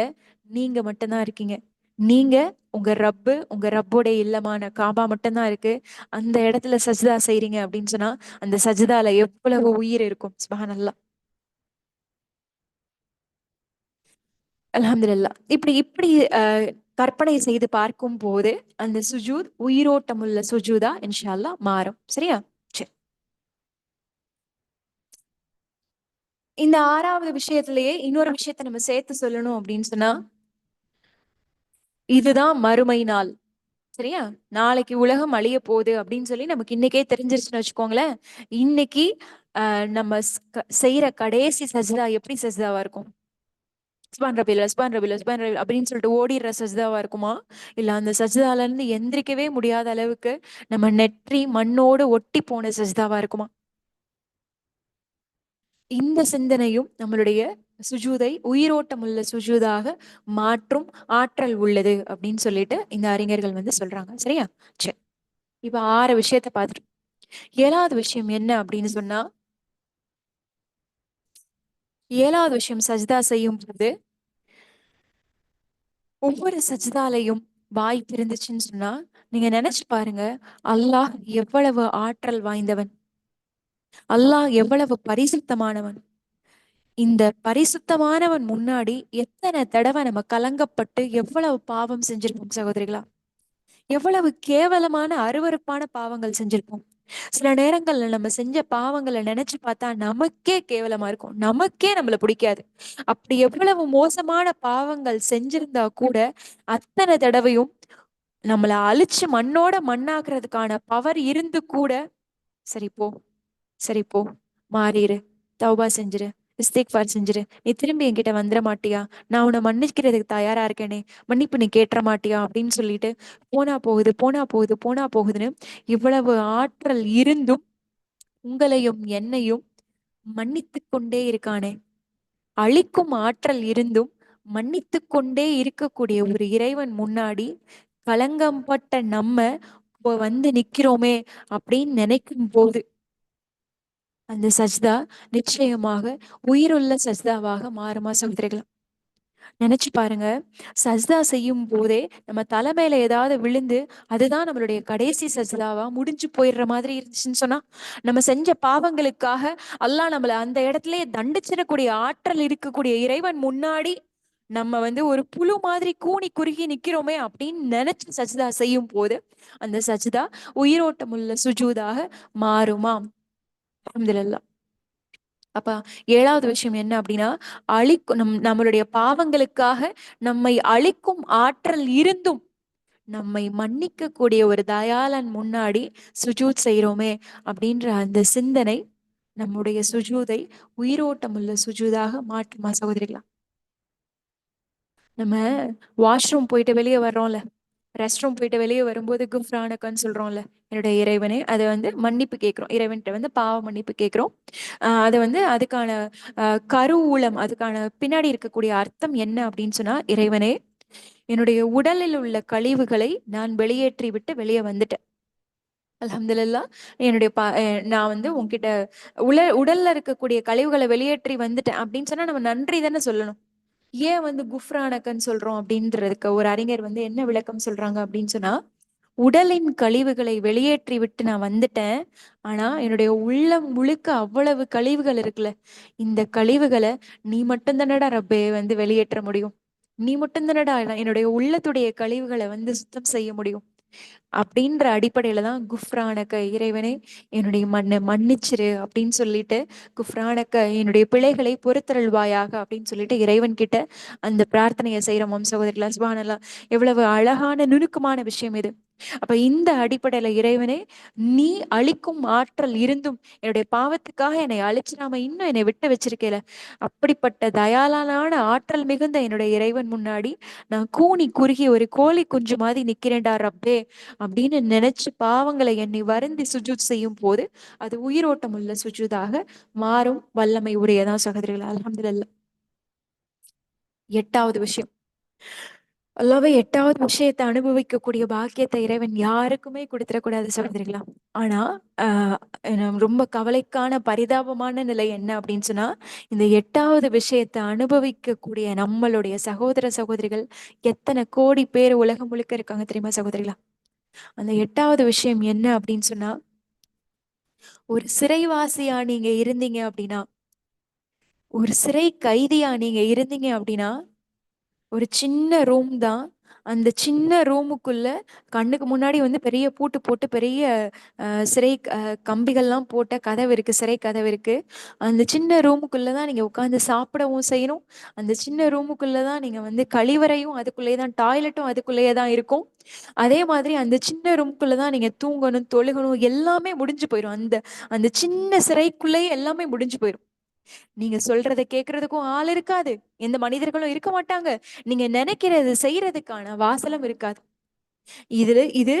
நீங்க மட்டும்தான் இருக்கீங்க. நீங்க, உங்க ரப்பு, உங்க ரப்போடைய இல்லமான காபா மட்டும்தான் இருக்கு. அந்த இடத்துல சஜ்தா செய்றீங்க அப்படின்னு சொன்னா அந்த சஜ்தால எவ்வளவு உயிர் இருக்கும். சுப்ஹானல்லாஹ். அல்ஹம்துலில்லாஹ். இப்படி இப்படி கற்பனை செய்து பார்க்கும் போது அந்த சுஜூத் உயிரோட்டமுள்ள சுஜூதா இன்ஷா அல்லாஹ் மாறும். சரியா? சரி. இந்த 6வது விஷயத்திலேயே இன்னொரு விஷயத்த நம்ம சேர்த்து சொல்லணும் அப்படின்னு சொன்னா, இதுதான் மறுமை நாள். சரியா? நாளைக்கு உலகம் அழிய போகுது அப்படின்னு சொல்லி நமக்கு இன்னைக்கே தெரிஞ்சிருச்சுன்னு வச்சுக்கோங்களேன். இன்னைக்கு நம்ம செய்யற கடைசி சஜ்தா எப்படி சஜ்தாவா இருக்கும்? சுப்ஹான் ரபில் சுப்ஹான் ரபில் சுப்ஹான் ரபில் அப்படின்னு சொல்லிட்டு ஓடிடுற சஜ்தாவா இருக்குமா? இல்ல அந்த சஜ்தால இருந்து எந்திரிக்கவே முடியாத அளவுக்கு நம்ம நெற்றி மண்ணோடு ஒட்டி போன சஜ்தாவா இருக்குமா? இந்த சிந்தனையும் நம்மளுடைய சுஜூதை உயிரோட்டமுள்ள சுஜூதாக மாற்றும் ஆற்றல் உள்ளது அப்படின்னு சொல்லிட்டு இந்த அறிஞர்கள் வந்து சொல்றாங்க. சரியா? சரி. இப்ப 6 விஷயத்த பார்த்துட்டோம். 7வது விஷயம் என்ன அப்படின்னு சொன்னா, 7வது விஷயம் சஜ்தா செய்யும் போது ஒவ்வொரு சஜ்தாலையும் வாய்ப்பு இருந்துச்சுன்னு சொன்னா நீங்க நினைச்சு பாருங்க, அல்லாஹ் எவ்வளவு ஆற்றல் வாய்ந்தவன், அல்லாஹ் எவ்வளவு பரிசுத்தமானவன். இந்த பரிசுத்தமானவன் முன்னாடி எத்தனை தடவை நம்ம கலங்கப்பட்டு எவ்வளவு பாவம் செஞ்சிருப்போம் சகோதரிகளா, எவ்வளவு கேவலமான அருவருப்பான பாவங்கள் செஞ்சிருப்போம். சில நேரங்கள்ல நம்ம செஞ்ச பாவங்களை நினைச்சு பார்த்தா நமக்கே கேவலமா இருக்கும், நமக்கே நம்மள பிடிக்காது. அப்படி எவ்வளவு மோசமான பாவங்கள் செஞ்சிருந்தா கூட அத்தனை தடவையும் நம்மள அழிச்சு மண்ணோட மண்ணாக்குறதுக்கான பவர் இருந்து கூட, சரி போ, சரி போ, மாறிடு, தௌபா செஞ்சிரு, இஸ்திக்பார் செஞ்சிரு, நீ திரும்பி என்கிட்ட வந்துட மாட்டியா, நான் உன்னை மன்னிக்கிறதுக்கு தயாரா இருக்கேனே, மன்னிப்பு நீ கேட்டுற மாட்டியா அப்படின்னு சொல்லிட்டு போனா போகுது, போனா போகுது, போனா போகுதுன்னு இவ்வளவு ஆற்றல் இருந்தும் உங்களையும் என்னையும் மன்னித்து கொண்டே இருக்கானே. அழிக்கும் ஆற்றல் இருந்தும் மன்னித்து கொண்டே இருக்கக்கூடிய ஒரு இறைவன் முன்னாடி களங்கம்பட்ட நம்ம வந்து நிக்கிறோமே அப்படின்னு நினைக்கும் போது அந்த சஜ்தா நிச்சயமாக உயிருள்ள சஜ்தாவாக மாறுமா சகோதரிகளா? நினைச்சு பாருங்க, சஜ்தா செய்யும் போதே நம்ம தலைமையில ஏதாவது விழுந்து அதுதான் நம்மளுடைய கடைசி சஜ்தாவா முடிஞ்சு போயிடுற மாதிரி இருந்துச்சுன்னு சொன்னா, நம்ம செஞ்ச பாவங்களுக்காக அல்லாஹ் நம்மள அந்த இடத்துலயே தண்டிச்சிடக்கூடிய ஆற்றல் இருக்கக்கூடிய இறைவன் முன்னாடி நம்ம வந்து ஒரு புழு மாதிரி கூனி குறுகி நிக்கிறோமே அப்படின்னு நினைச்சு சஜ்தா செய்யும் போது அந்த சஜ்தா உயிரோட்டமுள்ள சுஜூதாக மாறுமாம். அல்ஹம்துலில்லாஹ். அப்ப ஏழாவது விஷயம் என்ன அப்படின்னா, நம்மளுடைய பாவங்களுக்காக நம்மை அழிக்கும் ஆற்றல் இருந்தும் நம்மை மன்னிக்க கூடிய ஒரு தயாளன் முன்னாடி சுஜூத் செய்யறோமே அப்படின்ற அந்த சிந்தனை நம்முடைய சுஜூதை உயிரோட்டமுள்ள சுஜூதாக மாற்றுமா சகோதரிகளா? நம்ம வாஷ்ரூம் போயிட்டு வெளியே வர்றோம்ல, ரெஸ்ட் ரூம் போயிட்டு வெளியே வரும்போது குஃப்ரானக்கன்னு சொல்றோம்ல, என்னுடைய இறைவனே, அதை வந்து மன்னிப்பு கேட்கிறோம், இறைவன்கிட்ட வந்து பாவ மன்னிப்பு கேட்கிறோம். அது வந்து அதுக்கான கருவூலம், அதுக்கான பின்னாடி இருக்கக்கூடிய அர்த்தம் என்ன அப்படின்னு சொன்னா, இறைவனே, என்னுடைய உடலில் உள்ள கழிவுகளை நான் வெளியேற்றி விட்டு வெளியே வந்துட்டேன். அல்ஹம்துலில்லாஹ். என்னுடைய நான் வந்து உன்கிட்ட உடல்ல இருக்கக்கூடிய கழிவுகளை வெளியேற்றி வந்துட்டேன் அப்படின்னு சொன்னா நம்ம நன்றி தானே சொல்லணும். ஏன் வந்து குஃப்ரானக்கன்னு சொல்றோம் அப்படின்றதுக்கு ஒரு அறிஞர் வந்து என்ன விளக்கம் சொல்றாங்க அப்படின்னு சொன்னா, உடலின் கழிவுகளை வெளியேற்றி விட்டு நான் வந்துட்டேன், ஆனா என்னுடைய உள்ளம் முழுக்க அவ்வளவு கழிவுகள் இருக்குல்ல, இந்த கழிவுகளை நீ மட்டும் தானடா ரப்பே வந்து வெளியேற்ற முடியும், நீ மட்டும் தானடா என்னுடைய உள்ளத்துடைய கழிவுகளை வந்து சுத்தம் செய்ய முடியும் அப்படின்ற அடிப்படையில தான் குஃப்ரானக்க, இறைவனே என்னுடைய மன்னிச்சிரு அப்படின்னு சொல்லிட்டு, குஃப்ரானக்க என்னுடைய பிழைகளை பொறுத்தருள்வாயாக அப்படின்னு சொல்லிட்டு இறைவன் கிட்ட அந்த பிரார்த்தனையை செய்யறோம் சகோதரிகளா. சுப்ஹானல்லாஹ், எவ்வளவு அழகான நுணுக்கமான விஷயம் இது. அப்ப இந்த அடிப்படையில இறைவனே, நீ அழிக்கும் ஆற்றல் இருந்தும் என்னுடைய பாவத்துக்காக என்னை அழிச்சிடாம இன்னும் என்னை விட்டு வச்சிருக்கேல, அப்படிப்பட்ட தயாளனான ஆற்றல் மிகுந்த என்னுடைய இறைவன் முன்னாடி நான் கூனி குறுகி ஒரு கோழி குஞ்சு மாதிரி நிக்கிறேன்டா ரப்பே அப்படின்னு நினைச்சு பாவங்களை எண்ணி வருந்தி சுஜூத் செய்யும் போது அது உயிரோட்டம் உள்ள சுஜூதாக மாறும் வல்லமை உடையதான் சகோதரிகள். அல்ஹம்துலில்லாஹ். எட்டாவது விஷயம், அல்லாவே எட்டாவது விஷயத்தை அனுபவிக்கக்கூடிய பாக்கியத்தை இறைவன் யாருக்குமே கொடுத்துடக்கூடாது சகோதரிகளா. ஆனா ரொம்ப கவலைக்கான பரிதாபமான நிலை என்ன அப்படின்னு சொன்னா, இந்த எட்டாவது விஷயத்தை அனுபவிக்கக்கூடிய நம்மளுடைய சகோதர சகோதரிகள் எத்தனை கோடி பேர் உலகம் முழுக்க இருக்காங்க தெரியுமா சகோதரிகளா? அந்த எட்டாவது விஷயம் என்ன அப்படின்னு சொன்னா, ஒரு சிறைவாசியா நீங்க இருந்தீங்க அப்படின்னா, ஒரு சிறை கைதியா நீங்க இருந்தீங்க அப்படின்னா, ஒரு சின்ன ரூம் தான். அந்த சின்ன ரூமுக்குள்ள கண்ணுக்கு முன்னாடி வந்து பெரிய பூட்டு போட்டு பெரிய சிறை கம்பிகள்லாம் போட்ட கதவு இருக்கு, சிறை கதவு இருக்கு. அந்த சின்ன ரூமுக்குள்ள தான் நீங்க உட்காந்து சாப்பிடவும் செய்யணும். அந்த சின்ன ரூமுக்குள்ள தான் நீங்க வந்து கழிவறையும் அதுக்குள்ளேயே தான், டாய்லெட்டும் அதுக்குள்ளேயே தான் இருக்கும். அதே மாதிரி அந்த சின்ன ரூமுக்குள்ள தான் நீங்க தூங்கணும், தொழுகணும், எல்லாமே முடிஞ்சு போயிடும். அந்த அந்த சின்ன சிறைக்குள்ளேயே எல்லாமே முடிஞ்சு போயிடும். நீங்க சொல்றத கேட்கறதுக்கும் ஆள் இருக்காது, எந்த மனிதர்களும் இருக்க மாட்டாங்க, நீங்க நினைக்கிறது செய்யறதுக்கான வாசலும் இருக்காது. இது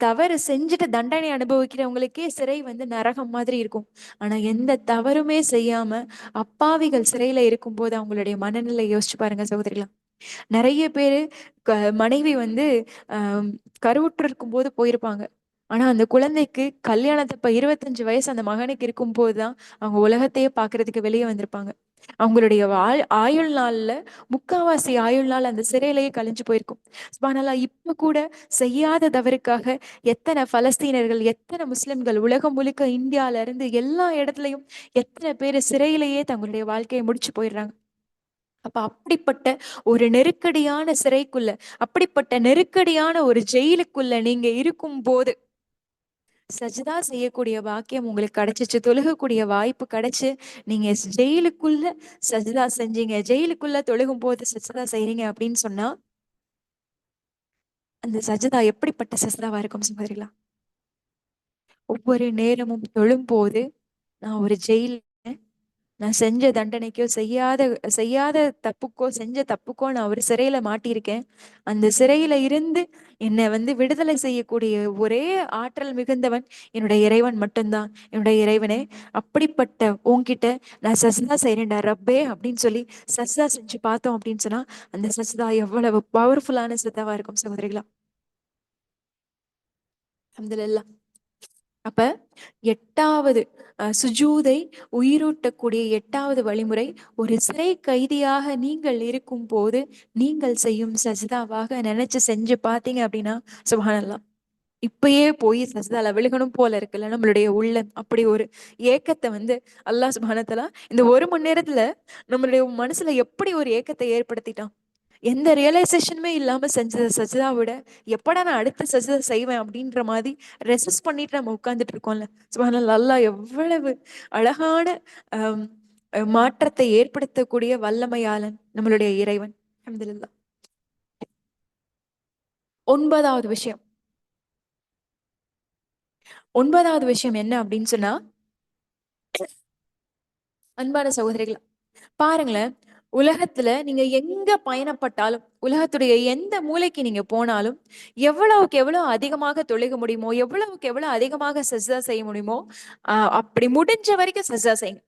தவறு செஞ்சுட்டு தண்டனை அனுபவிக்கிறவங்களுக்கே சிறை வந்து நரகம் மாதிரி இருக்கும். ஆனா எந்த தவறுமே செய்யாம அப்பாவிகள் சிறையில இருக்கும்போது அவங்களுடைய மனநிலை யோசிச்சு பாருங்க சகோதரிகளா. நிறைய பேரு மனைவி வந்து கருவுற்று இருக்கும் போது போயிருப்பாங்க. ஆனா அந்த குழந்தைக்கு கல்யாணத்தை இப்ப 25 வயசு அந்த மகனுக்கு இருக்கும் போதுதான் அவங்க உலகத்தையே பாக்குறதுக்கு வெளியே வந்திருப்பாங்க. அவங்களுடைய ஆயுள் நாள்ல முக்காவாசி ஆயுள் நாள் அந்த சிறையிலேயே கழிஞ்சு போயிருக்கும். சுப்ஹானல்லாஹ், இப்ப கூட செய்யாத தவறுக்காக எத்தனை பலஸ்தீனர்கள், எத்தனை முஸ்லிம்கள் உலகம் முழுக்க, இந்தியால இருந்து எல்லா இடத்துலயும் எத்தனை பேர் சிறையிலேயே தங்களுடைய வாழ்க்கையை முடிச்சு போயிடுறாங்க. அப்ப அப்படிப்பட்ட ஒரு நெருக்கடியான சிறைக்குள்ள, அப்படிப்பட்ட நெருக்கடியான ஒரு ஜெயிலுக்குள்ள நீங்க இருக்கும் போது சஜிதா செய்யக்கூடிய பாக்கியம் உங்களுக்கு கிடைச்சிச்சு, தொழுகக்கூடிய வாய்ப்பு கிடைச்சு, நீங்க ஜெயிலுக்குள்ள சஜிதா செஞ்சீங்க, ஜெயிலுக்குள்ள தொழுகும் போது சஜிதா செய்றீங்க அப்படின்னு சொன்னா, அந்த சஜிதா எப்படிப்பட்ட சஜிதாவா இருக்கும் சகோதரிகளா? ஒவ்வொரு நேரமும் தொழும் போது நான் ஒரு ஜெயில், நான் செஞ்ச தண்டனைக்கோ, செய்யாத செய்யாத தப்புக்கோ, செஞ்ச தப்புக்கோ நான் ஒரு சிறையில மாட்டியிருக்கேன். அந்த சிறையில இருந்து என்னை விடுதலை செய்யக்கூடிய ஒரே ஆற்றல் மிகுந்தவன் என்னுடைய இறைவன் மட்டும்தான். என்னுடைய இறைவனே, அப்படிப்பட்ட உன்கிட்ட நான் சஜ்தா செய்றேன்டா ரப்பே அப்படின்னு சொல்லி சஜ்தா செஞ்சு பார்த்தோம் அப்படின்னு சொன்னா, அந்த சஜ்தா எவ்வளவு பவர்ஃபுல்லான சஜ்தாவா இருக்கும் சகோதரிகளா. அல்ஹம்துலில்லாஹ். அப்ப 8வது சுஜூதை உயிரூட்டக்கூடிய 8வது வழிமுறை, ஒரு சிறை கைதியாக நீங்கள் இருக்கும் போது நீங்கள் செய்யும் சஜிதாவாக நினைச்சு செஞ்சு பார்த்தீங்க அப்படின்னா, சுப்ஹானல்லாஹ், இப்பயே போய் சஜிதால விழுகணும் போல இருக்குல்ல நம்மளுடைய உள்ளம். அப்படி ஒரு ஏக்கத்தை அல்லாஹ் சுப்ஹானஹு வ தஆலா இந்த 1 மணி நேரத்துல நம்மளுடைய மனசுல எப்படி ஒரு ஏக்கத்தை ஏற்படுத்திட்டான். எந்த ரியலைசேஷனுமே இல்லாம செஞ்ச சஜிதா விட எப்படா நான் அடுத்த சஜிதா செய்வேன் அப்படின்ற மாதிரி ரெசிஸ்ட் பண்ணிட்டு நம்ம உட்கார்ந்துட்டு இருக்கோம்ல. சுப்ஹானல்லாஹ், அல்லாஹ் எவ்வளவு அழகான ஆம், மாற்றத்தை ஏற்படுத்தக்கூடிய வல்லமையாளன் நம்மளுடைய இறைவன். அல்ஹம்துலில்லாஹ். 9வது விஷயம், 9வது விஷயம் என்ன அப்படின்னு சொன்னா, அன்பான சகோதரிகள் பாருங்களேன், உலகத்துல நீங்க எங்க பயணப்பட்டாலும், உலகத்துடைய எந்த மூலைக்கு நீங்க போனாலும், எவ்வளவுக்கு எவ்வளவு அதிகமாக தொழுக முடியுமோ, எவ்வளவுக்கு எவ்வளவு அதிகமாக சஜ்தா செய்ய முடியுமோ, அப்படி முடிஞ்ச வரைக்கும் சஜ்தா செய்யுங்க.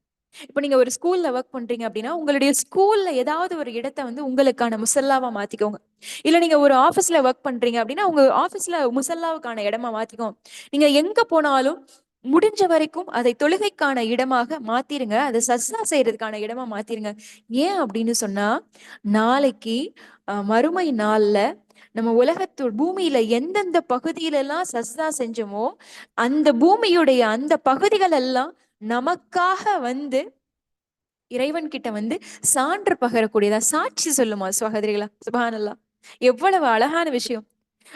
இப்ப நீங்க ஒரு ஸ்கூல்ல ஒர்க் பண்றீங்க அப்படின்னா, உங்களுடைய ஸ்கூல்ல ஏதாவது ஒரு இடத்த உங்களுக்கான முசல்லாவா மாத்திக்கோங்க. இல்ல நீங்க ஒரு ஆபீஸ்ல ஒர்க் பண்றீங்க அப்படின்னா, உங்க ஆபீஸ்ல முசல்லாவுக்கான இடமா மாத்திக்கோங்க. நீங்க எங்க போனாலும் முடிஞ்ச வரைக்கும் அதை தொழுகைக்கான இடமாக மாத்திருங்க. அதை சஜ்தா செய்யறதுக்கான இடமா மாத்திருங்க. ஏன் அப்படின்னு சொன்னா, நாளைக்கு மறுமை நாள்ல நம்ம பூமியில எந்தெந்த பகுதியில எல்லாம் சஜ்தா செஞ்சோமோ, அந்த பூமியுடைய அந்த பகுதிகள் எல்லாம் நமக்காக இறைவன் கிட்ட சான்று பகரக்கூடியதா, சாட்சி சொல்லுமா சகோதரிகளா. சுப்ஹானல்லாஹ், எவ்வளவு அழகான விஷயம்.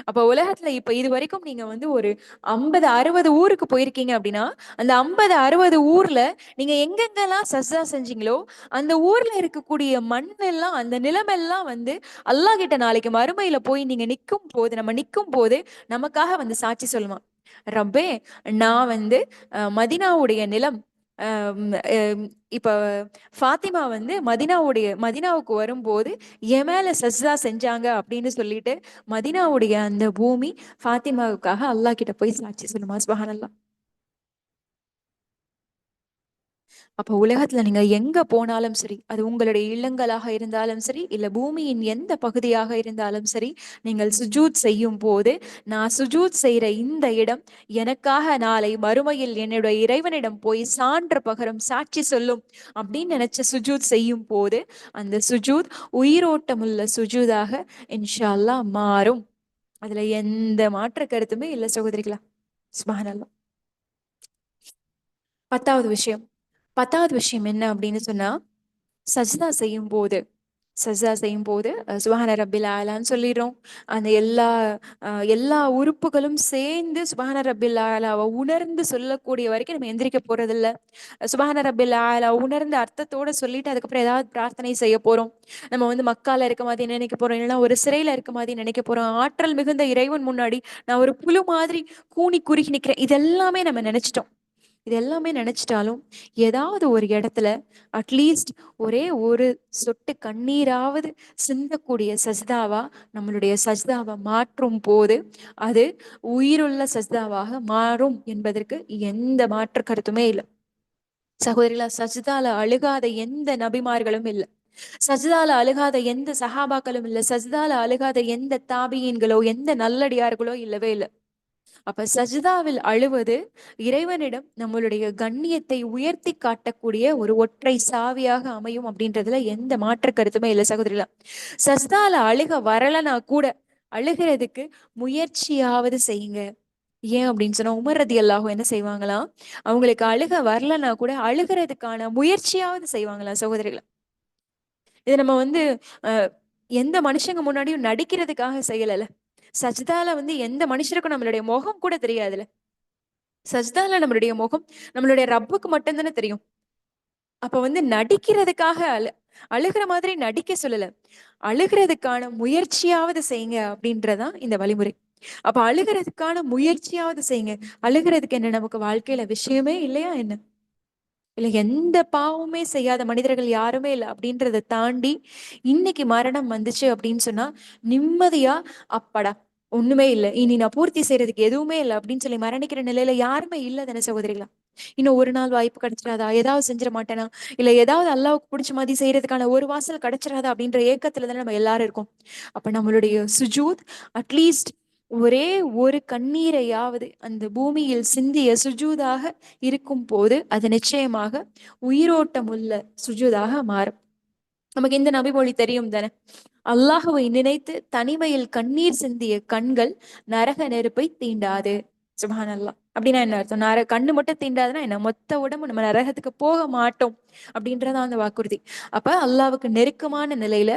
அப்ப உலகத்துல இப்ப இது வரைக்கும் நீங்க ஒரு 50 60 ஊருக்கு போயிருக்கீங்க அப்படின்னா, அந்த 50 60 ஊர்ல நீங்க எங்கெங்கெல்லாம் சஜ்தா செஞ்சீங்களோ, அந்த ஊர்ல இருக்கக்கூடிய மண் எல்லாம், அந்த நிலமெல்லாம் அல்லாஹ் கிட்ட நாளைக்கு மறுமையில போய் நீங்க நம்ம நிக்கும் போது நமக்காக சாட்சி சொல்லுமா. ரப்பே, நான் மதினாவுடைய நிலம், இப்ப ஃபாத்திமா மதினாவுக்கு வரும்போது என் மேல சஜ்தா செஞ்சாங்க அப்படின்னு சொல்லிட்டு மதினாவுடைய அந்த பூமி ஃபாத்திமாவுக்காக அல்லாஹ் கிட்ட போய் சாட்சி சொல்லுமா. சுப்ஹானல்லாஹ். அப்ப உலகத்துல நீங்க எங்க போனாலும் சரி, அது உங்களுடைய இல்லங்களாக இருந்தாலும் சரி, இல்ல பூமியின் எந்த பகுதியாக இருந்தாலும் சரி, நீங்கள் சுஜூத் செய்யும் போது, நான் சுஜூத் செய்யற இந்த இடம் எனக்காக நாளை மறுமையில் என்னுடைய இறைவனிடம் போய் சான்று பகரும், சாட்சி சொல்லும் அப்படின்னு நினைச்சு சுஜூத் செய்யும் போது, அந்த சுஜூத் உயிரோட்டமுள்ள சுஜூதாக இன்ஷா அல்லாஹ் மாறும். அதுல எந்த மாற்று கருத்துமே இல்ல சகோதரிகளா. சுப்ஹானல்லாஹ். 10வது விஷயம், 10வது விஷயம் என்ன அப்படின்னு சொன்னா, சஜ்தா செய்யும் போது சுப்ஹான ரப்பில் ஆலான்னு சொல்லிடுறோம். அந்த எல்லா உறுப்புகளும் சேர்ந்து சுப்ஹான ரப்பில் ஆலாவை உணர்ந்து சொல்லக்கூடிய வரைக்கும் நம்ம எந்திரிக்க போறது இல்ல. சுப்ஹான ரப்பில் ஆலா உணர்ந்த அர்த்தத்தோட சொல்லிட்டு அதுக்கப்புறம் ஏதாவது பிரார்த்தனை செய்ய போறோம். நம்ம மக்கால இருக்க மாதிரி நினைக்க போறோம், இல்லைன்னா ஒரு சிறையில இருக்க மாதிரி நினைக்க போறோம். ஆற்றல் மிகுந்த இறைவன் முன்னாடி நான் ஒரு புழு மாதிரி கூனி குறுகி நிக்கிறேன். இதெல்லாமே நம்ம நினைச்சிட்டோம். இது எல்லாமே நினைச்சிட்டாலும் ஏதாவது ஒரு இடத்துல அட்லீஸ்ட் ஒரே ஒரு சொட்டு கண்ணீராவது சிந்தக்கூடிய சஜ்தாவா நம்மளுடைய சஜ்தாவை மாற்றும் போது அது உயிருள்ள சஜ்தாவாக மாறும் என்பதற்கு எந்த மாற்று கருத்துமே இல்லை சகோதரிகளா. சஜ்தால அழுகாத எந்த நபிமார்களும் இல்லை, சஜ்தால அழுகாத எந்த சஹாபாக்களும் இல்லை, சஜ்தால அழுகாத எந்த தாபியன்களோ எந்த நல்லடியார்களோ இல்லவே இல்லை. அப்ப சஜிதாவில் அழுவது இறைவனிடம் நம்மளுடைய கண்ணியத்தை உயர்த்தி காட்டக்கூடிய ஒரு ஒற்றை சாவியாக அமையும் அப்படின்றதுல எந்த மாற்று கருத்துமே இல்லை சகோதரிகளா. சஜிதால அழுக வரலனா கூட அழுகிறதுக்கு முயற்சியாவது செய்யுங்க. ஏன் அப்படின்னு சொன்னா உமர் ரலியல்லாஹு என்ன செய்வாங்களாம், அவங்களுக்கு அழுக வரலனா கூட அழுகிறதுக்கான முயற்சியாவது செய்வாங்களா சகோதரிகளா. இது நம்ம எந்த மனுஷங்க முன்னாடியும் நடிக்கிறதுக்காக செய்யல. சஜ்தால எந்த மனுஷருக்கும் நம்மளுடைய முகம் கூட தெரியாதுல. சஜ்தால நம்மளுடைய முகம் நம்மளுடைய ரப்புக்கு மட்டும்தானே தெரியும். அப்ப நடிக்கிறதுக்காக அழுகிற மாதிரி நடிக்க சொல்லல, அழுகிறதுக்கான முயற்சியாவது செய்யுங்க அப்படின்றதான் இந்த வழிமுறை. அப்ப அழுகிறதுக்கான முயற்சியாவது செய்யுங்க. அழுகிறதுக்கு என்ன நமக்கு வாழ்க்கையில விஷயமே இல்லையா என்ன? இல்ல எந்த பாவமே செய்யாத மனிதர்கள் யாருமே இல்லை அப்படின்றத தாண்டி இன்னைக்கு மரணம் வந்துச்சு அப்படின்னு சொன்னா நிம்மதியா அப்படா ஒண்ணுமே இல்லை, இனி நான் பூர்த்தி செய்யறதுக்கு எதுவுமே இல்லை அப்படின்னு சொல்லி மரணிக்கிற நிலையில யாருமே இல்லை தானே சகோதரிகளா. இன்னும் ஒரு நாள் வாய்ப்பு கிடைச்சிடாதா, ஏதாவது செஞ்சிட மாட்டேனா, இல்ல ஏதாவது அல்லாவுக்கு பிடிச்ச மாதிரி செய்யறதுக்கான ஒரு வாசல் கிடைச்சிடாதா அப்படின்ற ஏக்கத்துல தானே நம்ம எல்லாரும் இருக்கோம். அப்ப நம்மளுடைய சுஜூத் அட்லீஸ்ட் ஒரே ஒரு கண்ணீரையாவது அந்த பூமியில் சிந்திய சுஜூதாக இருக்கும் போது அது நிச்சயமாக உயிரோட்டம் உள்ள சுஜூதாக மாறும். நமக்கு இந்த நபிமொழி தெரியும் தானே, அல்லாஹுவை நினைத்து தனிமையில் கண்ணீர் சிந்திய கண்கள் நரக நெருப்பை தீண்டாது. சுப்ஹானல்லாஹ். அப்படின்னா என்ன அர்த்தம்? கண்ணு மட்டும் தீண்டாதுன்னா என்ன, மொத்த உடம்பு நம்ம நரகத்துக்கு போக மாட்டோம் அப்படின்றதான் அந்த வாக்குறுதி. அப்ப அல்லாவுக்கு நெருக்கமான நிலையில,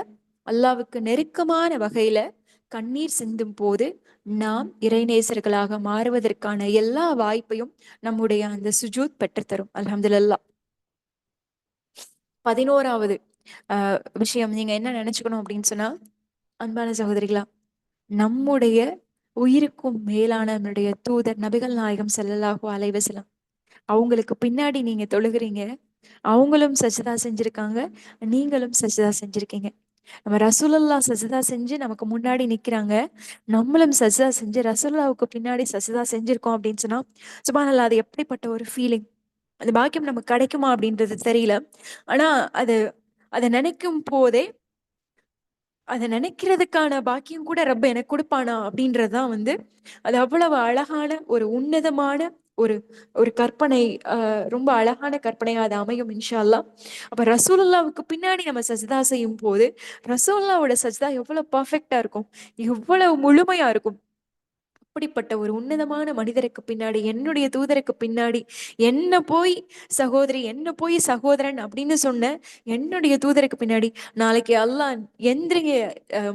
அல்லாவுக்கு நெருக்கமான வகையில கண்ணீர் சிந்தும் போது நாம் இறைநேசர்களாக மாறுவதற்கான எல்லா வாய்ப்பையும் நம்முடைய அந்த சுஜூத் பெற்றுத்தரும். அல்ஹம்துலில்லாஹ். 11வது விஷயம் நீங்க என்ன நினைச்சுக்கணும் அப்படின்னு சொன்னா, அன்பான சகோதரிகளா, நம்முடைய உயிருக்கும் மேலான நம்முடைய தூதர் நபிகள் நாயகம் ஸல்லல்லாஹு அலைஹி வஸல்லம் அவங்களுக்கு பின்னாடி நீங்க தொழுகிறீங்க, அவங்களும் சஜ்தா செஞ்சிருக்காங்க, நீங்களும் சஜ்தா செஞ்சிருக்கீங்க. நம்ம ரசூலுல்லாஹ் சஜ்தா செஞ்சு நமக்கு முன்னாடி நிக்கிறாங்க, நம்மளும் சஜ்தா செஞ்சு ரசூலுல்லாவுக்கு பின்னாடி சஜ்தா செஞ்சிருக்கோம் அப்படின்னு சொன்னா சுப்ஹானல்லாஹ், அது எப்படிப்பட்ட ஒரு ஃபீலிங். அந்த பாக்கியம் நமக்கு கிடைக்குமா அப்படின்றது தெரியல. ஆனா அது அதை நினைக்கும் போதே, அதை நினைக்கிறதுக்கான பாக்கியம் கூட ரப்ப எனக்கு கொடுப்பானா அப்படின்றதுதான் அது அவ்வளவு அழகான ஒரு உன்னதமான ஒரு ஒரு கற்பனை. ரொம்ப அழகான கற்பனையா அது அமையும் இன்ஷா அல்லாஹ். அப்ப ரசூலுல்லாவுக்கு பின்னாடி நம்ம சஜ்தா செய்யும் போது ரசூலுல்லாவோட சஜ்தா எவ்வளவு பர்ஃபெக்டா இருக்கும், எவ்வளவு முழுமையா இருக்கும். அப்படிப்பட்ட ஒரு உன்னதமான மனிதருக்கு பின்னாடி, என்னுடைய தூதருக்கு பின்னாடி என்ன போய் சகோதரி, என்ன போய் சகோதரன் அப்படின்னு சொன்ன என்னுடைய தூதருக்கு பின்னாடி நாளைக்கு அல்லாஹ் எந்திரிங்க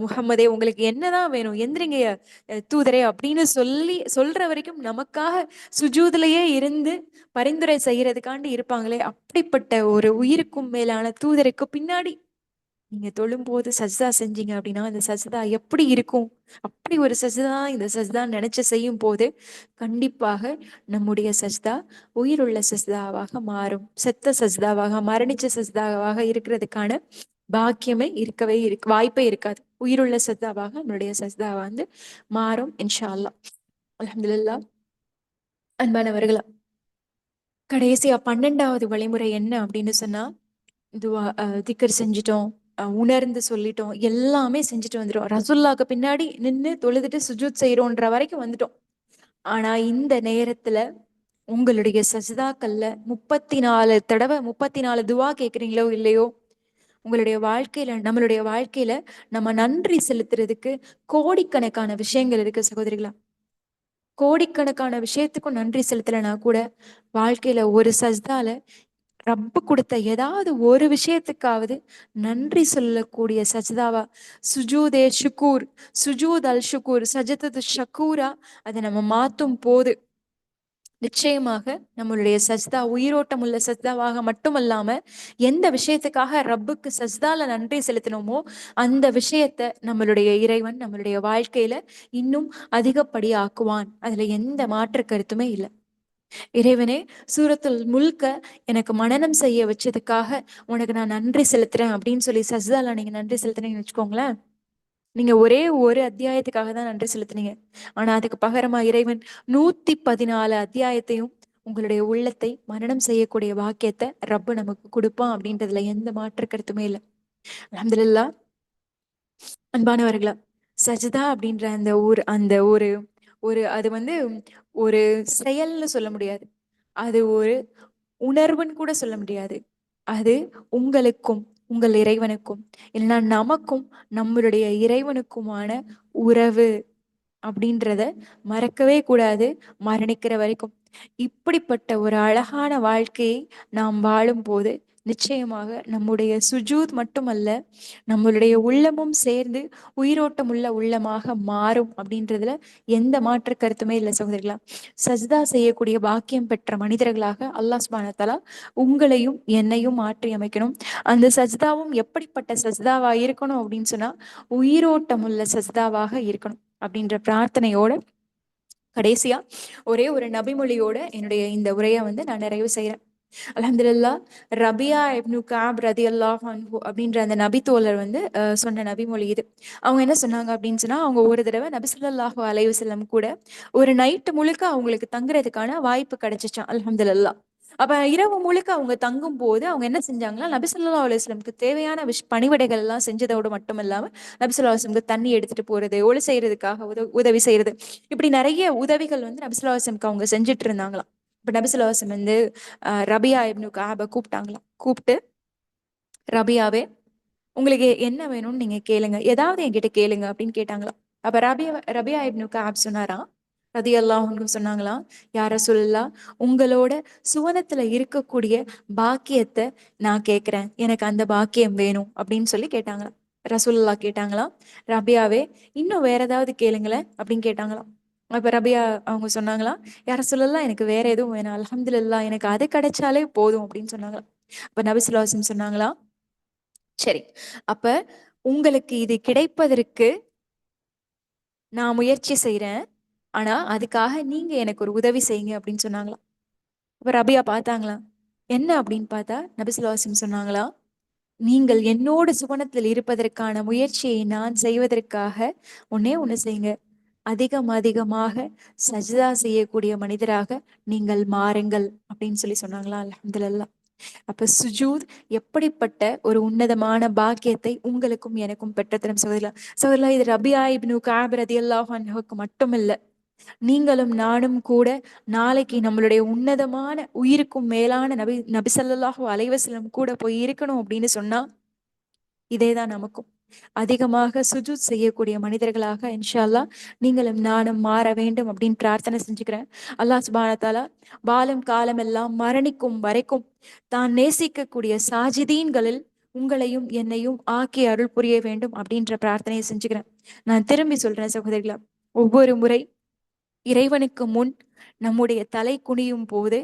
முஹம்மதே, உங்களுக்கு என்னதான் வேணும், எந்திரிங்க தூதரே அப்படின்னு சொல்ற வரைக்கும் நமக்காக சுஜூதுலயே இருந்து பரிந்துரை செய்யறதுக்காண்டி இருப்பாங்களே, அப்படிப்பட்ட ஒரு உயிருக்கும் மேலான தூதருக்கு பின்னாடி நீங்க தொழும்போது சஜ்தா செஞ்சீங்க அப்படின்னா அந்த சஜ்தா எப்படி இருக்கும், அப்படி ஒரு சஜ்தா இந்த சஜ்தா நினைச்சு செய்யும் போது கண்டிப்பாக நம்முடைய சஜ்தா உயிருள்ள சஜ்தாவாக மாறும். செத்த சஜ்தாவாக, மரணிச்ச சஜ்தாவாக இருக்கிறதுக்கான பாக்கியமே வாய்ப்பே இருக்காது. உயிருள்ள சஜ்தாவாக நம்மளுடைய சஜ்தா மாறும் இன்ஷா அல்லாஹ். அல்ஹம்துலில்லாஹ். அன்பானவர்களா, கடைசியா 12வது வழிமுறை என்ன அப்படின்னு சொன்னா, துவா திக்ர் செஞ்சிட்டோம், உணர்ந்து சொல்லிட்டோம், எல்லாமே செஞ்சுட்டு வந்துட்டோம், ரசுல்லாக்கு பின்னாடி நின்று தொழுதுட்டு சுஜூத் செய்யறோன்ற வரைக்கும் வந்துட்டோம். ஆனா இந்த நேரத்துல உங்களுடைய சஜிதாக்கள்ல 34 தடவை 34 துவா கேட்குறீங்களோ இல்லையோ, உங்களுடைய வாழ்க்கையில நம்மளுடைய வாழ்க்கையில நம்ம நன்றி செலுத்துறதுக்கு கோடிக்கணக்கான விஷயங்கள் இருக்கு சகோதரிகளா. கோடிக்கணக்கான விஷயத்துக்கும் நன்றி செலுத்தலைன்னா கூட வாழ்க்கையில ஒரு சஜ்தால ரப்பு கொடுத்த ஏதாவது ஒரு விஷயத்துக்காவது நன்றி சொல்லக்கூடிய சஜ்தாவா, சுஜூதே ஷுக்கூர், சுஜூத் அல் ஷுக்கூர், சஜதது ஷக்கூரா அதை நம்ம மாத்தும் போது நிச்சயமாக நம்மளுடைய சஜ்தா உயிரோட்டம் உள்ள சஜ்தாவாக மட்டுமல்லாம, எந்த விஷயத்துக்காக ரப்புக்கு சஜ்தால நன்றி செலுத்தினோமோ அந்த விஷயத்த நம்மளுடைய இறைவன் நம்மளுடைய வாழ்க்கையில இன்னும் அதிகப்படி ஆக்குவான். அதுல எந்த மாற்று கருத்துமே இல்லை. இறைவனே, சூரத்துல் முல்க எனக்கு மனனம் செய்ய வச்சதுக்காக உனக்கு நான் நன்றி செலுத்துறேன் அப்படின்னு சொல்லி சஜ்தால நீங்க நன்றி செலுத்துனீங்கன்னு வச்சுக்கோங்களேன், நீங்க ஒரே ஒரு அத்தியாயத்துக்காக தான் நன்றி செலுத்துனீங்க. ஆனா அதுக்கு பகரமா இறைவன் 114 அத்தியாயத்தையும் உங்களுடைய உள்ளத்தை மனனம் செய்யக்கூடிய வாக்கியத்தை ரப்பு நமக்கு கொடுப்பான் அப்படின்றதுல எந்த மாற்று கருத்துமே இல்லை. அல்ஹம்துலில்லாஹ். அன்பானவர்களா, சஜிதா அப்படின்ற அந்த ஒரு அது வந்து ஒரு செயல்னு சொல்ல முடியாது. அது ஒரு உணர்வுன்னு கூட சொல்ல முடியாது. அது உங்களுக்கும், உங்கள் இறைவனுக்கும், இல்லைன்னா நமக்கும், நம்மளுடைய இறைவனுக்குமான உறவு அப்படின்றத மறக்கவே கூடாது, மரணிக்கிற வரைக்கும். இப்படிப்பட்ட ஒரு அழகான வாழ்க்கையை நாம் வாழும்போது, நிச்சயமாக நம்முடைய சுஜூத் மட்டுமல்ல, நம்மளுடைய உள்ளமும் சேர்ந்து உயிரோட்டமுள்ள உள்ளமாக மாறும் அப்படின்றதுல எந்த மாற்று கருத்துமே இல்லை சகோதரிகளா. சஜ்தா செய்யக்கூடிய பாக்கியம் பெற்ற மனிதர்களாக அல்லாஹ் சுப்ஹானஹு வ தஆலா உங்களையும் என்னையும் மாற்றி அமைக்கணும். அந்த சஜ்தாவும் எப்படிப்பட்ட சஜ்தாவா இருக்கணும் அப்படின்னு சொன்னா, உயிரோட்டமுள்ள சஜ்தாவாக இருக்கணும் அப்படின்ற பிரார்த்தனையோட கடைசியா ஒரே ஒரு நபிமொழியோட என்னுடைய இந்த உரையை நான் நிறைவு செய்யறேன். அல்ஹம்துலில்லாஹ். ரபியா இப்னு கஅப் ரதியல்லாஹு அன்ஹு அப்படின்ற அந்த நபி தோழர் சொன்ன நபிமொழி இது. அவங்க என்ன சொன்னாங்க அப்படின்னு சொன்னா, அவங்க ஒரு தடவை நபி ஸல்லல்லாஹு அலைஹி வஸல்லம் கூட ஒரு நைட்டு முழுக்க அவங்களுக்கு தங்குறதுக்கான வாய்ப்பு கிடைச்சிச்சாம். அல்ஹம்துலில்லாஹ். அப்ப இரவு முழுக்க அவங்க தங்கும் போது அவங்க என்ன செஞ்சாங்களா, நபி ஸல்லல்லாஹு அலைஹி வஸல்லம்க்கு தேவையான பணிவிடைகள் எல்லாம் செஞ்சதோடு மட்டும் இல்லாம, நபி ஸல்லல்லாஹு அலைஹி வஸல்லம்க்கு தண்ணி எடுத்துட்டு போறது, ஒளி செய்யறதுக்காக உதவி செய்யறது, இப்படி நிறைய உதவிகள் நபி ஸல்லல்லாஹு அலைஹி வஸல்லம்க்கு அவங்க செஞ்சுட்டு இருந்தாங்களாம். இப்ப நபி ஸல்லல்லாஹு அலைஹி வஸல்லம் ரபியா இப்னு கஅப கூப்பிட்டாங்களாம். கூப்பிட்டு, ரபியாவே, உங்களுக்கு என்ன வேணும்னு நீங்க கேளுங்க, ஏதாவது என்கிட்ட கேளுங்க அப்படின்னு கேட்டாங்களாம். அப்ப ரபியா இப்னு கஅப் சொன்னாராம், ரதியல்லாஹு அன்ஹு சொன்னாங்களாம், யா ரசூலல்லாஹ், உங்களோட சுவனத்துல இருக்கக்கூடிய பாக்கியத்தை நான் கேட்கிறேன், எனக்கு அந்த பாக்கியம் வேணும் அப்படின்னு சொல்லி கேட்டாங்களாம். ரசூலுல்லாஹ் கேட்டாங்களாம், ரபியாவே, இன்னும் வேற ஏதாவது கேளுங்களேன் அப்படின்னு கேட்டாங்களாம். அப்ப ரபியா அவங்க சொன்னாங்களாம், யா ரசூலல்லாஹ், எனக்கு வேற எதுவும் வேணாம், அல்ஹம்துலில்லாஹ், எனக்கு அது கிடைச்சாலே போதும் அப்படின்னு சொன்னாங்களாம். அப்ப நபி ஸல்லல்லாஹு அலைஹி வஸல்லம் சொன்னாங்களாம், சரி, அப்ப உங்களுக்கு இது கிடைப்பதற்கு நான் முயற்சி செய்யறேன், ஆனா அதுக்காக நீங்க எனக்கு ஒரு உதவி செய்யுங்க அப்படின்னு சொன்னாங்களாம். அப்ப ரபியா பார்த்தாங்களாம், என்ன அப்படின்னு பார்த்தா நபி ஸல்லல்லாஹு அலைஹி வஸல்லம் சொன்னாங்களாம், நீங்கள் என்னோட சுவனத்தில் இருப்பதற்கான முயற்சியை நான் செய்வதற்காக ஒன்னே ஒண்ணு செய்யுங்க, அதிகமாக சஜ்தா செய்யக்கூடிய மனிதராக நீங்கள் மாறுங்கள் அப்படின்னு சொல்லி சொன்னாங்களா. அல்ஹம்துலில்லாஹ். அப்ப சுஜூத் எப்படிப்பட்ட ஒரு உன்னதமான பாக்கியத்தை உங்களுக்கும் எனக்கும் பெற்றத்தரும் சகோதரா. சகோதரா, இது ரபியா இப்னு கஅப் ரதியல்லாஹு அன்ஹுக்கு மட்டும் இல்ல, நீங்களும் நானும் கூட நாளைக்கு நம்மளுடைய உன்னதமான உயிருக்கும் மேலான நபி ஸல்லல்லாஹு அலைஹி வஸல்லம் கூட போய் இருக்கணும் அப்படின்னு சொன்னா, இதேதான் நமக்கும். அதிகமாக சுஜூத் செய்யக்கூடிய மனிதர்களாக இன்ஷா அல்லாஹ் நீங்களும் நானும் மாற வேண்டும் அப்படின்னு பிரார்த்தனை செஞ்சுக்கிறேன். அல்லாஹ் சுப்ஹானஹு வ தஆலா வாழும் காலம் எல்லாம் மரணிக்கும் வரைக்கும் தான் நேசிக்கக்கூடிய சாஜிதீன்களில் உங்களையும் என்னையும் ஆக்கி அருள் புரிய வேண்டும் அப்படின்ற பிரார்த்தனையை செஞ்சுக்கிறேன். நான் திரும்பி சொல்றேன் சகோதரிகளா, ஒவ்வொரு முறை இறைவனுக்கு முன் நம்முடைய தலை குனியும் போது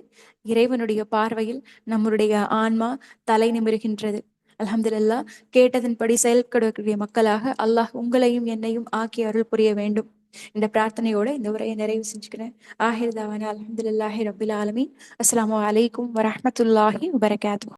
இறைவனுடைய பார்வையில் நம்முடைய ஆன்மா தலை நிமிர்கின்றது. அல்ஹம்துலில்லாஹ். கேட்டதன்படி செயல்படக்கூடிய மக்களாக அல்லாஹ் உங்களையும் என்னையும் ஆக்கி அருள் புரிய வேண்டும். இந்த பிரார்த்தனையோட இந்த உரையை நிறைவு செஞ்சுக்கிறேன். ஆஹிர் தாவானா அல்ஹம்துலில்லாஹி ரப்பில் ஆலமீன். அஸ்ஸலாமு அலைக்கும் வரஹ்மத்துல்லாஹி வபரகாத்துஹு.